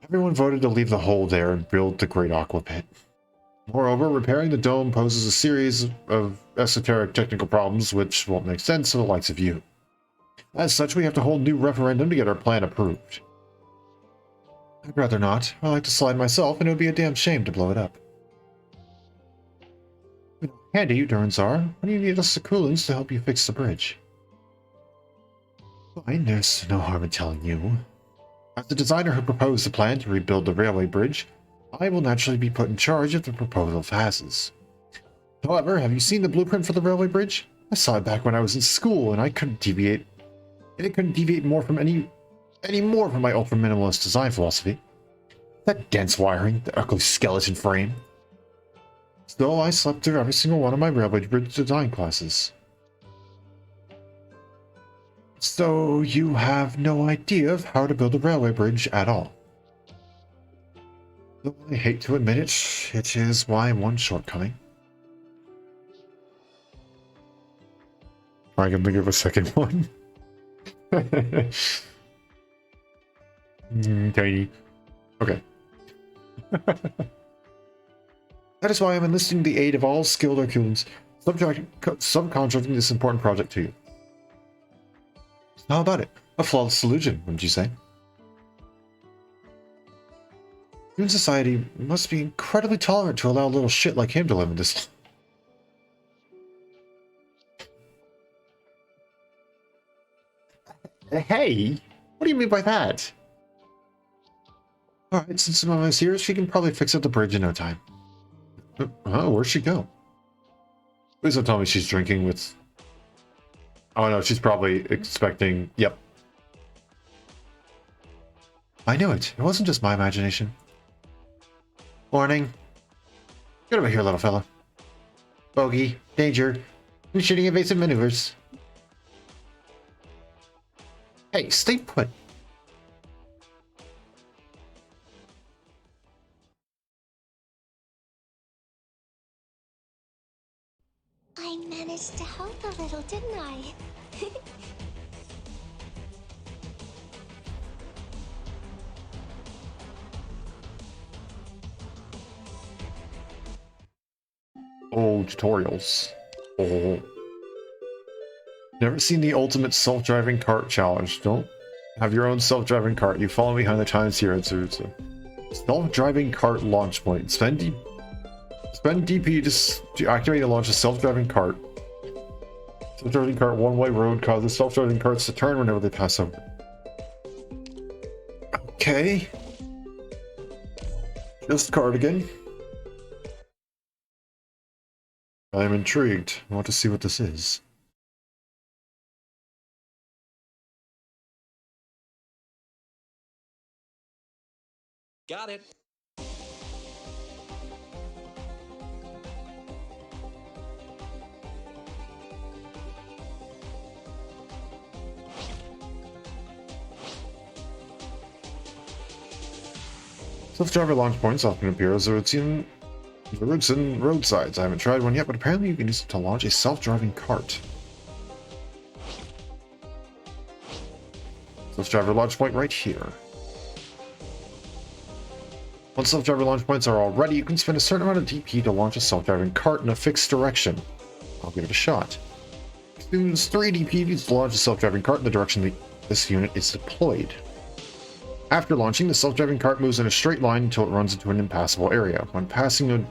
Everyone voted to leave the hole there and build the Great Aqua Pit. Moreover, repairing the dome poses a series of esoteric technical problems which won't make sense to the likes of you. As such, we have to hold a new referendum to get our plan approved. I'd rather not. I like to slide myself, and it would be a damn shame to blow it up. Handy you Durans are. What do you need us Akulans to help you fix the bridge? Fine, there's no harm in telling you. As the designer who proposed the plan to rebuild the railway bridge, I will naturally be put in charge if the proposal passes. However, have you seen the blueprint for the railway bridge? I saw it back when I was in school, and I couldn't deviate. And it couldn't deviate more from any more from my ultra-minimalist design philosophy. That dense wiring, the ugly skeleton frame. Still, I slept through every single one of my railway bridge design classes. So, you have no idea of how to build a railway bridge at all. Though I hate to admit it, it is my one shortcoming. I can think of a second one. Tiny. Okay. That is why I'm enlisting the aid of all skilled Arcunians, subcontracting this important project to you. How about it? A flawless solution, wouldn't you say? Human society must be incredibly tolerant to allow a little shit like him to live in this. Hey, what do you mean by that? Alright, since Mama's here, she can probably fix up the bridge in no time. Oh, where'd she go? Please don't tell me she's drinking with... Oh no, she's probably expecting... Yep. I knew it. It wasn't just my imagination. Warning. Get over here, little fella. Bogey. Danger. Initiating evasive maneuvers. Hey, stay put. I managed to help a little, didn't I? Oh, tutorials. Oh. Never seen the ultimate self-driving cart challenge. Don't have your own self-driving cart. You follow behind the times here at Suzu. Self-driving cart launch point. Spend DP to activate and launch a self-driving cart. Self-driving cart one-way road causes self-driving carts to turn whenever they pass over. Okay. Just cardigan. I am intrigued. I want to see what this is. Got it. Self-driver launch points often appear as a routine the routes and roadsides. I haven't tried one yet, but apparently you can use it to launch a self-driving cart. Self-driver launch point right here. Once self-driver launch points are all ready, you can spend a certain amount of DP to launch a self-driving cart in a fixed direction. I'll give it a shot. Use 3 DP to launch a self-driving cart in the direction this unit is deployed. After launching, the self-driving cart moves in a straight line until it runs into an impassable area. When passing a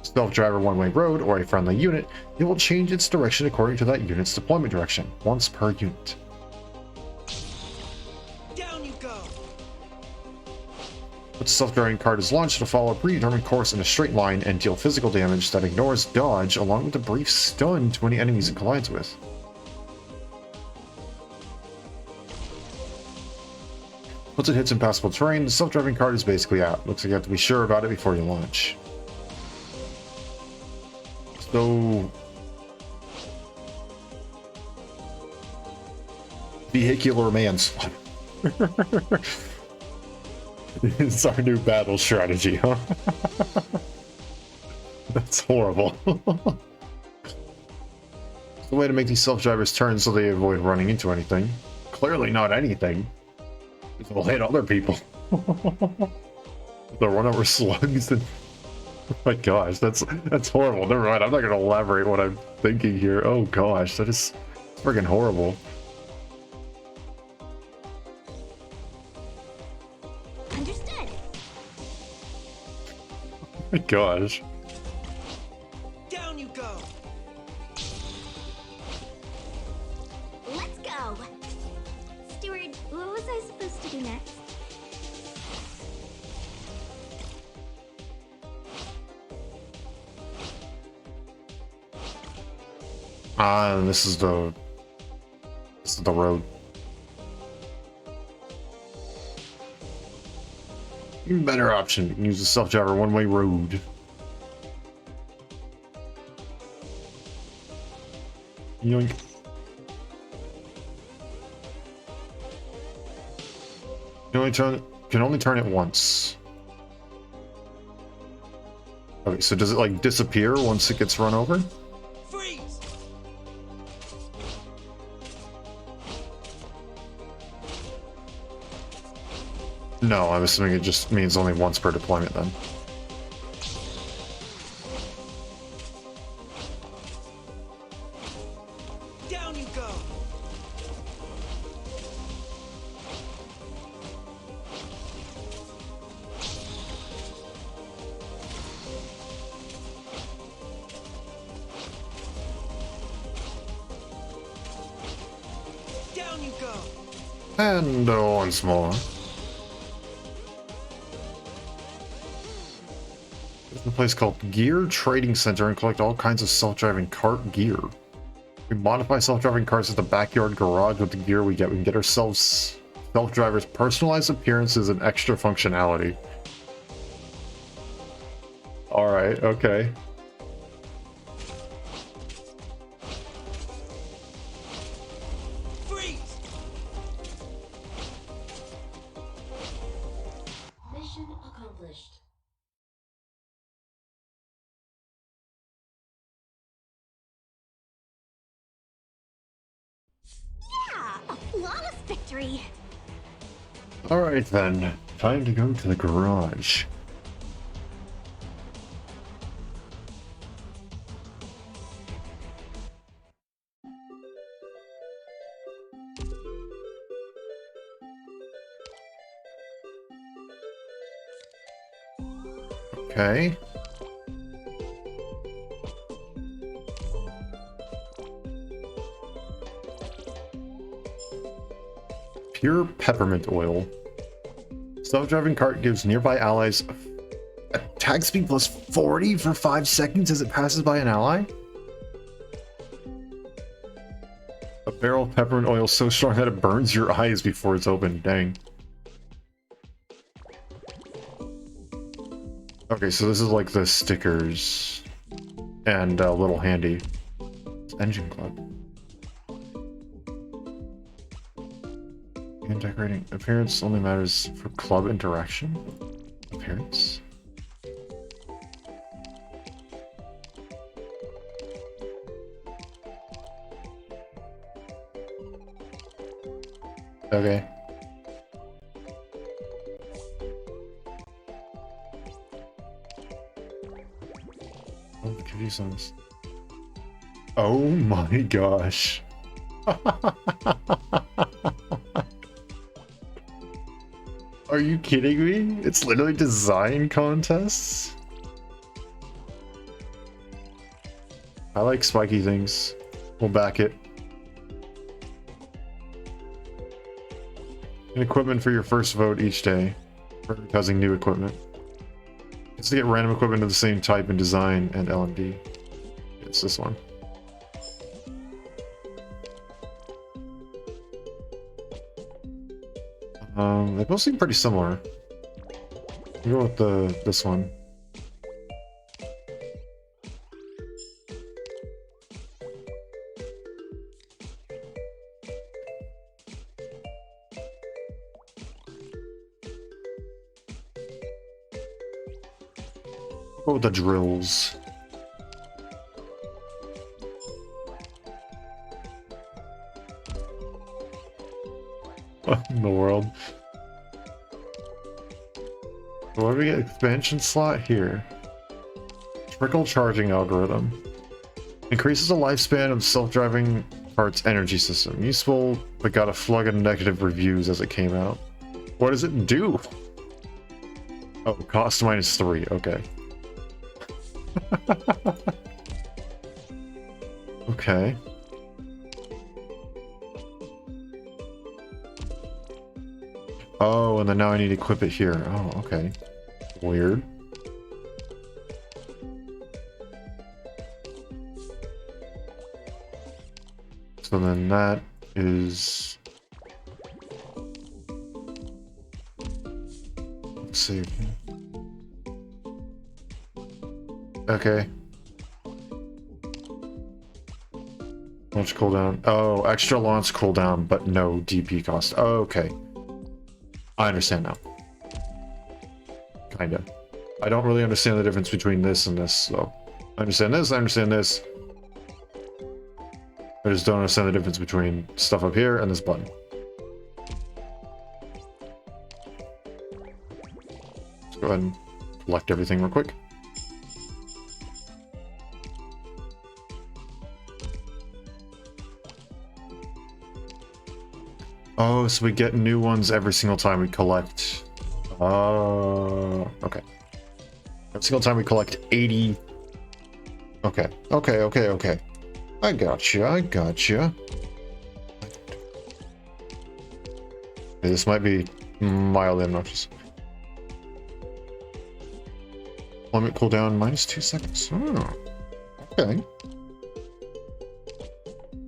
self-driver one-way road or a friendly unit, it will change its direction according to that unit's deployment direction, once per unit. Down you go. Once the self-driving cart is launched, it'll follow a predetermined course in a straight line and deal physical damage that ignores dodge, along with a brief stun to any enemies it collides with. Once it hits impassable terrain, the self-driving cart is basically out. Looks like you have to be sure about it before you launch. So... vehicular manslaughter. It's our new battle strategy, huh? That's horrible. It's the way to make these self-drivers turn so they avoid running into anything. Clearly not anything. It will hit other people. They'll run over slugs and... Oh my gosh, that's horrible. Never mind, I'm not going to elaborate what I'm thinking here. Oh gosh, that is freaking horrible. Understood. Oh my gosh. Down you go. Let's go. Steward, what was I supposed to do next? This is the road. Even better option, you can use the self-driver one-way road. Yoink. Can only turn it once. Okay, so does it like disappear once it gets run over? Freeze! No, I'm assuming it just means only once per deployment then. Down you go! Down you go! And once more. There's a place called Gear Trading Center and collect all kinds of self-driving cart gear. We modify self-driving cars at the backyard garage with the gear we get. We can get ourselves self-drivers personalized appearances and extra functionality. Alright, okay. Freeze! Mission accomplished. Yeah, a flawless victory. Alright then, time to go to the garage. Okay. Pure peppermint oil. Self-driving cart gives nearby allies attack speed plus 40 for 5 seconds as it passes by an ally? A barrel of peppermint oil so strong that it burns your eyes before it's opened. Dang. Okay, so this is like the stickers and a little handy. Engine club. And decorating. Appearance only matters for club interaction. Appearance. Okay. Oh, the kitty songs. Oh my gosh. Are you kidding me? It's literally design contests? I like spiky things. We'll back it. And equipment for your first vote each day. Prioritizing new equipment. It's to get random equipment of the same type and design and LMD. It's this one. They both seem pretty similar. I'll go with this one. I'll go with the drills. What in the world? What do we get? Expansion slot here. Trickle charging algorithm. Increases the lifespan of self-driving cart's energy system. Useful, but got a flood of negative reviews as it came out. What does it do? Oh, cost -3. Okay. Okay. Oh, and then now I need to equip it here. Oh, okay. Weird. So then that is... Let's see. Okay. Launch cooldown. Oh, extra launch cooldown, but no DP cost. Oh, okay. I understand now. Kinda. I don't really understand the difference between this and this, so... I understand this, I understand this. I just don't understand the difference between stuff up here and this button. Let's go ahead and collect everything real quick. Oh, so we get new ones every single time we collect. Okay. Every single time we collect 80. Okay, okay. I gotcha. This might be mildly obnoxious. Limit cooldown -2 seconds. Oh, okay.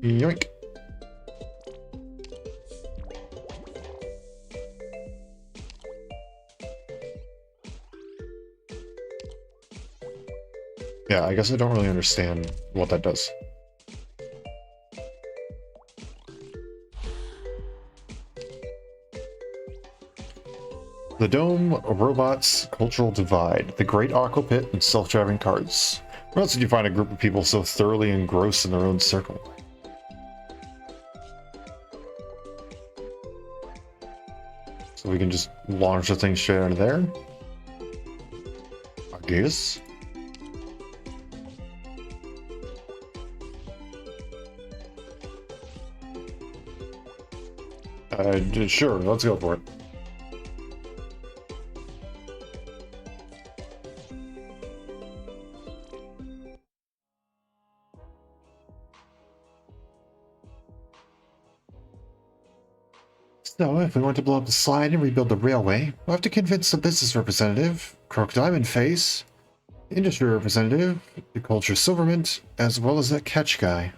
Yoink. Yeah, I guess I don't really understand what that does. The Dome, Robots, Cultural Divide, the Great Aqua Pit, and Self-Driving Cars. Where else did you find a group of people so thoroughly engrossed in their own circle? So we can just launch the thing straight out of there? I guess. Sure, let's go for it. So, if we want to blow up the slide and rebuild the railway, we'll have to convince the business representative, Croc Diamond Face, the industry representative, the culture silvermint, as well as that catch guy.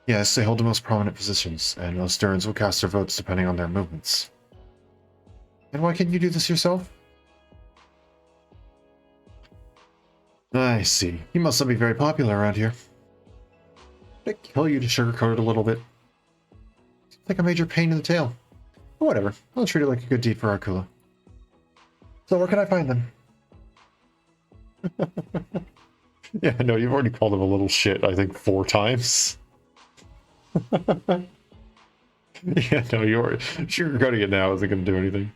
Yes, they hold the most prominent positions, and most Durans will cast their votes depending on their movements. And why can't you do this yourself? I see. You must not be very popular around here. Did I kill you to sugarcoat it a little bit? Seems like a major pain in the tail. But whatever, I'll treat it like a good deed for Arkula. So where can I find them? Yeah, no, you've already called him a little shit, I think 4 times. Yeah, no, you're sugarcoating it now isn't going to do anything.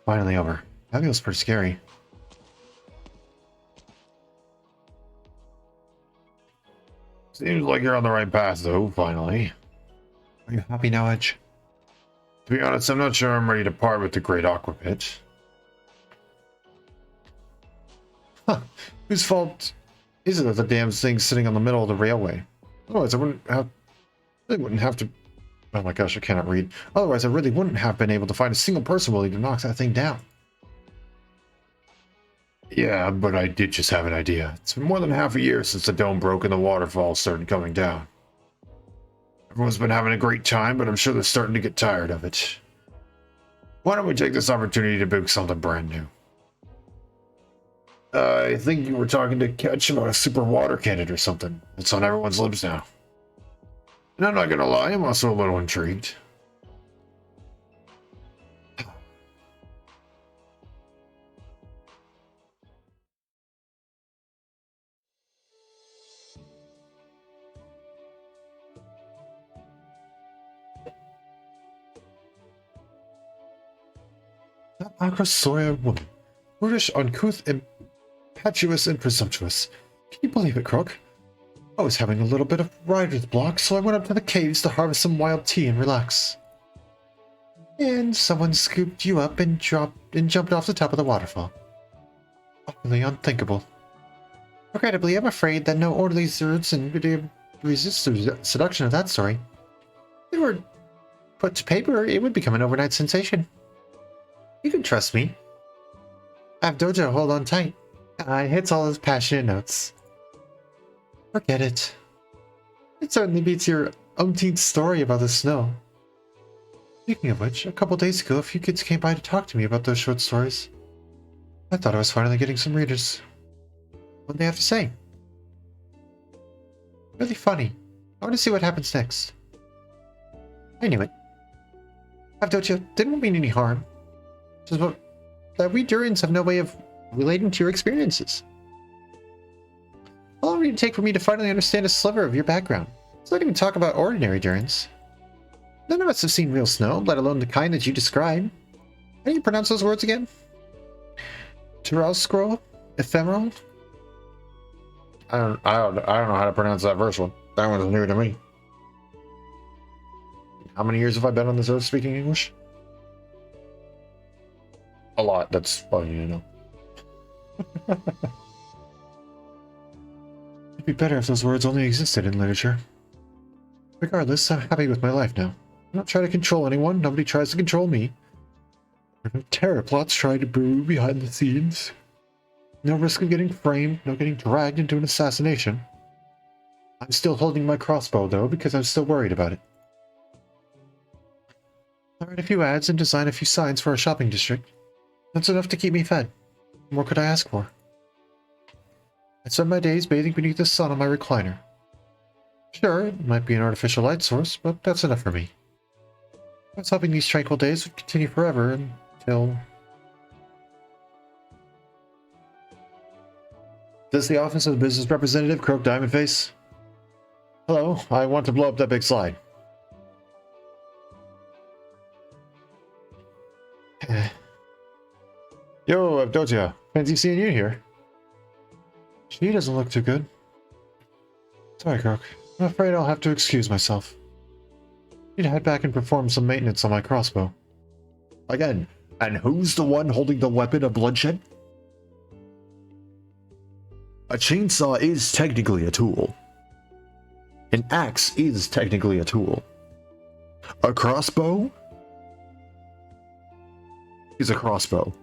Finally over. That feels pretty scary. Seems like you're on the right path, though, finally. Are you happy now, Edge? To be honest, I'm not sure I'm ready to part with the Great Aqua Pit. Huh. Whose fault is it that the damn thing's sitting on the middle of the railway? Otherwise, I wouldn't have to... Oh my gosh, I cannot read. Otherwise, I really wouldn't have been able to find a single person willing to knock that thing down. Yeah, but I did just have an idea. It's been more than half a year since the dome broke and the waterfall started coming down. Everyone's been having a great time, but I'm sure they're starting to get tired of it. Why don't we take this opportunity to build something brand new? I think you were talking to Ketch about a super water cannon or something. It's on everyone's lips now. And I'm not gonna lie, I'm also a little intrigued. That Acrosaurian woman. Brutish, uncouth, impetuous, and presumptuous. Can you believe it, Crook? I was having a little bit of writer's block, so I went up to the caves to harvest some wild tea and relax. And someone scooped you up and jumped off the top of the waterfall. Utterly unthinkable. Regrettably, I'm afraid that no orderly Zerds and resist the seduction of that story. If it were put to paper, it would become an overnight sensation. You can trust me. I have Dojo hold on tight. I hits all his passionate notes. Forget it. It certainly beats your umpteenth story about the snow. Speaking of which, a couple days ago, a few kids came by to talk to me about those short stories. I thought I was finally getting some readers. What'd they have to say? Really funny. I want to see what happens next. I knew it. Avdotya didn't mean any harm. Just that we Durans have no way of relating to your experiences. How long did it take for me to finally understand a sliver of your background? Let's not even talk about ordinary Durans. None of us have seen real snow, let alone the kind that you describe. How do you pronounce those words again? Terrell? Ephemeral? I don't know how to pronounce that first one. That one's new to me. How many years have I been on this earth speaking English? A lot. That's all you need to know. It'd be better if those words only existed in literature. Regardless, I'm happy with my life now. I'm not trying to control anyone. Nobody tries to control me. There are no terror plots trying to brew behind the scenes. No risk of getting framed, no getting dragged into an assassination. I'm still holding my crossbow, though, because I'm still worried about it. I write a few ads and design a few signs for our shopping district. That's enough to keep me fed. What more could I ask for? I spend my days bathing beneath the sun on my recliner. Sure, it might be an artificial light source, but that's enough for me. I was hoping these tranquil days would continue forever until... This is the office of the business representative, Croak Diamondface. Hello, I want to blow up that big slide. Yo, Avdotya, fancy seeing you here. She doesn't look too good. Sorry, Croak. I'm afraid I'll have to excuse myself. Need to head back and perform some maintenance on my crossbow. Again, and who's the one holding the weapon of bloodshed? A chainsaw is technically a tool. An axe is technically a tool. A crossbow is a crossbow.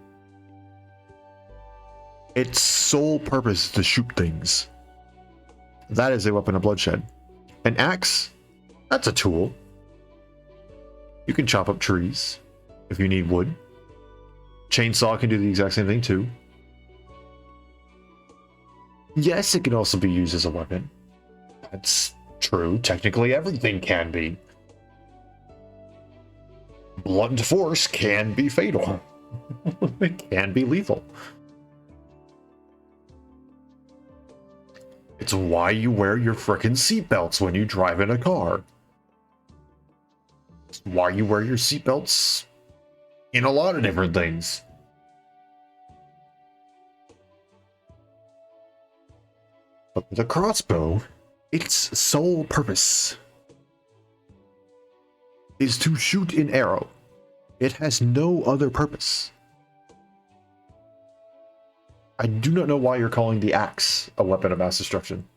Its sole purpose is to shoot things. That is a weapon of bloodshed. An axe? That's a tool. You can chop up trees if you need wood. Chainsaw can do the exact same thing too. Yes, it can also be used as a weapon. That's true. Technically everything can be. Blunt force can be fatal. It can be lethal. It's why you wear your frickin' seatbelts when you drive in a car. It's why you wear your seatbelts in a lot of different things. But with a crossbow, its sole purpose is to shoot an arrow. It has no other purpose. I do not know why you're calling the axe a weapon of mass destruction.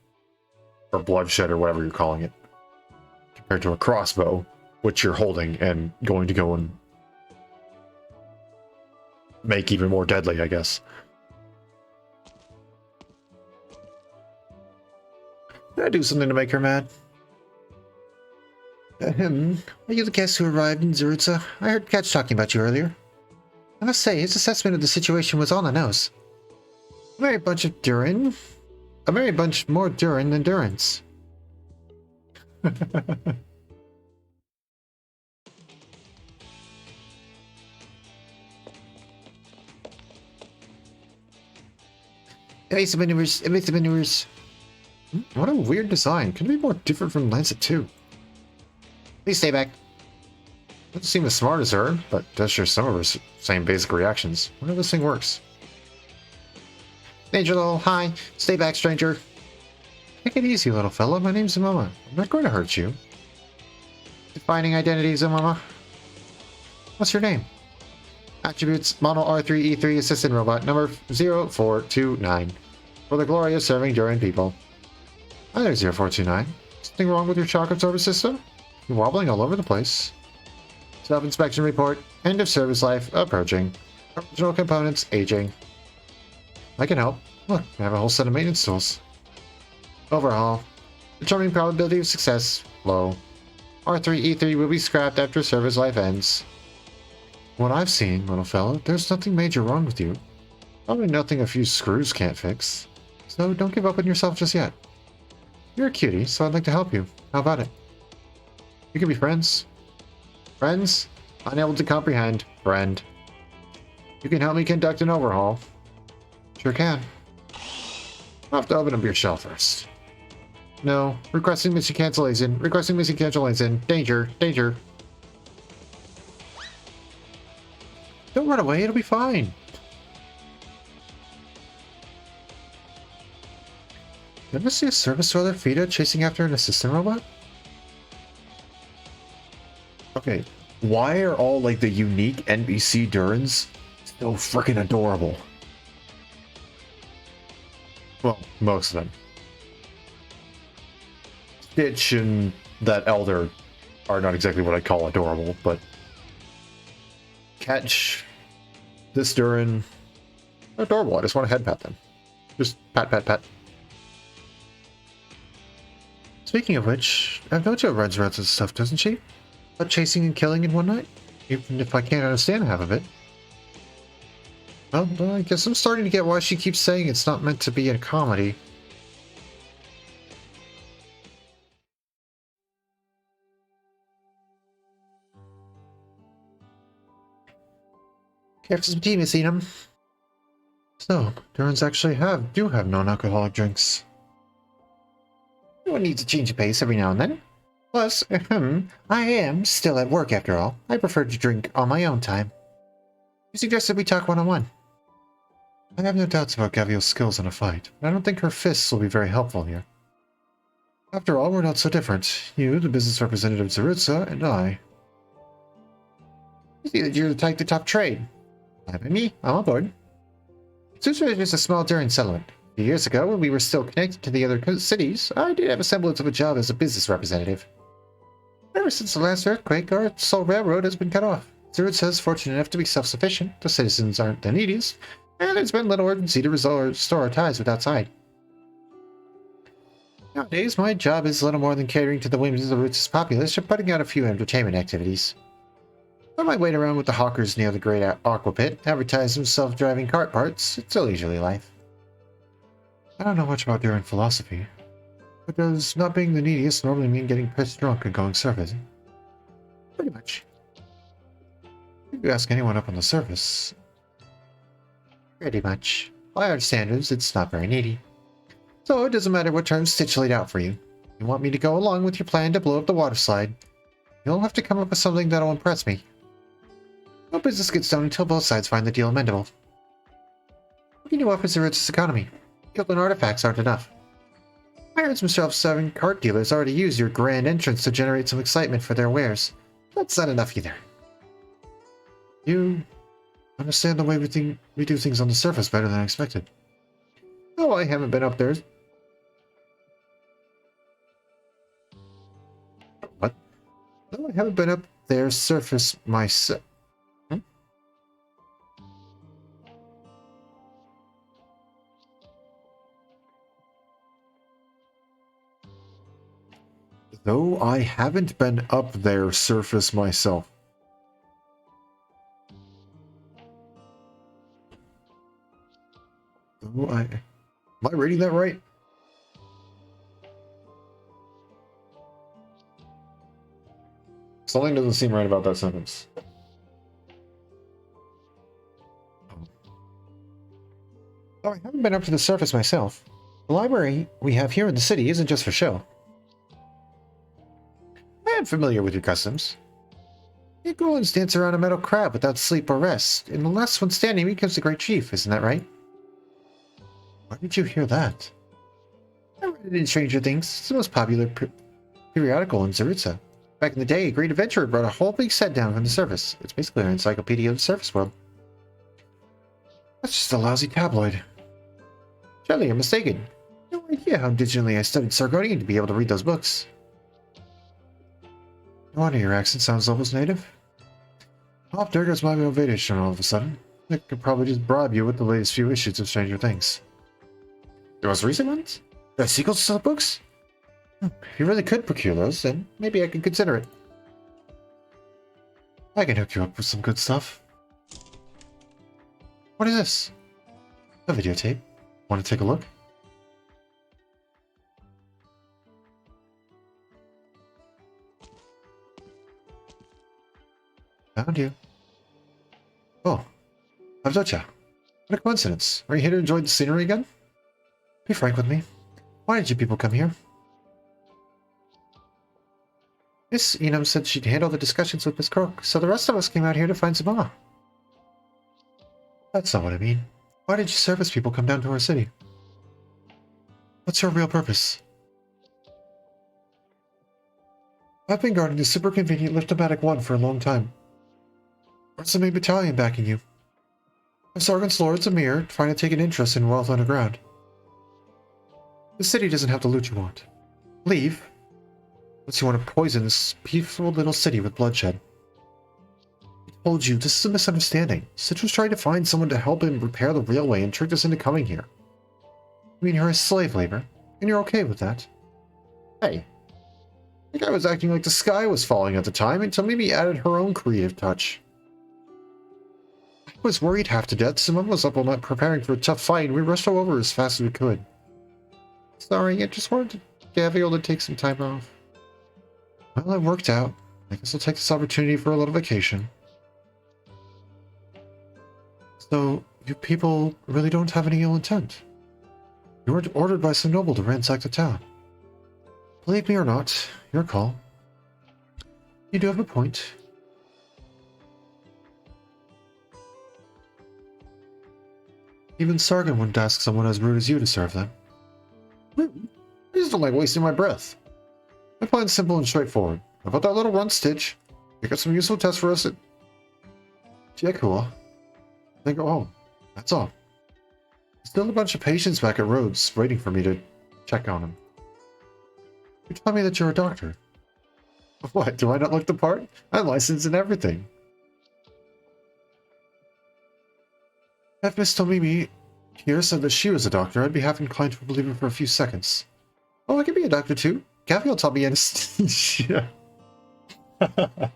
Or bloodshed, or whatever you're calling it. Compared to a crossbow, which you're holding and going to go and make even more deadly, I guess. Did I do something to make her mad? Are you the guest who arrived in Zurutsa? I heard Catch talking about you earlier. I must say, his assessment of the situation was on the nose. A merry bunch of Durin. A merry bunch more Durin than Durans. Evasive maneuvers, evasive maneuvers. What a weird design. Could it be more different from Lancet 2? Please stay back. Doesn't seem as smart as her, but does share some of her same basic reactions. I wonder if this thing works. Danger Little, hi. Stay back, stranger. Take it easy, little fella. My name's Zamama. I'm not going to hurt you. Defining identity, Zamama. What's your name? Attributes, Model R3E3 Assistant Robot, number 0429. For the glory of serving Durin people. Hi there, 0429. Something wrong with your shock absorber system? You're wobbling all over the place. Self-inspection report. End of service life approaching. Original components aging. I can help. Look, I have a whole set of maintenance tools. Overhaul. Determining probability of success. Low. R3E3 will be scrapped after service life ends. What I've seen, little fellow, there's nothing major wrong with you. Probably nothing a few screws can't fix. So don't give up on yourself just yet. You're a cutie, so I'd like to help you. How about it? We can be friends. Friends? Unable to comprehend. Friend. You can help me conduct an overhaul. Sure can. I'll have to open up your shell first. No. Requesting mission cancellation. Requesting mission cancellation. Danger. Danger. Don't run away. It'll be fine. Did I ever see a service roller Fida chasing after an assistant robot? Okay. Why are all like the unique NPC Durins so freaking adorable? Well, most of them. Stitch and that Elder are not exactly what I call adorable, but Catch, this Durin, adorable. I just want to head pat them. Just pat, pat, pat. Speaking of which, Avnojo runs around and stuff, doesn't she? About chasing and killing in one night? Even if I can't understand half of it. Well, I guess I'm starting to get why she keeps saying it's not meant to be a comedy. Captain's team has seen him. So, Durans actually do have non-alcoholic drinks. One needs a change of pace every now and then. Plus, I am still at work after all. I prefer to drink on my own time. You suggested we talk one-on-one. I have no doubts about Gaviel's skills in a fight, but I don't think her fists will be very helpful here. After all, we're not so different. You, the business representative Zarutsa, and I. You see that you're the type to top trade. Me, I'm on board. Zarutsa is just a small Durin settlement. A few years ago, when we were still connected to the other cities, I did have a semblance of a job as a business representative. Ever since the last earthquake, our sole railroad has been cut off. Zarutsa is fortunate enough to be self-sufficient, the citizens aren't the neediest, and there's been little urgency to restore our ties with outside. Nowadays, my job is little more than catering to the whims of the Zarutsa's populace or putting out a few entertainment activities. I might wait around with the hawkers near the Great Aqua Pit, advertising self-driving cart parts. It's a leisurely life. I don't know much about Durin philosophy, but does not being the neediest normally mean getting pissed drunk and going surfing? Pretty much. If you ask anyone up on the surface, pretty much. By our standards, it's not very needy. So it doesn't matter what terms Stitch laid out for you. You want me to go along with your plan to blow up the water slide? You'll have to come up with something that'll impress me. No business gets done until both sides find the deal amendable. What can you offer Zarutsa's economy? Guild and artifacts aren't enough. Pirates themselves, 7 cart dealers already use your grand entrance to generate some excitement for their wares. That's not enough either. You understand the way we do things on the surface better than I expected. Oh, I haven't been up there. What? No, I haven't been up there surface myself. Though I haven't been up there surface myself. Though am I reading that right? Something doesn't seem right about that sentence. Though I haven't been up to the surface myself. The library we have here in the city isn't just for show. I am familiar with your customs. You Goons dance around a metal crab without sleep or rest, and the last one standing becomes the great chief, isn't that right? Why did you hear that? I read it in Stranger Things. It's the most popular periodical in Zarutsa. Back in the day, a great adventurer brought a whole big set down from the surface. It's basically an encyclopedia of the surface world. That's just a lousy tabloid. Surely you're mistaken. No idea how diligently I studied Sargonian to be able to read those books. No wonder your accent sounds almost native. Off there goes my motivation all of a sudden. I could probably just bribe you with the latest few issues of Stranger Things. The most recent ones? The sequels to the books? If you really could procure those, then maybe I could consider it. I can hook you up with some good stuff. What is this? A videotape. Want to take a look? Found you. Oh, Avdotya. What a coincidence. Are you here to enjoy the scenery again? Be frank with me. Why did you people come here? Miss Enum said she'd handle the discussions with Miss Croak, so the rest of us came out here to find Zama. That's not what I mean. Why did you service people come down to our city? What's your real purpose? I've been guarding the super convenient Liftomatic 1 for a long time. Where's the main battalion backing you? If Sargon's Lord's a mirror, trying to take an interest in wealth underground. The city doesn't have the loot you want. Leave. Unless you want to poison this peaceful little city with bloodshed. I told you, this is a misunderstanding. Sitch was trying to find someone to help him repair the railway and tricked us into coming here. I mean, you're his slave labor, and you're okay with that. Hey. I think I was acting like the sky was falling at the time until Mimi added her own creative touch. I was worried half to death. Simone was up all night preparing for a tough fight, and we rushed all over as fast as we could. Sorry, I just wanted Gaviel to take some time off. Well, it worked out. I guess I'll take this opportunity for a little vacation. So, you people really don't have any ill intent? You weren't ordered by some noble to ransack the town. Believe me or not, your call. You do have a point. Even Sargon wouldn't ask someone as rude as you to serve them. I just don't like wasting my breath. My plan's simple and straightforward. About that little run stitch, pick up some useful tests for us at Jekua, then go home. That's all. Still a bunch of patients back at Rhodes waiting for me to check on them. You tell me that you're a doctor. What, do I not look the part? I'm licensed and everything. If Miss Tomimi here said that she was a doctor, I'd be half inclined to believe her for a few seconds. Oh, I could be a doctor too. Gaviel taught me anesthesia. I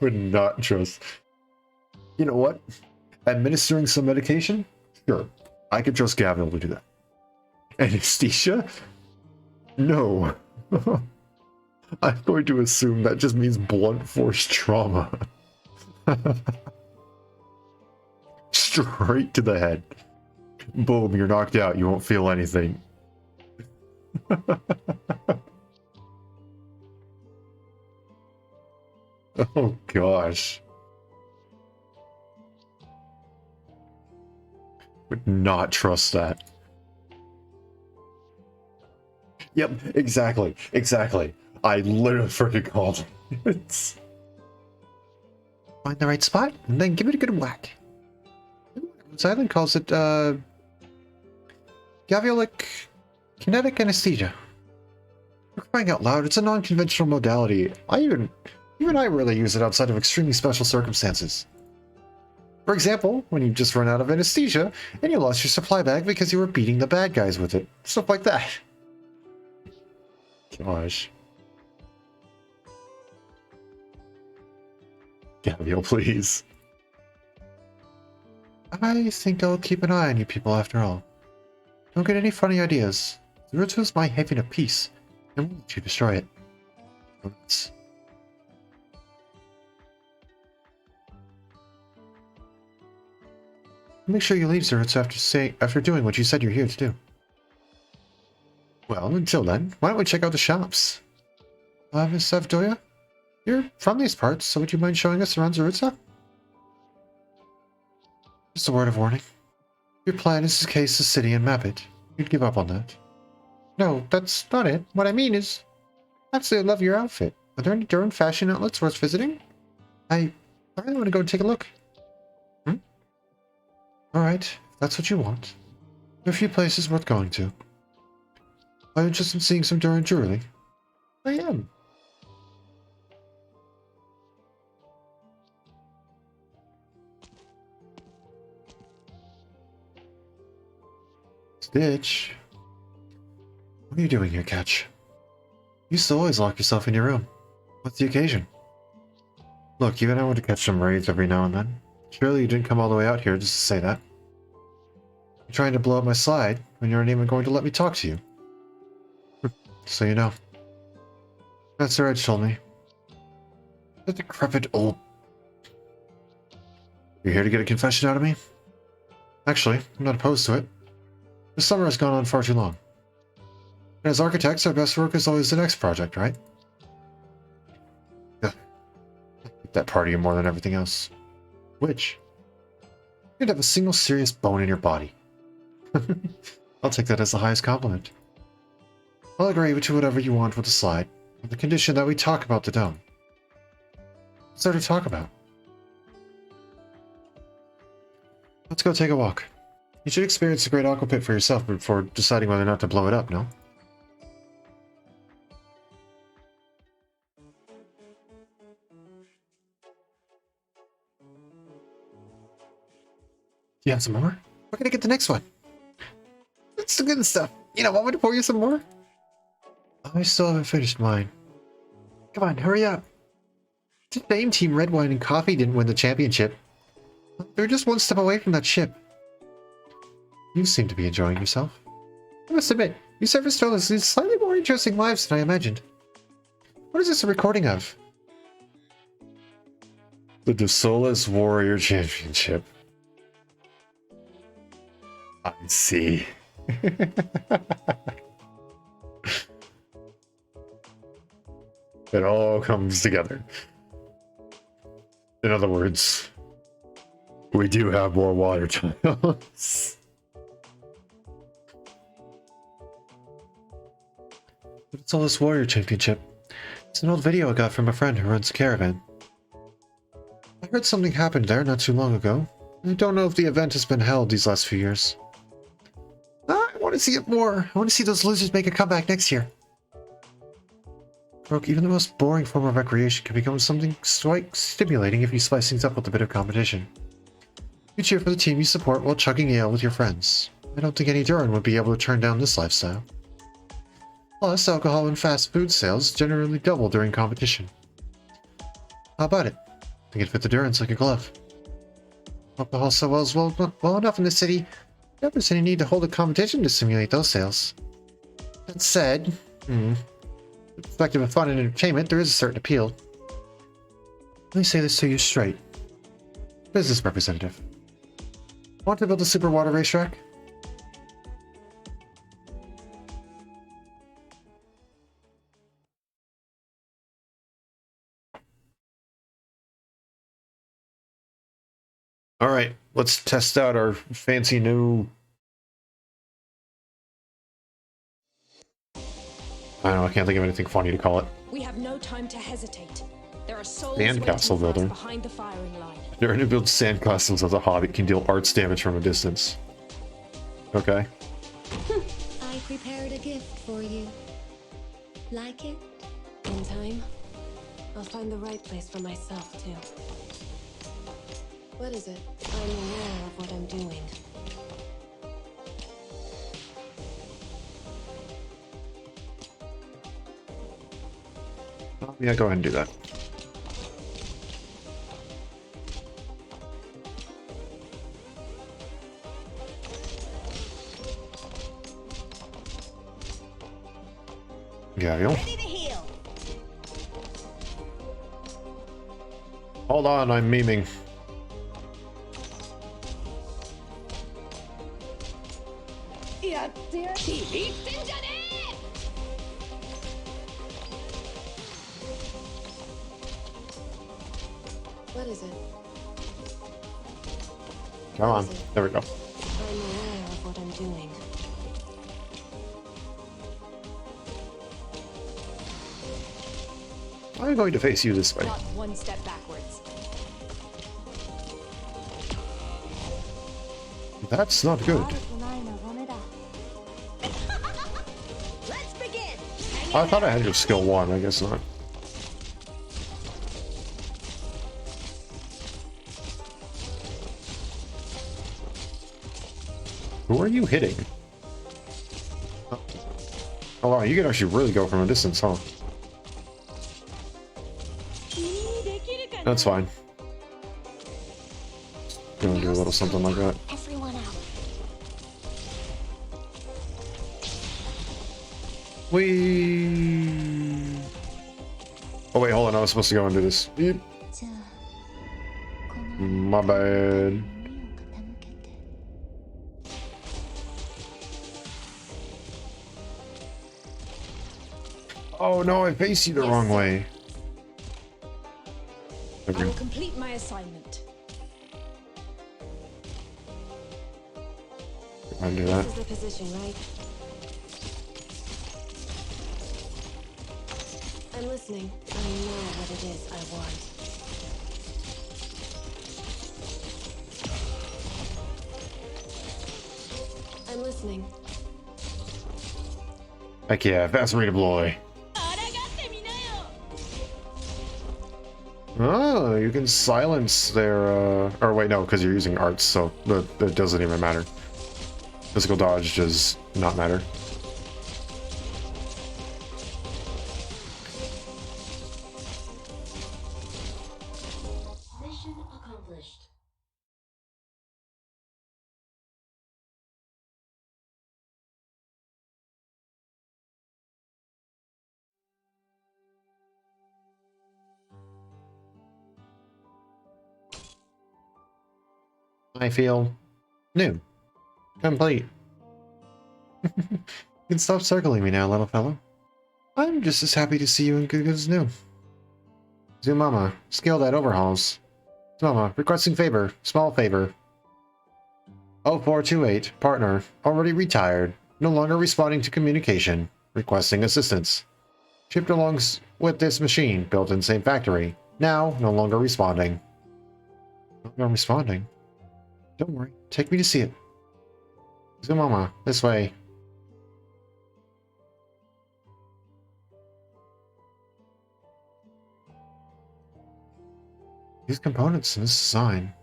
would not trust. You know what? Administering some medication? Sure. I could trust Gaviel to do that. Anesthesia? No. I'm going to assume that just means blunt force trauma. Straight to the head. Boom, you're knocked out. You won't feel anything. Oh gosh. Would not trust that. Yep, exactly. I literally freaking called it. Find the right spot and then give it a good whack. Silent calls it Gaviolic kinetic anesthesia. For crying out loud, it's a non-conventional modality. Even I rarely use it outside of extremely special circumstances. For example, when you just run out of anesthesia and you lost your supply bag because you were beating the bad guys with it. Stuff like that. Gosh. Gaviel, please. I think I'll keep an eye on you people after all. Don't get any funny ideas. Zeruto is my haven of peace, and won't let you destroy it. It's... Make sure you leave, Zeruto, after doing what you said you're here to do. Well, until then, why don't we check out the shops? Miss Avdoya? You're from these parts, so would you mind showing us around Zeruto? Just a word of warning. Your plan is to case the city and map it. You'd give up on that. No, that's not it. What I mean is, absolutely love your outfit. Are there any Durham fashion outlets worth visiting? I really want to go take a look. Alright, if that's what you want. There are a few places worth going to. Are you interested in seeing some Durham jewelry? I am. Stitch. What are you doing here, Catch? You used to always lock yourself in your room. What's the occasion? Look, you and I want to catch some raids every now and then. Surely you didn't come all the way out here just to say that. You're trying to blow up my slide when you aren't even going to let me talk to you. So you know. That's what Edge told me. The decrepit old... You're here to get a confession out of me? Actually, I'm not opposed to it. The summer has gone on far too long. And as architects, our best work is always the next project, right? Ugh. I hate that part of you more than everything else. Which? You'd have a single serious bone in your body. I'll take that as the highest compliment. I'll agree to whatever you want with the slide, on the condition that we talk about the dome. What's there to talk about? Let's go take a walk. You should experience the Great Aqua Pit for yourself before deciding whether or not to blow it up, no? You have some more? We're gonna get the next one. That's the good stuff. You know, want me to pour you some more? I still haven't finished mine. Come on, hurry up. It's a shame Team Red Wine and Coffee didn't win the championship. They're just one step away from that ship. You seem to be enjoying yourself. I must admit, you surface fellows lead slightly more interesting lives than I imagined. What is this a recording of? The Desolas Warrior Championship. I see. It all comes together. In other words, we do have more water tiles. But it's all this Warrior Championship. It's an old video I got from a friend who runs a caravan. I heard something happened there not too long ago. I don't know if the event has been held these last few years. I want to see it more. I want to see those losers make a comeback next year. Brooke, even the most boring form of recreation can become something quite stimulating if you spice things up with a bit of competition. You cheer for the team you support while chugging ale with your friends. I don't think any Durin would be able to turn down this lifestyle. Plus, alcohol and fast food sales generally double during competition. How about it? I think it'd fit the Durins like a glove. Alcohol sells well enough in the city. There's any need to hold a competition to simulate those sales. That said, from the perspective of fun and entertainment, there is a certain appeal. Let me say this to you straight. Business representative. Want to build a super water racetrack? Alright, let's test out our fancy new... I don't know, I can't think of anything funny to call it. We have no time to hesitate. There are souls Sandcastle waiting for us builder. behind the firing line. Learn to build sandcastles as a hobby can deal arts damage from a distance. Okay. I prepared a gift for you. Like it? In time, I'll find the right place for myself, too. What is it? I'm aware of what I'm doing. Oh, yeah, go ahead and do that. Gabriel. Ready to heal. Hold on, I'm memeing. What is it? Come on. There we go. I'm aware of what I'm doing. I'm going to face you this way. Not one step backwards. That's not good. Let's begin. I thought I had your skill 1, I guess not. Who are you hitting? Oh wow, you can actually really go from a distance, huh? That's fine. Gonna do a little something like that. Everyone out. We Oh wait, hold on. I was supposed to go and do this. Eep. じゃあこの My bad. 耳を傾けて Oh no, I faced you the wrong way. I will complete my assignment. I do This that. is the position, right? I'm listening. I know what it is I want. I'm listening. Heck yeah, fast rate of deploy. Oh, you can silence their, or wait, no, because you're using arts, so that doesn't even matter. Physical dodge does not matter. Mission accomplished. I feel new. Complete. You can stop circling me now, little fellow. I'm just as happy to see you in good as new. Zumama, skilled at overhauls. Zumama, requesting favor, small favor. 0428, partner, already retired, no longer responding to communication, requesting assistance. Shipped along with this machine, built in same factory, now no longer responding. No longer responding? Don't worry, take me to see it. Zumama, this way. These components in this design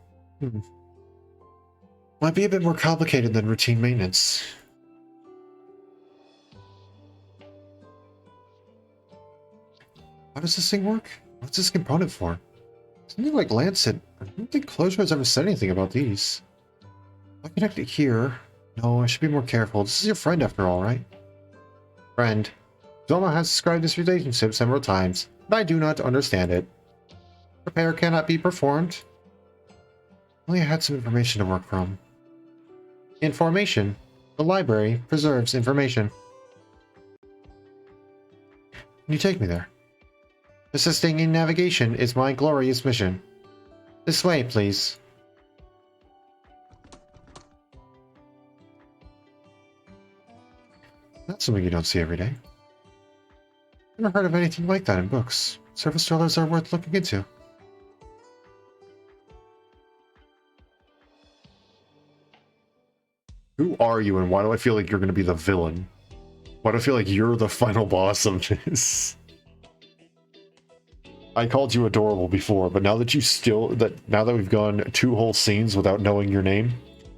might be a bit more complicated than routine maintenance. How does this thing work? What's this component for? Something like Lancet. I don't think Closure has ever said anything about these. I'll connect it here. No, I should be more careful. This is your friend after all, right? Friend. Zoma has described this relationship several times, but I do not understand it. Repair cannot be performed. Only I had some information to work from. Information. The library preserves information. Can you take me there? Assisting in navigation is my glorious mission. This way, please. That's something you don't see every day. Never heard of anything like that in books. Surface dwellers are worth looking into. Who are you, and why do I feel like you're going to be the villain? Why do I feel like you're the final boss of this? I called you adorable before, but now that now that we've gone 2 whole scenes without knowing your name,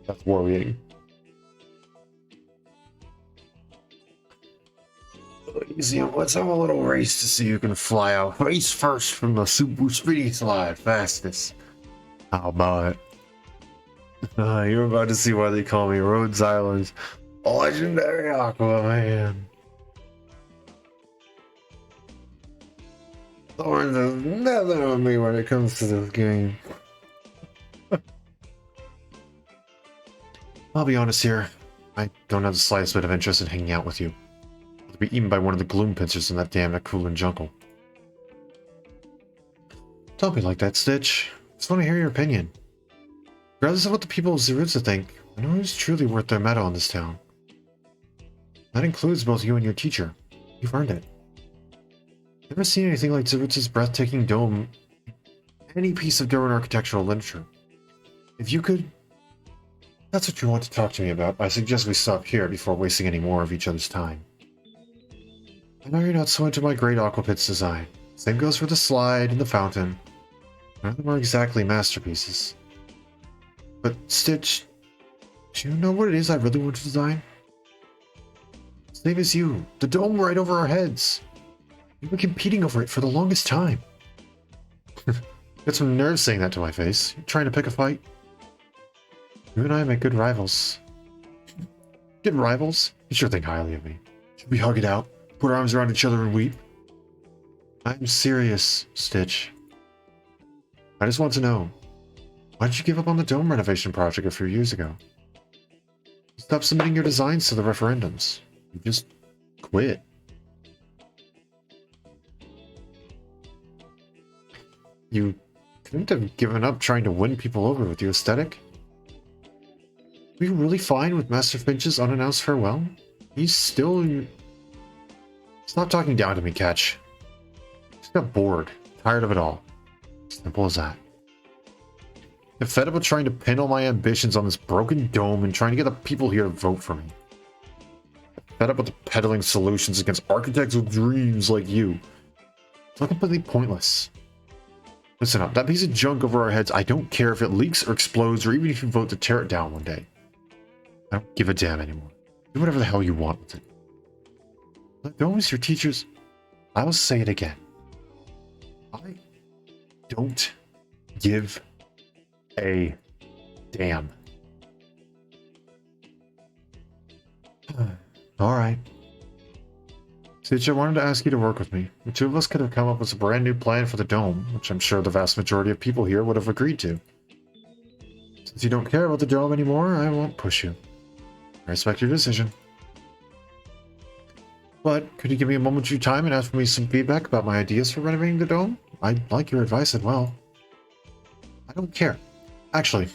that's worrying. Easy, let's have a little race to see who can fly out face first from the super speedy slide fastest. How about it? You're about to see why they call me Rhodes Island's legendary Aquaman. Thorns is nothing with me when it comes to this game. I'll be honest here. I don't have the slightest bit of interest in hanging out with you. I'll be eaten by one of the gloom pincers in that damn Akulan jungle. Don't be like that, Stitch. Just want to hear your opinion. Regardless of what the people of Zerutza think, I know who's truly worth their medal in this town. That includes both you and your teacher. You've earned it. Never seen anything like Zerutza's breathtaking dome, any piece of Durban architectural literature. If you could... That's what you want to talk to me about. I suggest we stop here before wasting any more of each other's time. I know you're not so into my great Aquapits design. Same goes for the slide and the fountain. None of them are exactly masterpieces. But Stitch, do you know what it is I really want to design? Same as you, the dome right over our heads. We've been competing over it for the longest time. Got some nerve saying that to my face. You trying to pick a fight? You and I make good rivals. Good rivals? You sure think highly of me. Should we hug it out? Put our arms around each other and weep? I'm serious, Stitch. I just want to know, why did you give up on the dome renovation project a few years ago? You stopped submitting your designs to the referendums. You just quit. You couldn't have given up trying to win people over with your aesthetic? Were you really fine with Master Finch's unannounced farewell? He's still... Stop talking down to me, Catch. Just got bored. Tired of it all. Simple as that. I'm fed up with trying to pin all my ambitions on this broken dome and trying to get the people here to vote for me. I'm fed up with the peddling solutions against architects with dreams like you. It's all completely pointless. Listen up, that piece of junk over our heads, I don't care if it leaks or explodes or even if you vote to tear it down one day. I don't give a damn anymore. Do whatever the hell you want with it. Let those your teachers... I will say it again. I don't give a damn. Alright. Stitch, I wanted to ask you to work with me. The two of us could have come up with a brand new plan for the dome, which I'm sure the vast majority of people here would have agreed to. Since you don't care about the dome anymore, I won't push you. I respect your decision. But could you give me a moment of your time and ask me some feedback about my ideas for renovating the dome? I'd like your advice as well. I don't care. Actually,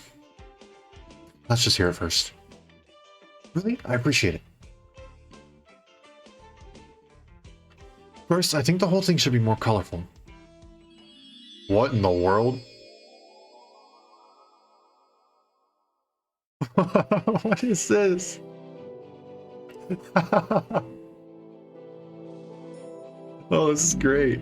let's just hear it first. Really? I appreciate it. First, I think the whole thing should be more colorful. What in the world? What is this? Oh, this is great.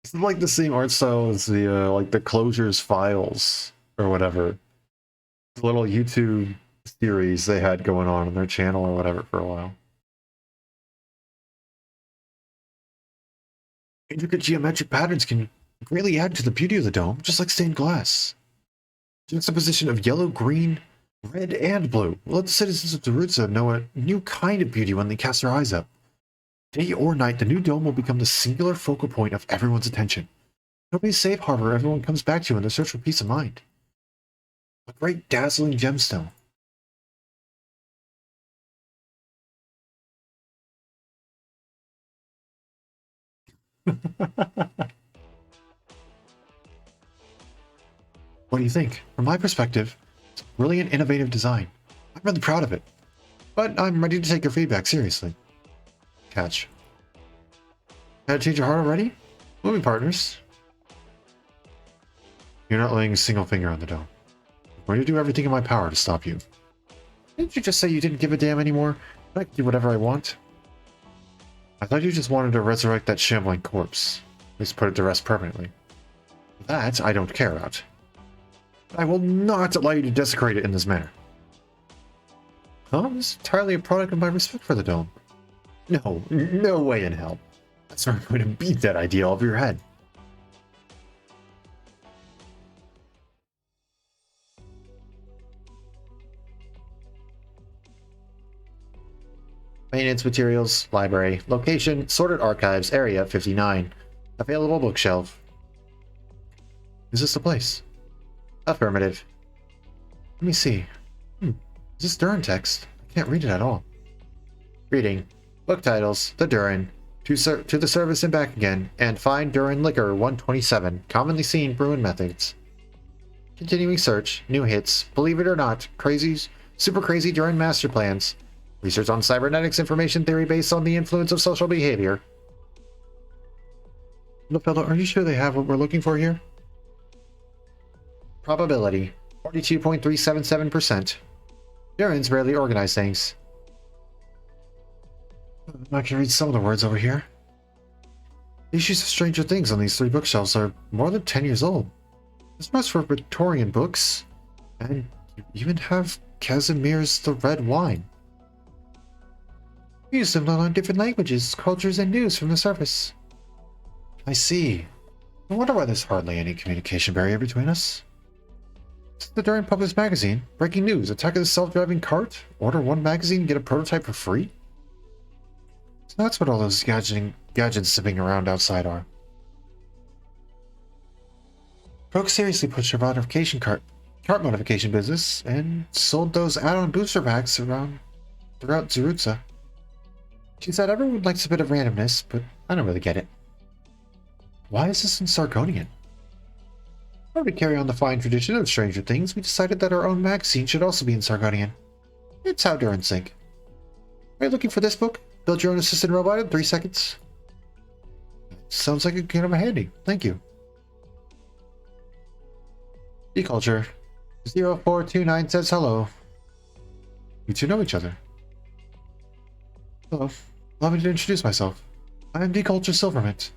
It's like the same art style as the like the Closures Files or whatever. The little YouTube series they had going on their channel or whatever for a while. Intricate geometric patterns can greatly add to the beauty of the dome, just like stained glass. Juxtaposition of yellow, green, red, and blue will let the citizens of Darutza know a new kind of beauty when they cast their eyes up. Day or night, the new dome will become the singular focal point of everyone's attention. It'll be a safe harbor everyone comes back to in their search for peace of mind. A great dazzling gemstone. What do you think? From my perspective, it's a brilliant, innovative design. I'm really proud of it. But I'm ready to take your feedback seriously. Catch. Had to change your heart already? We'll be partners. You're not laying a single finger on the dome. I'm going to do everything in my power to stop you. Didn't you just say you didn't give a damn anymore? I can do whatever I want. I thought you just wanted to resurrect that shambling corpse. At least put it to rest permanently. That I don't care about. I will not allow you to desecrate it in this manner. Huh? This is entirely a product of my respect for the dome. No, no way in hell. That's not going to beat that idea over your head. Maintenance materials, library, location, sorted archives, area 59. Available bookshelf. Is this the place? Affirmative. Let me see. Is this Durin text? I can't read it at all. Reading. Book titles. The Durin. To the service and back again. And find Durin liquor 127. Commonly seen brewing methods. Continuing search. New hits. Believe it or not. Crazies. Super crazy Durin master plans. Research on cybernetics information theory based on the influence of social behavior. Look, fellow, are you sure they have what we're looking for here? Probability. 42.377%. Durin's rarely organize things. I can read some of the words over here. The issues of Stranger Things on these 3 bookshelves are more than 10 years old. This must for Victorian books. And you even have Casimir's The Red Wine. We use them to learn different languages, cultures, and news from the surface. I see. No wonder why there's hardly any communication barrier between us. This is the Durin Published magazine. Breaking news. Attack of the self-driving cart. Order 1 magazine, get a prototype for free. So that's what all those gadgets zipping around outside are. Brooke seriously pushed her cart modification business and sold those add-on booster packs throughout Zerutza. She said everyone likes a bit of randomness, but I don't really get it. Why is this in Sargonian? In order to carry on the fine tradition of Stranger Things, we decided that our own magazine should also be in Sargonian. It's how they're in sync. Are you looking for this book? Build your own assistant robot in 3 seconds? Sounds like a kind of a handy. Thank you. Deculture. 0429 says hello. You two know each other. Hello. Allow me to introduce myself. I am Deculture Silvermint,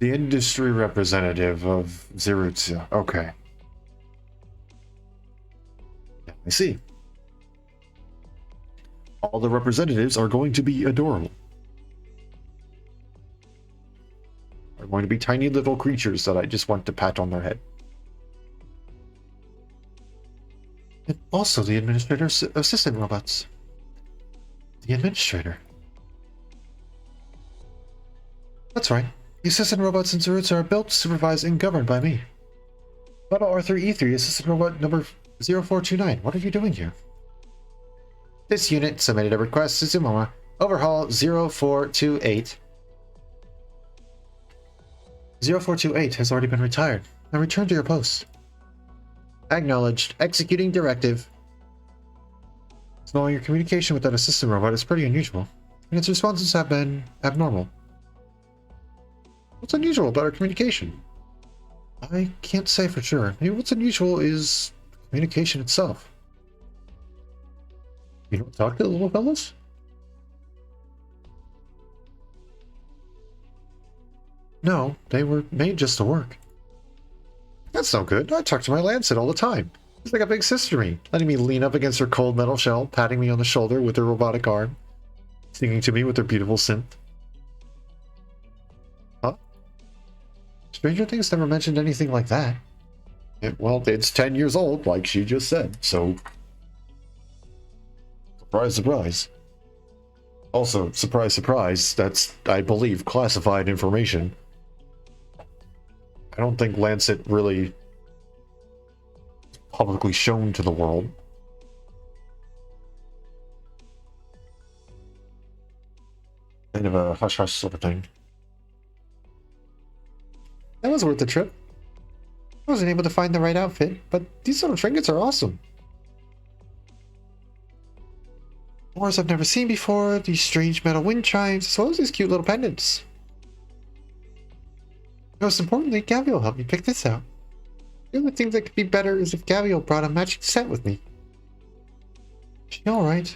the industry representative of Zerutza. Okay. I see. All the representatives are going to be adorable. Are going to be tiny little creatures that I just want to pat on their head. And also the administrator's assistant robots. The administrator. That's right. The assistant robots in Zerutza are built, supervised, and governed by me. Model R3E3, assistant robot number 0429. What are you doing here? This unit submitted a request to Zumoma. Overhaul 0428. 0428 has already been retired. Now return to your post. Acknowledged. Executing directive. Knowing your communication with that assistant robot is pretty unusual, and its responses have been abnormal. What's unusual about our communication? I can't say for sure. Maybe what's unusual is communication itself. You don't talk to the little fellas? No, they were made just to work. That's no good. I talk to my Lancet all the time. She's like a big sister to me, letting me lean up against her cold metal shell, patting me on the shoulder with her robotic arm, singing to me with her beautiful synth. Huh? Stranger Things never mentioned anything like that. Well, it's 10 years old, like she just said, so... Surprise, surprise. Also, surprise, surprise, that's, I believe, classified information. I don't think Lancet really publicly shown to the world. Kind of a hush-hush sort of thing. That was worth the trip. I wasn't able to find the right outfit, but these little trinkets are awesome. Ores I've never seen before, these strange metal wind chimes, as well as these cute little pendants. Most importantly, Gabriel helped me pick this out. The only thing that could be better is if Gabriel brought a matching set with me. Is she alright?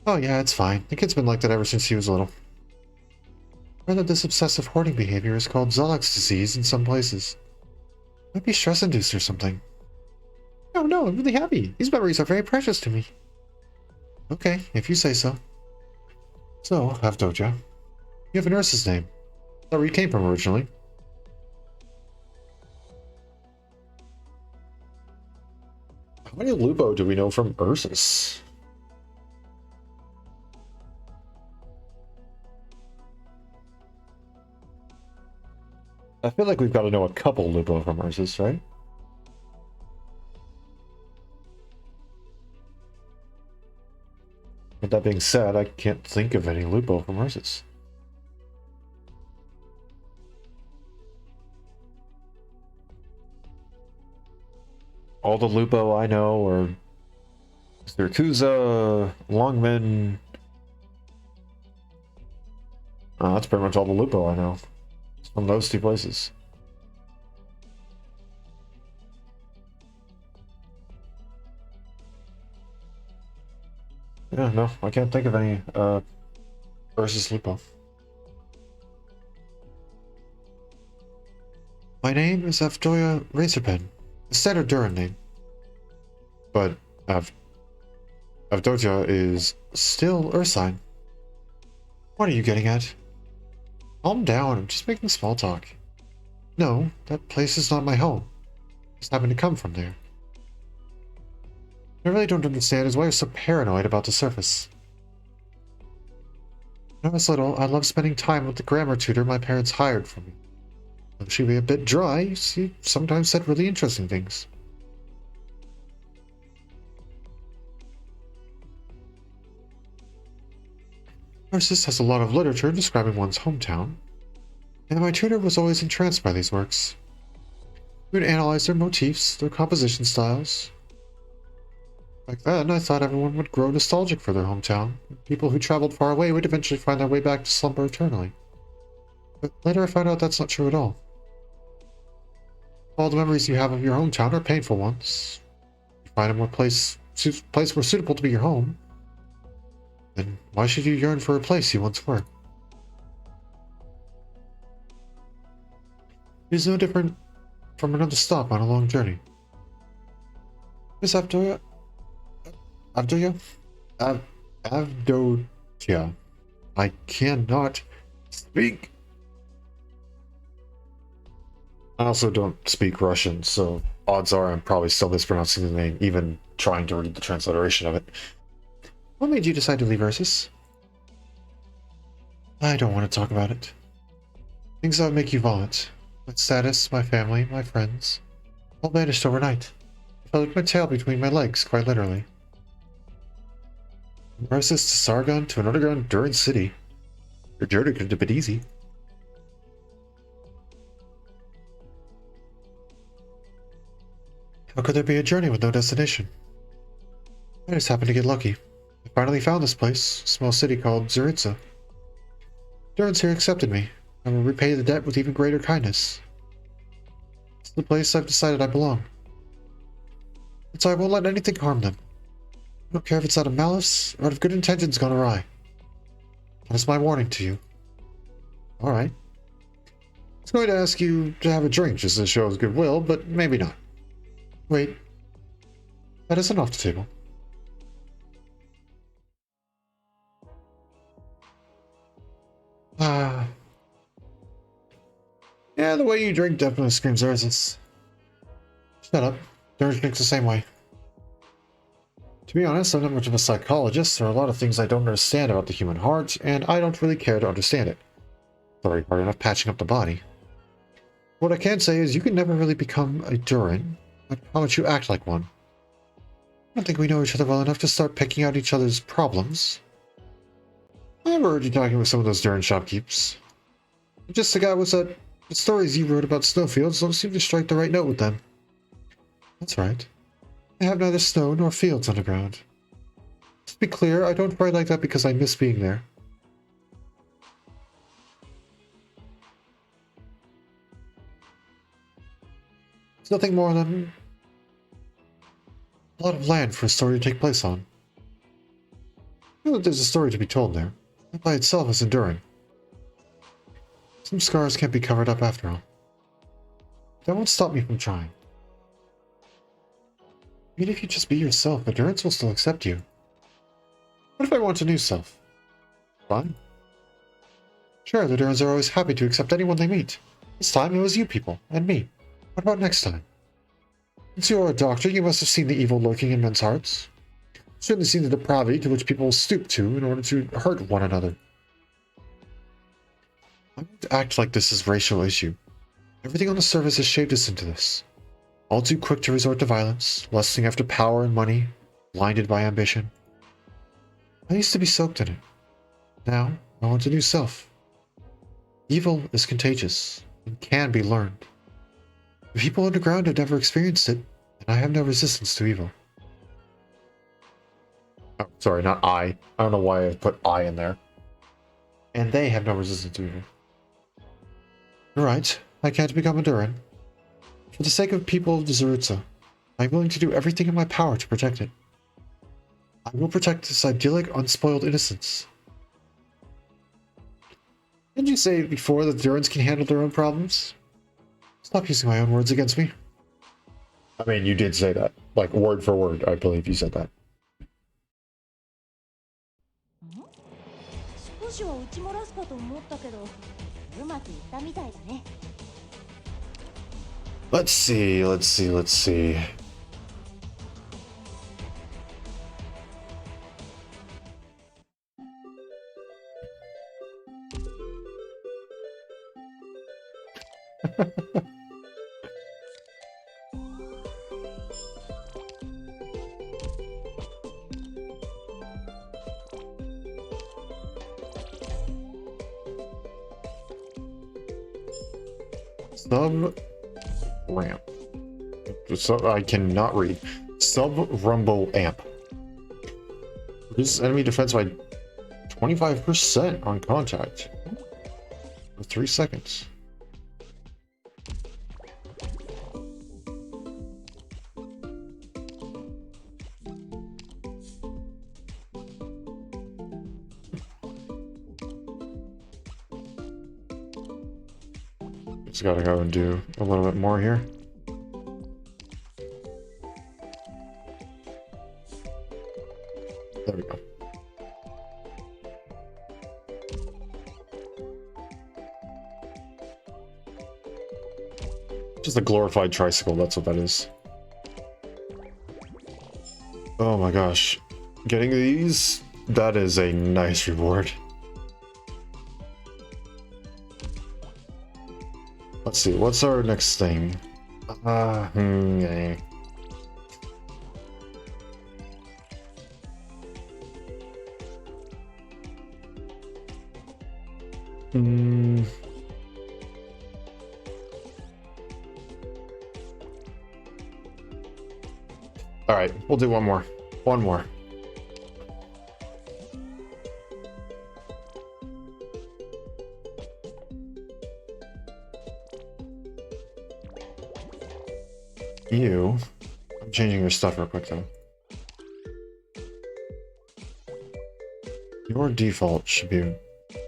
Oh yeah, it's fine. The kid's been like that ever since he was little. Rather, this obsessive hoarding behavior is called Zolak's disease in some places. Might be stress-induced or something. No, I'm really happy. These memories are very precious to me. Okay, if you say so. So, Avdoja, you have a nurse's name. That's where you came from originally. How many Lupo do we know from Ursus? I feel like we've got to know a couple Lupo from Ursus, right? With that being said, I can't think of any Lupo from Ursus. All the Lupo I know are Kuza, Longman. That's pretty much all the Lupo I know. It's from those two places. Yeah, no, I can't think of any versus Lupo. My name is Avdoya Razorpen. The standard Duran name. But Avdoja is still Ursine. What are you getting at? Calm down, I'm just making small talk. No, that place is not my home. I just happen to come from there. What I really don't understand is why you're so paranoid about the surface. When I was little, I loved spending time with the grammar tutor my parents hired for me. Though she'd be a bit dry, she sometimes said really interesting things. Narcissus has a lot of literature describing one's hometown, and my tutor was always entranced by these works. We would analyze their motifs, their composition styles. Back then, I thought everyone would grow nostalgic for their hometown. People who traveled far away would eventually find their way back to slumber eternally. But later I found out that's not true at all. All the memories you have of your hometown are painful ones. You find a place more suitable to be your home, then why should you yearn for a place you once were? It is no different from another stop on a long journey. Miss Avdotia? Avdotia. I cannot speak. I also don't speak Russian, so odds are I'm probably still mispronouncing the name, even trying to read the transliteration of it. What made you decide to leave Ursus? I don't want to talk about it. Things that would make you vomit. My status, my family, my friends, all vanished overnight. I felt like my tail between my legs, quite literally. From Ursus to Sargon to an underground Durin city. Your journey could have been easy. How could there be a journey with no destination? I just happened to get lucky. I finally found this place, a small city called Zuritsa. Durins here accepted me. I will repay the debt with even greater kindness. It's the place I've decided I belong. And so I won't let anything harm them. I don't care if it's out of malice or out of good intentions gone awry. That is my warning to you. Alright. I was going to ask you to have a drink just to show goodwill, but maybe not. Wait. That isn't off the table. Yeah, the way you drink definitely screams Ursus. Shut up. Durins drinks the same way. To be honest, I'm not much of a psychologist. There are a lot of things I don't understand about the human heart, and I don't really care to understand it. It's already hard enough patching up the body. What I can say is you can never really become a Durin, but how much you act like one. I don't think we know each other well enough to start picking out each other's problems. I've heard you talking with some of those Durin shopkeepers. Just the guy was that the stories you wrote about snowfields don't seem to strike the right note with them. That's right. I have neither snow nor fields underground. To be clear, I don't write like that because I miss being there. It's nothing more than a lot of land for a story to take place on. I know that there's a story to be told there. That by itself is enduring. Some scars can't be covered up after all. That won't stop me from trying. Even if you just be yourself, the Durins will still accept you. What if I want a new self? Fine. Sure, the Durins are always happy to accept anyone they meet. This time it was you people, and me. What about next time? Since you are a doctor, you must have seen the evil lurking in men's hearts. Certainly seen the depravity to which people stoop to in order to hurt one another. I won't act like this is a racial issue. Everything on the surface has shaped us into this. All too quick to resort to violence, lusting after power and money, blinded by ambition. I used to be soaked in it. Now, I want a new self. Evil is contagious, and can be learned. The people underground have never experienced it, and I have no resistance to evil. Oh, sorry, not I. I don't know why I put I in there. And they have no resistance to evil. You're right, I can't become a Durin. For the sake of people of Zuritsa, I'm willing to do everything in my power to protect it. I will protect this idyllic, unspoiled innocence. Didn't you say before that Durins can handle their own problems? Stop using my own words against me. I mean, you did say that. Like, word for word, I believe you said that. 少しは打ち漏らすかと思ったけど、うまくいったみたいだね。Let's see, let's see, let's see. Sub ramp. So I cannot read. Sub rumble amp. This enemy defense by 25% on contact. For 3 seconds. Just gotta go and do a little bit more here. There we go. Just a glorified tricycle, that's what that is. Oh my gosh. Getting these, that is a nice reward. Let's see, what's our next thing? Yeah. All right, we'll do one more. One more. You. I'm changing your stuff real quick though. Your default should be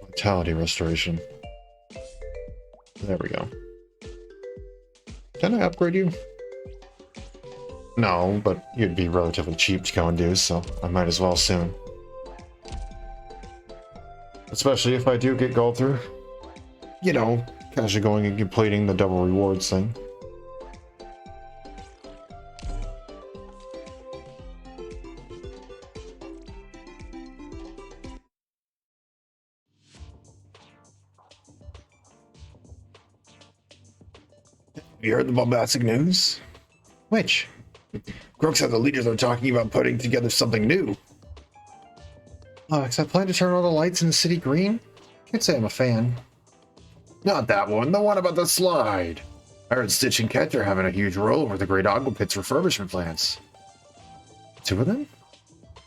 vitality restoration. There we go. Can I upgrade you? No, but you'd be relatively cheap to go and do, so I might as well soon. Especially if I do get gold through. You know, casually going and completing the double rewards thing. You heard the bombastic news? Which? Crooks said the leaders are talking about putting together something new. Except plan to turn all the lights in the city green? Can't say I'm a fan. Not that one, the one about the slide. I heard Stitch and Catch are having a huge role over the Great Aqua Pit's refurbishment plans. 2 of them?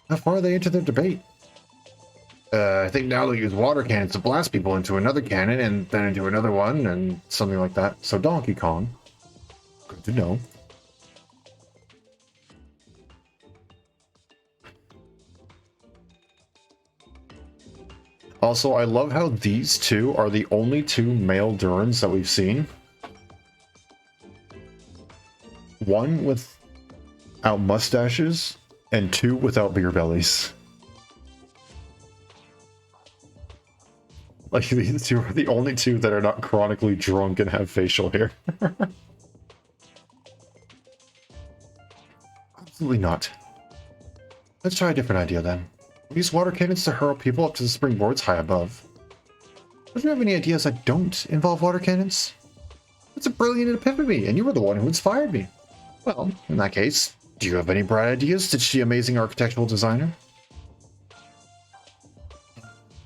How far are they into their debate? I think now they'll use water cannons to blast people into another cannon and then into another one and something like that. So Donkey Kong. Good to know. Also, I love how these two are the only 2 male Durans that we've seen. One without mustaches, and 2 without beer bellies. Like, these 2 are the only 2 that are not chronically drunk and have facial hair. Absolutely not. Let's try a different idea then. Use water cannons to hurl people up to the springboards high above. Don't you have any ideas that don't involve water cannons? That's a brilliant epiphany, and you were the one who inspired me. Well, in that case, do you have any bright ideas, Stitch the amazing architectural designer?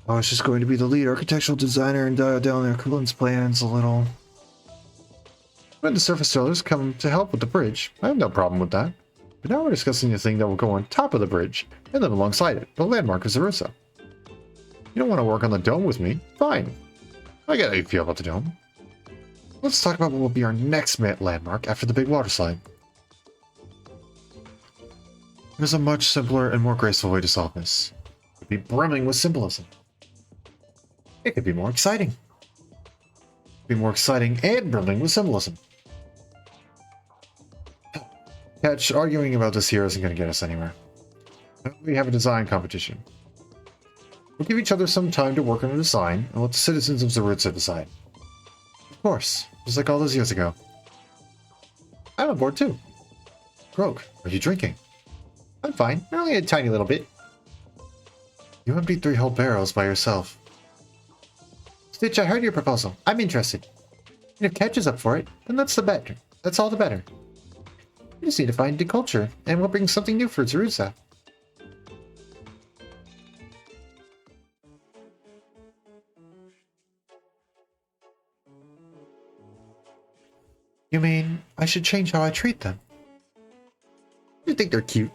I was just going to be the lead architectural designer and dial down their Coolant's plans a little. When the surface sailors come to help with the bridge, I have no problem with that. But now we're discussing the thing that will go on top of the bridge and live alongside it, the landmark of Zarusa. You don't want to work on the dome with me? Fine. I get how you feel about the dome. Let's talk about what will be our next landmark after the big water slide. There's a much simpler and more graceful way to solve this. It would be brimming with symbolism. It could be more exciting. Be more exciting and brimming with symbolism. Catch, arguing about this here isn't going to get us anywhere. We have a design competition. We'll give each other some time to work on a design and let the citizens of Zarusa decide. Of course, just like all those years ago. I'm on board too. Croak, are you drinking? I'm fine, only a tiny little bit. You emptied 3 whole barrels by yourself. Stitch, I heard your proposal. I'm interested. And if Catch is up for it, then that's the better. That's all the better. We just need to find the culture, and we'll bring something new for Zaruza. You mean I should change how I treat them? You think they're cute?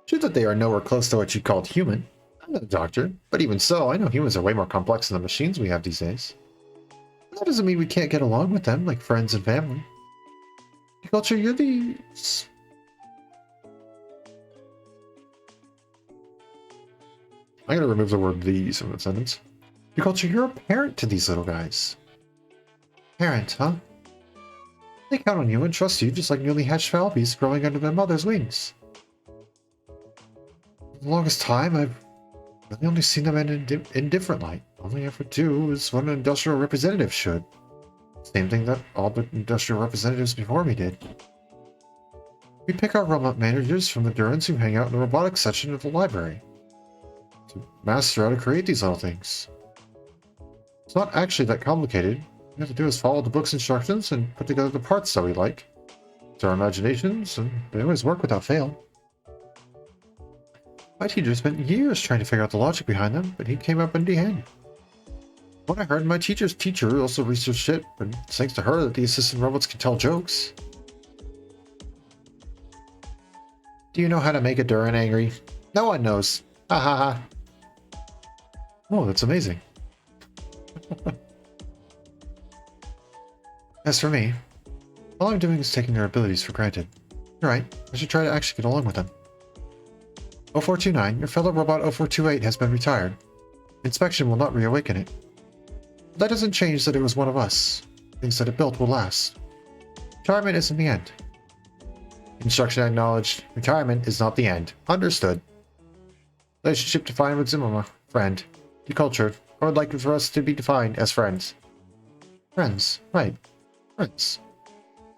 True that they are nowhere close to what you called human. I'm not a doctor, but even so, I know humans are way more complex than the machines we have these days. That doesn't mean we can't get along with them like friends and family. Culture, you're the... I'm gonna remove the word "these" from the sentence. Culture, you're a parent to these little guys. Parent, huh? They count on you and trust you just like newly hatched falbies growing under their mother's wings. For the longest time, I've really only seen them in an indifferent light. All I ever do is what an industrial representative should. Same thing that all the industrial representatives before me did. We pick our robot managers from the Durans who hang out in the robotics section of the library to master how to create these little things. It's not actually that complicated. All you have to do is follow the book's instructions and put together the parts that we like. It's our imaginations, and they always work without fail. My teacher spent years trying to figure out the logic behind them, but he came up empty-handed. What I heard, my teacher's teacher also researched it, but it's thanks to her that the assistant robots can tell jokes. Do you know how to make a Duran angry? No one knows. Ha ha ha. Oh, that's amazing. As for me, all I'm doing is taking their abilities for granted. You're right, I should try to actually get along with them. 0429, your fellow robot 0428 has been retired. Inspection will not reawaken it. But that doesn't change that it was one of us. Things that it built will last. Retirement isn't the end. Instruction acknowledged. Retirement is not the end. Understood. Relationship defined with Zimmerma. Friend. Decultured. I would like for us to be defined as friends. Friends. Right. Friends.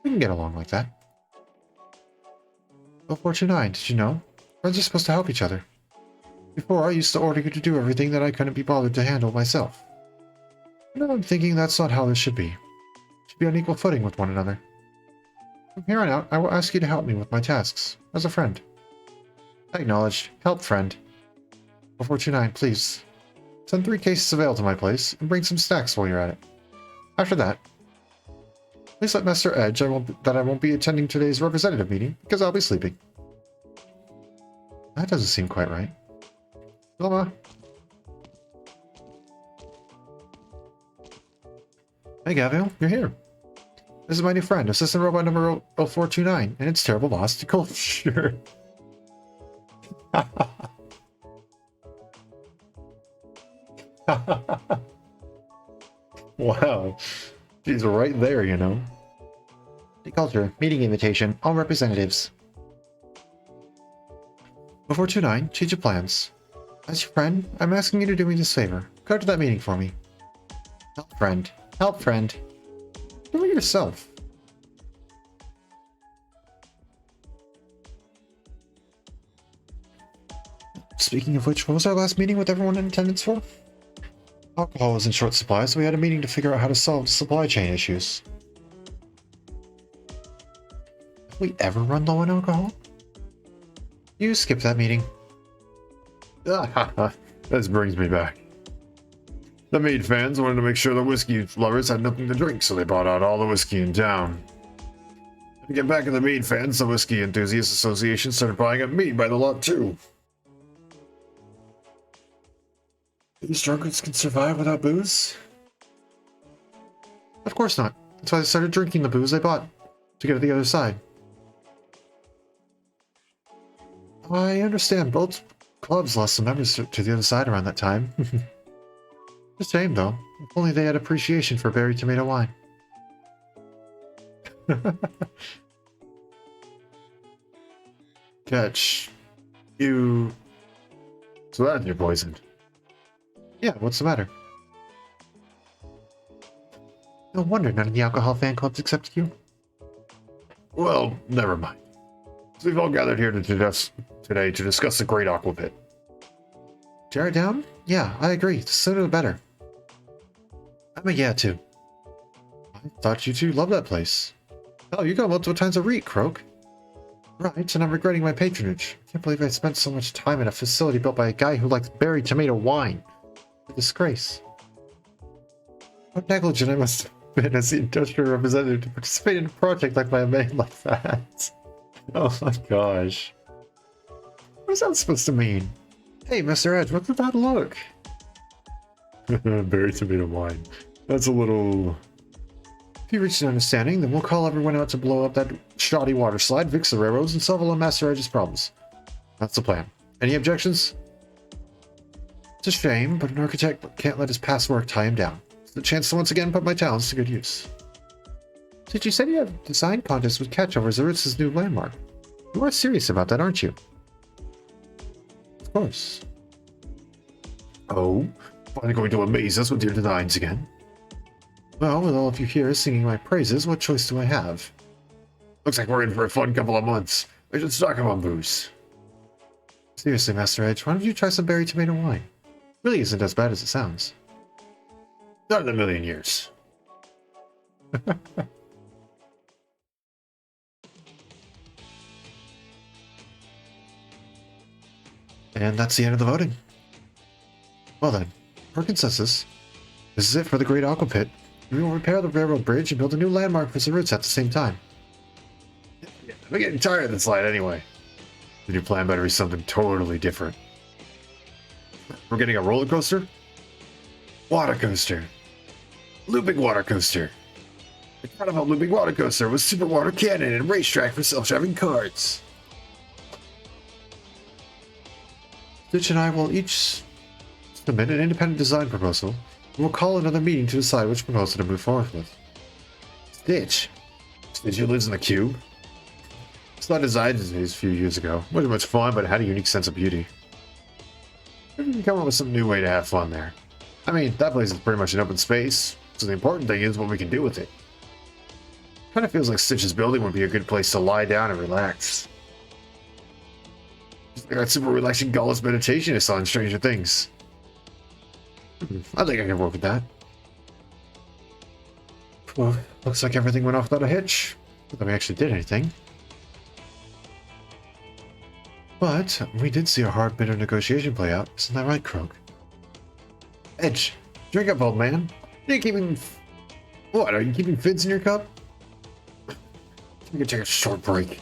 We can get along like that. 0429, did you know? Friends are supposed to help each other. Before, I used to order you to do everything that I couldn't be bothered to handle myself. Now I'm thinking that's not how this should be. We should be on equal footing with one another. From here on out, I will ask you to help me with my tasks, as a friend. Acknowledged. Help, friend. 0429, please. Send 3 cases of ale to my place, and bring some snacks while you're at it. After that, please let Master Edge that I won't be attending today's representative meeting, because I'll be sleeping. That doesn't seem quite right. Wilma. Hey, Gabriel, you're here. This is my new friend, assistant robot number 0429, and its terrible boss, Deculture. Wow. She's right there, you know. Deculture, meeting invitation, all representatives. 0429, change of plans. As your friend, I'm asking you to do me this favor. Go to that meeting for me. Help, friend. Help, friend. Do it yourself. Speaking of which, what was our last meeting with everyone in attendance for? Alcohol was in short supply, so we had a meeting to figure out how to solve supply chain issues. Have we ever run low on alcohol? You skipped that meeting. This brings me back. The mead fans wanted to make sure the whiskey lovers had nothing to drink, so they bought out all the whiskey in town. To get back at the mead fans, the Whiskey Enthusiasts Association started buying up mead by the lot too. These drunkards can survive without booze? Of course not. That's why they started drinking the booze they bought, to get to the other side. I understand both clubs lost some members to the other side around that time. It's a shame, though. If only they had appreciation for berry tomato wine. Catch. You... So that's you're poisoned. Yeah, what's the matter? No wonder none of the alcohol fan clubs accepted you. Well, never mind. So we've all gathered here today to discuss the Great Aqua Pit. Tear it down? Yeah, I agree. The sooner the better. I'm But yeah, too. I thought you two loved that place. Oh, you got multiple times a week, Croak. Right, and I'm regretting my patronage. I can't believe I spent so much time in a facility built by a guy who likes berry tomato wine. A disgrace. How negligent I must have been as the industrial representative to participate in a project like my man like that. Oh my gosh. What is that supposed to mean? Hey, Mr. Edge, what's that look? Berry tomato wine. That's a little... If you reach an understanding, then we'll call everyone out to blow up that shoddy water slide, fix the railroads, and solve all of Master Edge's problems. That's the plan. Any objections? It's a shame, but an architect can't let his past work tie him down. It's the chance to once again put my talents to good use. Did you say you have a design contest with Catchover as Aritz's new landmark? You are serious about that, aren't you? Of course. Oh, finally going to amaze us with your designs again. Well, with all of you here singing my praises, what choice do I have? Looks like we're in for a fun couple of months. I should stock up on booze. Seriously, Master Edge, why don't you try some berry tomato wine? Really isn't as bad as it sounds. Not in a million years. And that's the end of the voting. Well then, for consensus, this is it for the Great Aqua Pit. We will repair the railroad bridge and build a new landmark for Zarutz at the same time. I'm getting tired of this slide anyway. The new plan better be something totally different. We're getting a roller coaster? Water coaster. Looping water coaster. The Carnival looping water coaster with super water cannon and racetrack for self-driving carts. Stitch and I will each submit an independent design proposal. We'll call another meeting to decide which proposal to move forward with. Stitch? Stitch who lives in the cube? It's not designed as a few years ago. Wasn't much fun, but it had a unique sense of beauty. Maybe we can come up with some new way to have fun there. I mean, that place is pretty much an open space, so the important thing is what we can do with it. Kind of feels like Stitch's building would be a good place to lie down and relax. Just like that super relaxing Gaulless meditation I saw in Stranger Things. I think I can work with that. Well, looks like everything went off without a hitch. Not that we actually did anything. But we did see a hard bit of negotiation play out. Isn't that right, Croak? Edge, drink up, old man. Are you keeping... What, are you keeping Fids in your cup? You can take a short break.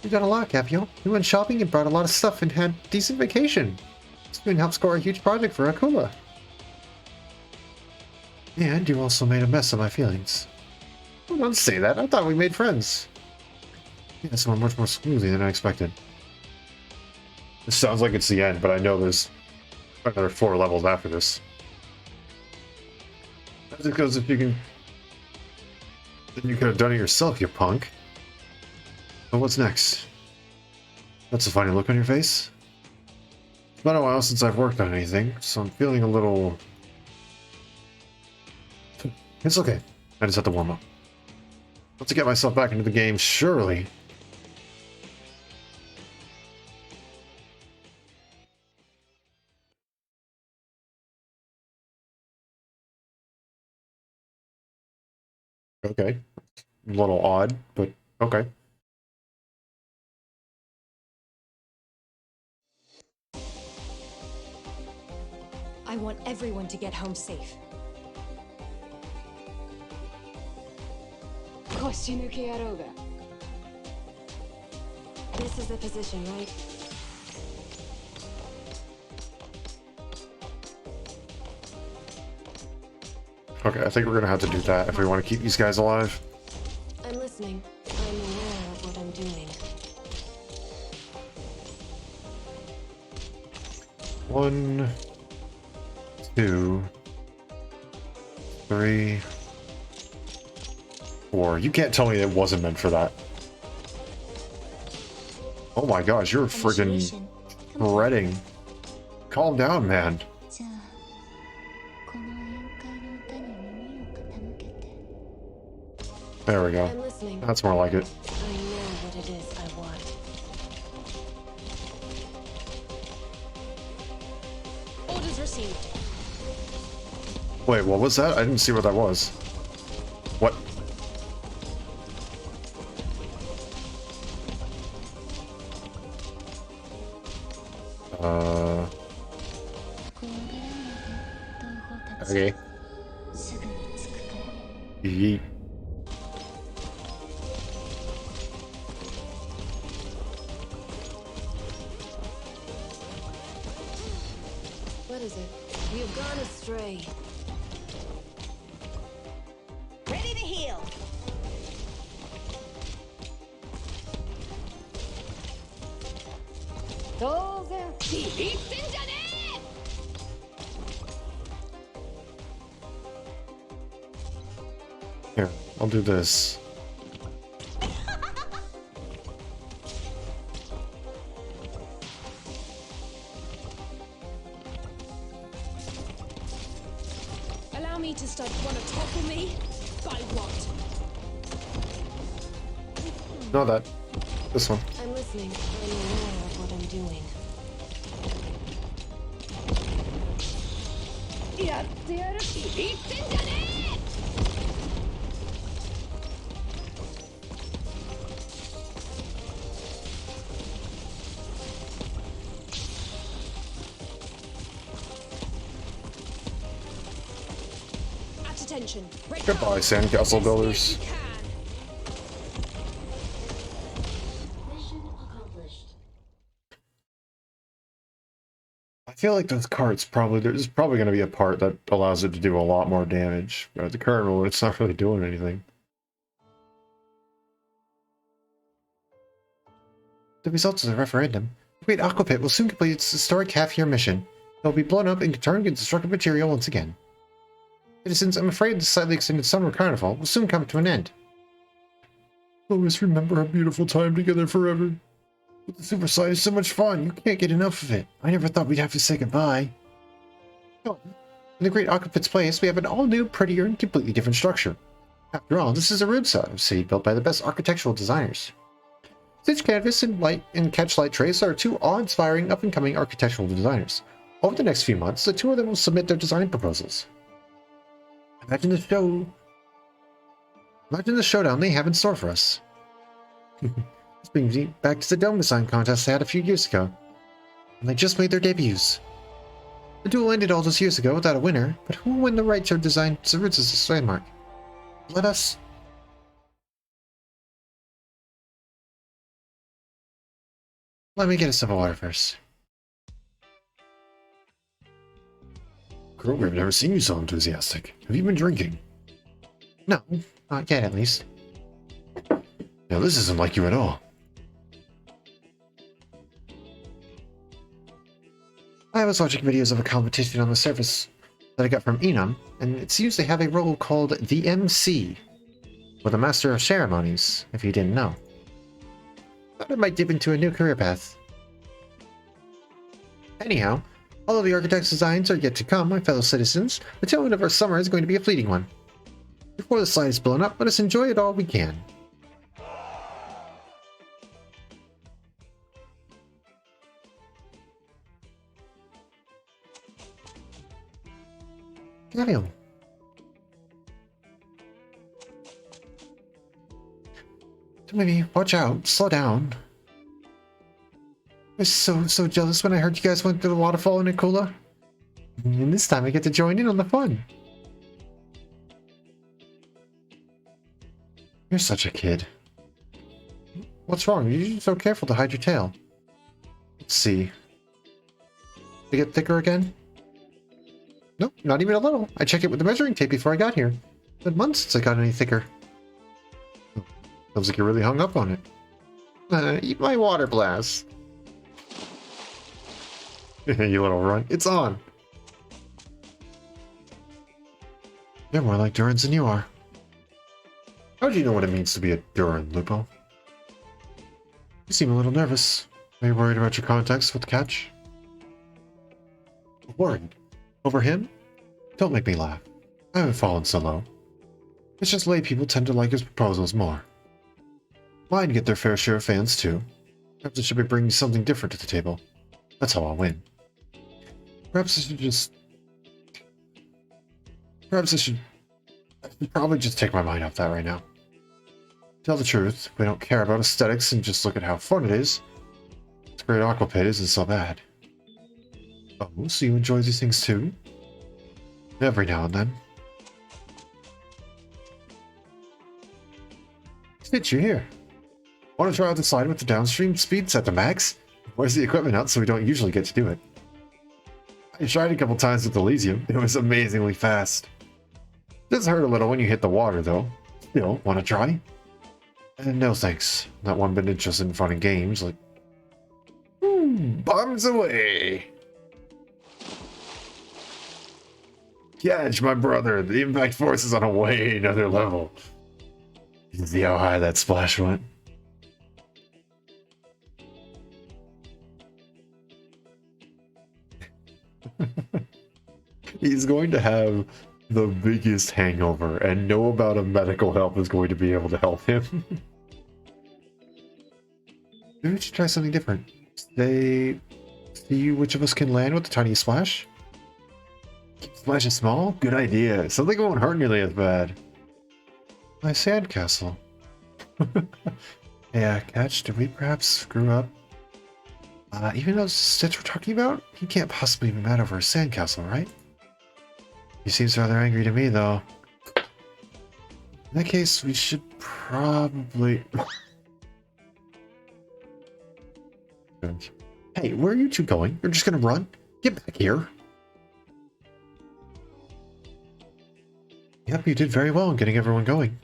You done a lot, Capio. We went shopping and brought a lot of stuff and had a decent vacation. This even helped score a huge project for Akula. And you also made a mess of my feelings. Oh, don't say that. I thought we made friends. Yeah, this went much more smoothly than I expected. This sounds like it's the end, but I know there's another 4 levels after this. That's because if you can... Then you could have done it yourself, you punk. But what's next? That's a funny look on your face. It's been a while since I've worked on anything, so I'm feeling a little... It's okay. I just have to warm up. Let's get myself back into the game, surely. Okay. A little odd, but okay. I want everyone to get home safe. This is the position, right? Okay, I think we're gonna have to do that if we want to keep these guys alive. I'm listening. I'm aware of what I'm doing. 1, 2, 3, 4. You can't tell me it wasn't meant for that. Oh my gosh, you're friggin' Initiation. shredding. Calm down, man. じゃあこの宴会の歌に耳を傾けて There we go. I'm listening. That's more like it. I know what it is I want. Orders received. Wait, what was that? I didn't see what that was. What? Okay. Yeet. What is it? You've gone astray. Ready to heal. Here, I'll do this. Allow me to start. Want to topple me? By what? No, that. This one. I'm listening. I'm aware of what I'm doing. At attention. Red Goodbye, card. sandcastle builders. If you can. I feel like those carts probably, there's probably going to be a part that allows it to do a lot more damage. But at the current moment, it's not really doing anything. The results of the referendum. The Great Aqua Pit will soon complete its historic half-year mission. It will be blown up and turned into destructive material once again. Citizens, I'm afraid the slightly extended summer carnival will soon come to an end. Always remember our beautiful time together forever. But the super slide is so much fun, you can't get enough of it. I never thought we'd have to say goodbye. No. In the Great Aqua Pit's place, we have an all-new, prettier, and completely different structure. After all, this is a city built by the best architectural designers. Stitch Canvas and Catch Light Trace are two awe-inspiring, up-and-coming architectural designers. Over the next few months, the two of them will submit their design proposals. Imagine the showdown they have in store for us. This brings me back to the dome design contest they had a few years ago. And they just made their debuts. The duel ended all those years ago without a winner, but who will win the right to design Zaruz's landmark? Let me get a sip of water first. Girl, I've never seen you so enthusiastic. Have you been drinking? No, not yet at least. Now this isn't like you at all. I was watching videos of a competition on the surface that I got from Enum, and it seems they have a role called the MC, or the Master of Ceremonies, if you didn't know. Thought I might dip into a new career path. Anyhow, although the architect's designs are yet to come, my fellow citizens, the tail end of our summer is going to be a fleeting one. Before the slide is blown up, let us enjoy it all we can. Gabriel. Maybe watch out, slow down. I was so jealous when I heard you guys went to the waterfall in Akula. And this time I get to join in on the fun. You're such a kid. What's wrong? You're so careful to hide your tail. Let's see. Did it get thicker again? Nope, not even a little. I checked it with the measuring tape before I got here. It's been months since I got any thicker. Feels like you're really hung up on it. Eat my water blast. You little runt. It's on. You're more like Duran's than you are. How do you know what it means to be a Duran, Lupo? You seem a little nervous. Are you worried about your contacts with Catch? Worried? Over him? Don't make me laugh. I haven't fallen so low. It's just lay people tend to like his proposals more. Mine get their fair share of fans too. Perhaps I should be bringing something different to the table. That's how I'll win. Perhaps I should just... Perhaps I should probably just take my mind off that right now. Tell the truth, we don't care about aesthetics and just look at how fun it is. This great aqua pit isn't so bad. Oh, so you enjoy these things too? Every now and then. Stitch, you're here. Want to try out the slide with the downstream speed set to max? Where's the equipment out so we don't usually get to do it? I tried a couple times with Elysium. It was amazingly fast. Does hurt a little when you hit the water though. Still, want to try? And no thanks. Not one bit interested in fun and games like... bombs away! Catch, my brother! The impact force is on a way another level. You see how high that splash went? He's going to have the biggest hangover, and no amount of medical help is going to be able to help him. Maybe we should try something different. See which of us can land with the tiniest splash? Keep splashes small? Good idea. Something won't hurt nearly as bad. My sandcastle. Yeah, Catch, did we perhaps screw up? Even though Stitch we're talking about, he can't possibly be mad over a sandcastle, right? He seems rather angry to me, though. In that case, we should probably... Hey, where are you two going? You're just gonna run? Get back here. Yep, you did very well in getting everyone going.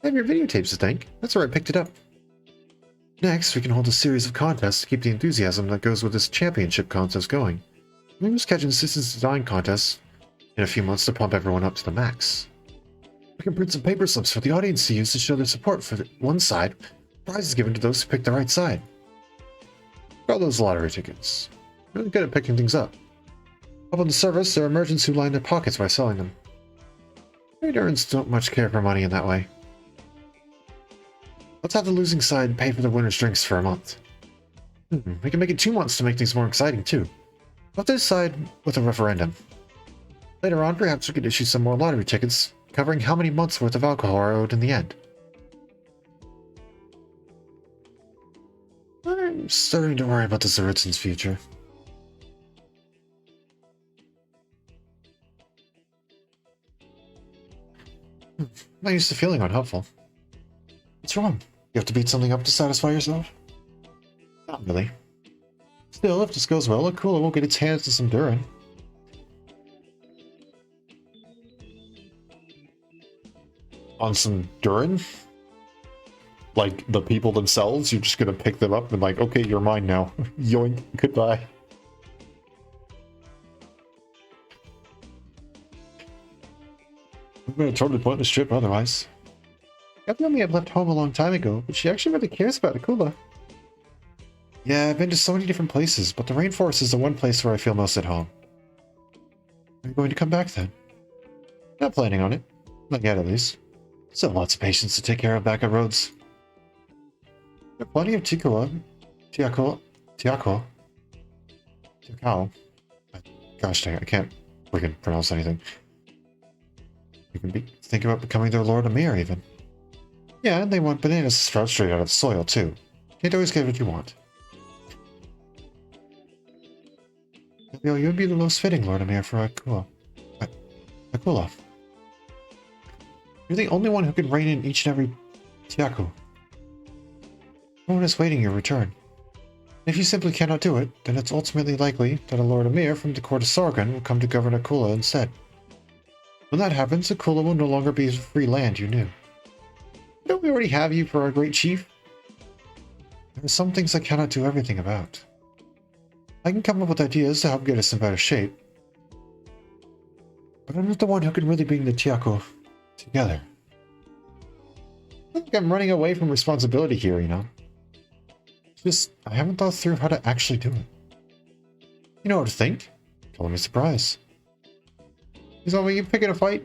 I have your videotapes to thank. That's where I picked it up. Next, we can hold a series of contests to keep the enthusiasm that goes with this championship contest going. We must catch an assistance design contest in a few months to pump everyone up to the max. We can print some paper slips for the audience to use to show their support for one side. Prizes given to those who pick the right side. Call those lottery tickets. Really good at picking things up. Up on the surface, there are merchants who line their pockets by selling them. Traders don't much care for money in that way. Let's have the losing side pay for the winner's drinks for a month. We can make it 2 months to make things more exciting too. Let's decide with a referendum. Later on, perhaps we could issue some more lottery tickets, covering how many months worth of alcohol are owed in the end. I'm starting to worry about the Zeritson's future. I'm used to feeling unhelpful. What's wrong? You have to beat something up to satisfy yourself? Not really. Still, if this goes well, Akula will get its hands to some Durin. On some Durin? Like, the people themselves? You're just gonna pick them up and like, okay, you're mine now. Yoink, goodbye. I'm gonna totally point this trip otherwise. Yummy had left home a long time ago, but she actually really cares about Akula. Yeah, I've been to so many different places, but the rainforest is the one place where I feel most at home. Are you going to come back then? Not planning on it. Not yet, at least. Still lots of patience to take care of back at Rhodes. There are plenty of Tiakao. Gosh dang it, I can't freaking pronounce anything. You can think about becoming their Lord Amir, even. Yeah, and they want bananas to sprout straight out of the soil, too. Can't always get what you want. You would be the most fitting Lord Amir for Akula. Akula. You're the only one who can rein in each and every Tiaku. No one is waiting your return. If you simply cannot do it, then it's ultimately likely that a Lord Amir from the court of Sargon will come to govern Akula instead. When that happens, Akula will no longer be the free land you knew. Don't we already have you for our great chief? There are some things I cannot do everything about. I can come up with ideas to help get us in better shape. But I'm not the one who can really bring the Tiaku together. I think I'm running away from responsibility here, you know? It's just, I haven't thought through how to actually do it. You know what to think? Totally surprised. Is that why you picking a fight?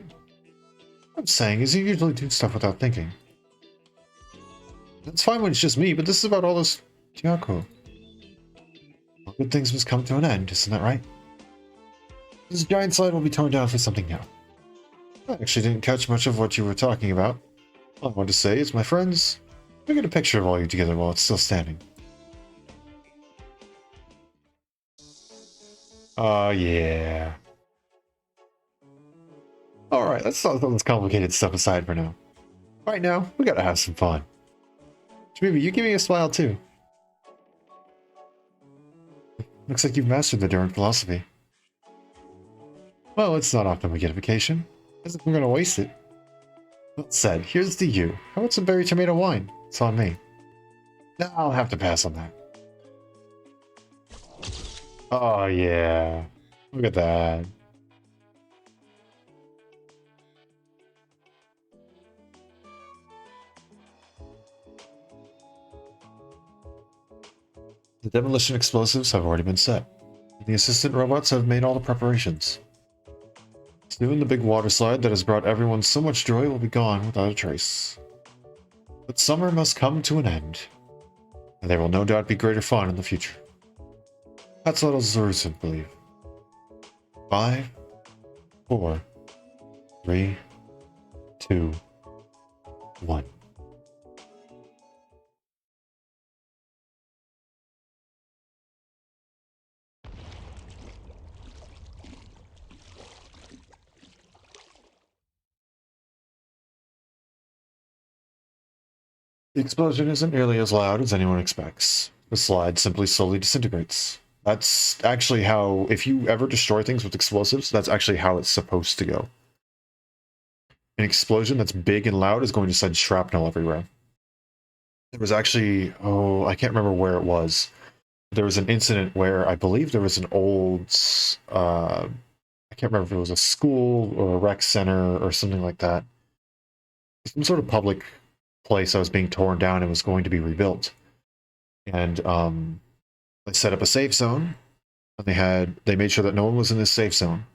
What I'm saying is you usually do stuff without thinking. That's fine when it's just me, but this is about all this Tiaku. All good things must come to an end, isn't that right? This giant slide will be torn down for something new. I actually didn't catch much of what you were talking about. All I wanted to say is, my friends, let me get a picture of all you together while it's still standing. Yeah. Alright, let's not throw this complicated stuff aside for now. Right now, we gotta have some fun. Maybe you give me a smile too. Looks like you've mastered the Durin philosophy. Well, it's not often we get a vacation. As if I'm gonna waste it. That said, here's to you. How about some berry tomato wine? It's on me. No, I'll have to pass on that. Oh yeah. Look at that. The demolition explosives have already been set. The assistant robots have made all the preparations. Soon the big water slide that has brought everyone so much joy will be gone without a trace. But summer must come to an end, and there will no doubt be greater fun in the future. That's what Zurusuk believe. 5, 4, 3, 2, 1. The explosion isn't nearly as loud as anyone expects. The slide simply slowly disintegrates. That's actually how, if you ever destroy things with explosives, that's actually how it's supposed to go. An explosion that's big and loud is going to send shrapnel everywhere. There was actually, I can't remember where it was. There was an incident where I believe there was an old, I can't remember if it was a school or a rec center or something like that. Some sort of public place that was being torn down and was going to be rebuilt. And they set up a safe zone, and they made sure that no one was in this safe zone.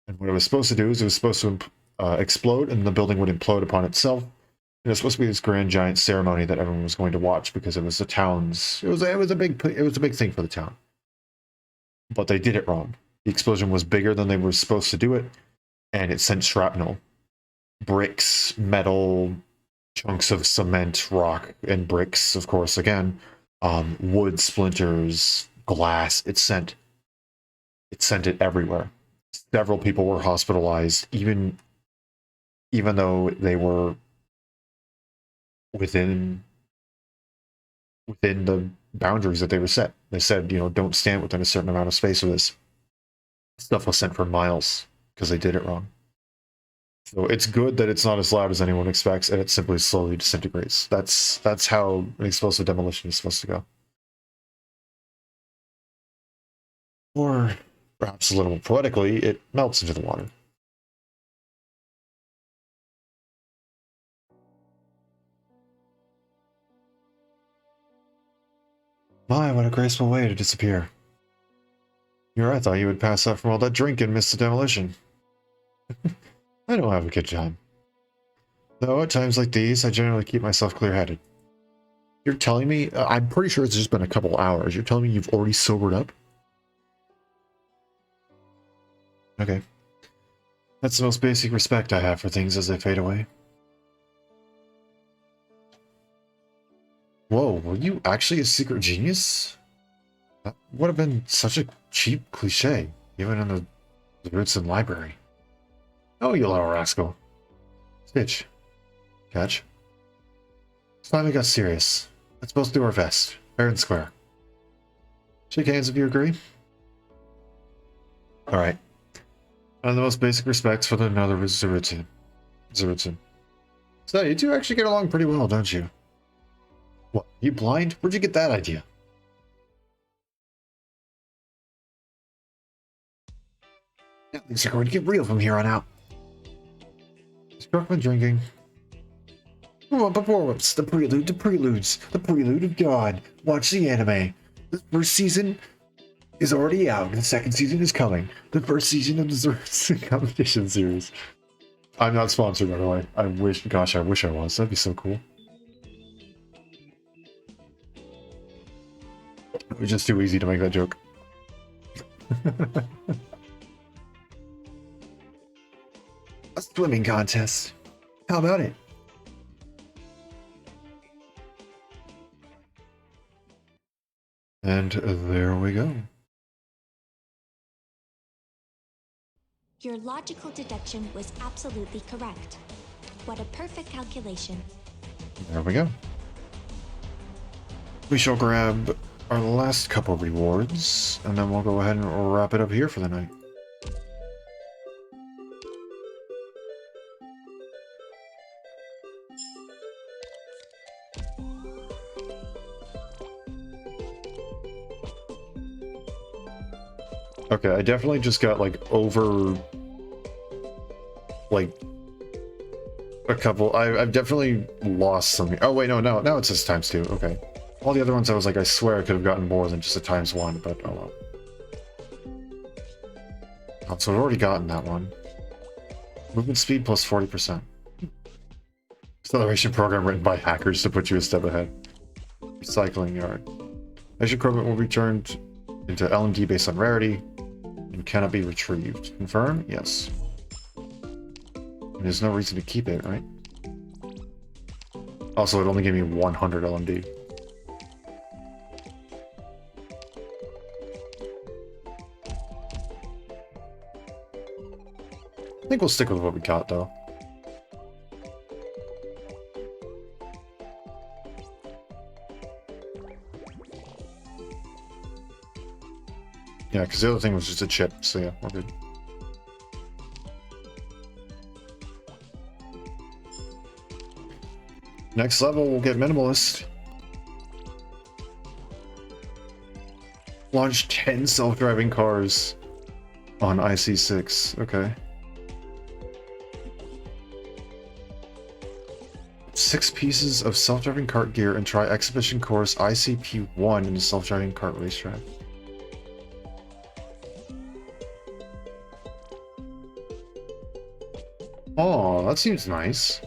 And what it was supposed to do is it was supposed to explode, and the building would implode upon itself. It was supposed to be this grand giant ceremony that everyone was going to watch because it was the town's. It was a big thing for the town. But they did it wrong. The explosion was bigger than they were supposed to do it, and it sent shrapnel, bricks, metal, chunks of cement, rock, and bricks, of course, again, wood splinters, glass. It sent it everywhere. Several people were hospitalized, even though they were within the boundaries that they were set. They said, don't stand within a certain amount of space with this. Stuff was sent for miles because they did it wrong. So it's good that it's not as loud as anyone expects, and it simply slowly disintegrates. That's how an explosive demolition is supposed to go. Or perhaps a little more poetically, it melts into the water. My, what a graceful way to disappear. I thought you would pass out from all that drink and miss the demolition. I don't have a good time. Though at times like these, I generally keep myself clear-headed. You're telling me, I'm pretty sure it's just been a couple hours. You're telling me you've already sobered up? Okay. That's the most basic respect I have for things as they fade away. Whoa, were you actually a secret genius? That would have been such a cheap cliche, even in the Roots library. Oh, you little rascal. Stitch. Catch. It's time we got serious. Let's both do our best. Fair and square. Shake hands if you agree. Alright. And the most basic respects for the another Zurutsu. So you two actually get along pretty well, don't you? What, you blind? Where'd you get that idea? Yeah, things are going to get real from here on out. Struck my drinking. Performance, the preludes, the prelude of God. Watch the anime. The first season is already out, and the second season is coming. The first season of the competition series. I'm not sponsored, by the way. I wish I was. That'd be so cool. It was just too easy to make that joke. A swimming contest. How about it? And there we go. Your logical deduction was absolutely correct. What a perfect calculation. There we go. We shall grab our last couple rewards, and then we'll go ahead and wrap it up here for the night. Okay, I definitely just got like over like a couple. I've definitely lost something. Oh wait, no, now it says ×2. Okay, all the other ones I was like, I swear I could have gotten more than just a ×1, but oh well. Oh, so I've already gotten that one. Movement speed plus 40%. Acceleration program written by hackers to put you a step ahead. Recycling yard. Extra equipment will be turned into LMD based on rarity and cannot be retrieved. Confirm? Yes. And there's no reason to keep it, right? Also, it only gave me 100 LMD. I think we'll stick with what we got, though. Yeah, because the other thing was just a chip, so yeah, we're good. Next level, we'll get Minimalist. Launch 10 self-driving cars on IC6. Okay. 6 pieces of self-driving cart gear and try exhibition course ICP1 in the self-driving cart racetrack. Oh, that seems nice.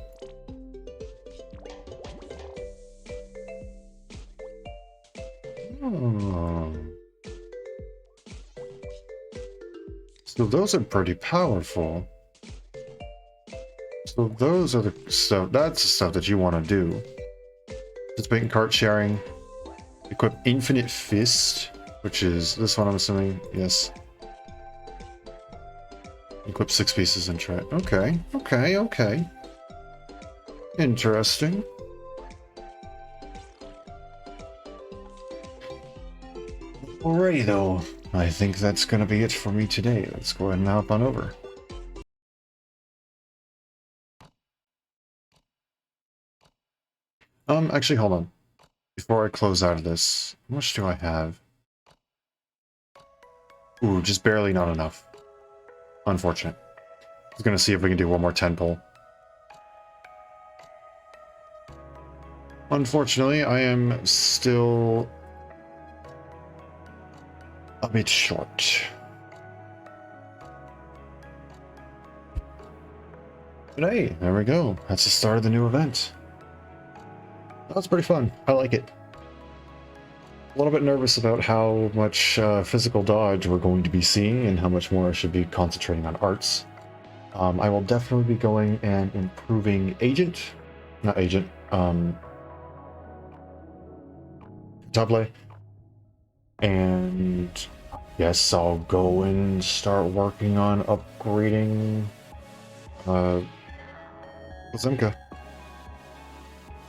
Oh. So those are pretty powerful. So those are the stuff, that's the stuff that you want to do. Participating cart sharing. Equip Infinite Fist, which is this one I'm assuming, yes. Equip 6 pieces and try. Okay, okay. Interesting. Alrighty though, I think that's gonna be it for me today. Let's go ahead and hop on over. Actually, hold on. Before I close out of this, how much do I have? Ooh, just barely not enough. Unfortunate. I was gonna see if we can do one more 10 pull. Unfortunately, I am still a bit short. But hey, there we go. That's the start of the new event. That was pretty fun. I like it. A little bit nervous about how much physical dodge we're going to be seeing and how much more I should be concentrating on arts. I will definitely be going and improving Table. And yes, I'll go and start working on upgrading Zimka.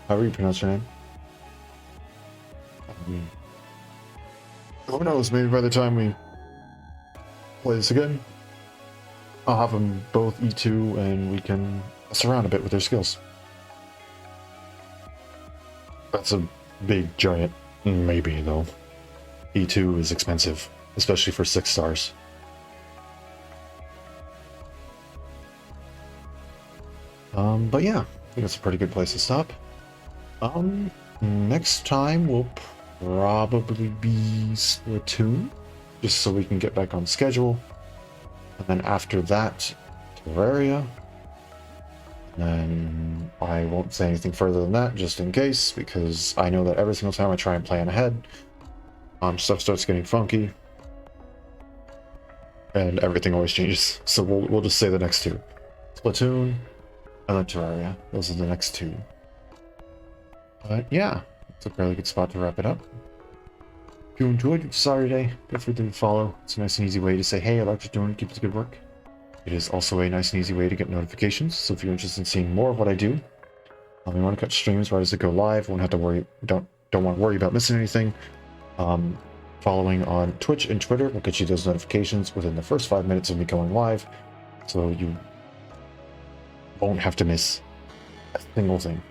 How do you pronounce your name? Who knows, maybe by the time we play this again, I'll have them both E2 and we can mess around a bit with their skills. That's a big, giant maybe, though. E2 is expensive, especially for 6 stars. But yeah, I think that's a pretty good place to stop. Next time will probably be Splatoon, just so we can get back on schedule. And then after that, Terraria. And then I won't say anything further than that, just in case, because I know that every single time I try and plan ahead, stuff starts getting funky. And everything always changes. So we'll just say the next 2. Splatoon, and then Terraria. Those are the next two. But yeah, it's a fairly good spot to wrap it up. If you enjoyed your Saturday, feel free to follow. It's a nice and easy way to say, hey, I like what you're doing, keep up the good work. It is also a nice and easy way to get notifications, so if you're interested in seeing more of what I do, you want to catch streams right as they go live, won't have to worry, don't want to worry about missing anything. Following on Twitch and Twitter will get you those notifications within the first 5 minutes of me going live, so you won't have to miss a single thing.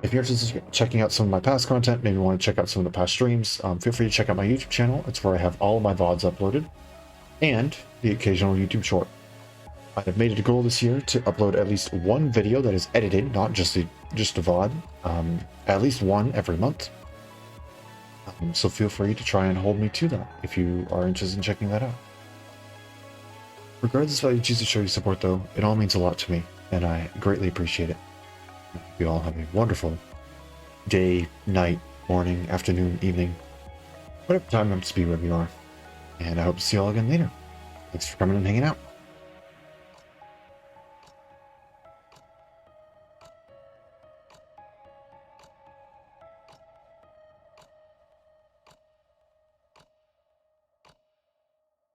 If you're interested in checking out some of my past content, maybe want to check out some of the past streams, feel free to check out my YouTube channel. It's where I have all of my VODs uploaded, and the occasional YouTube short. I have made it a goal this year to upload at least one video that is edited, not just a VOD, at least one every month. So feel free to try and hold me to that if you are interested in checking that out. Regardless of how you choose to show your support though, it all means a lot to me, and I greatly appreciate it. You all have a wonderful day, night, morning, afternoon, evening, whatever time happens to be wherever you are. And I hope to see you all again later. Thanks for coming and hanging out.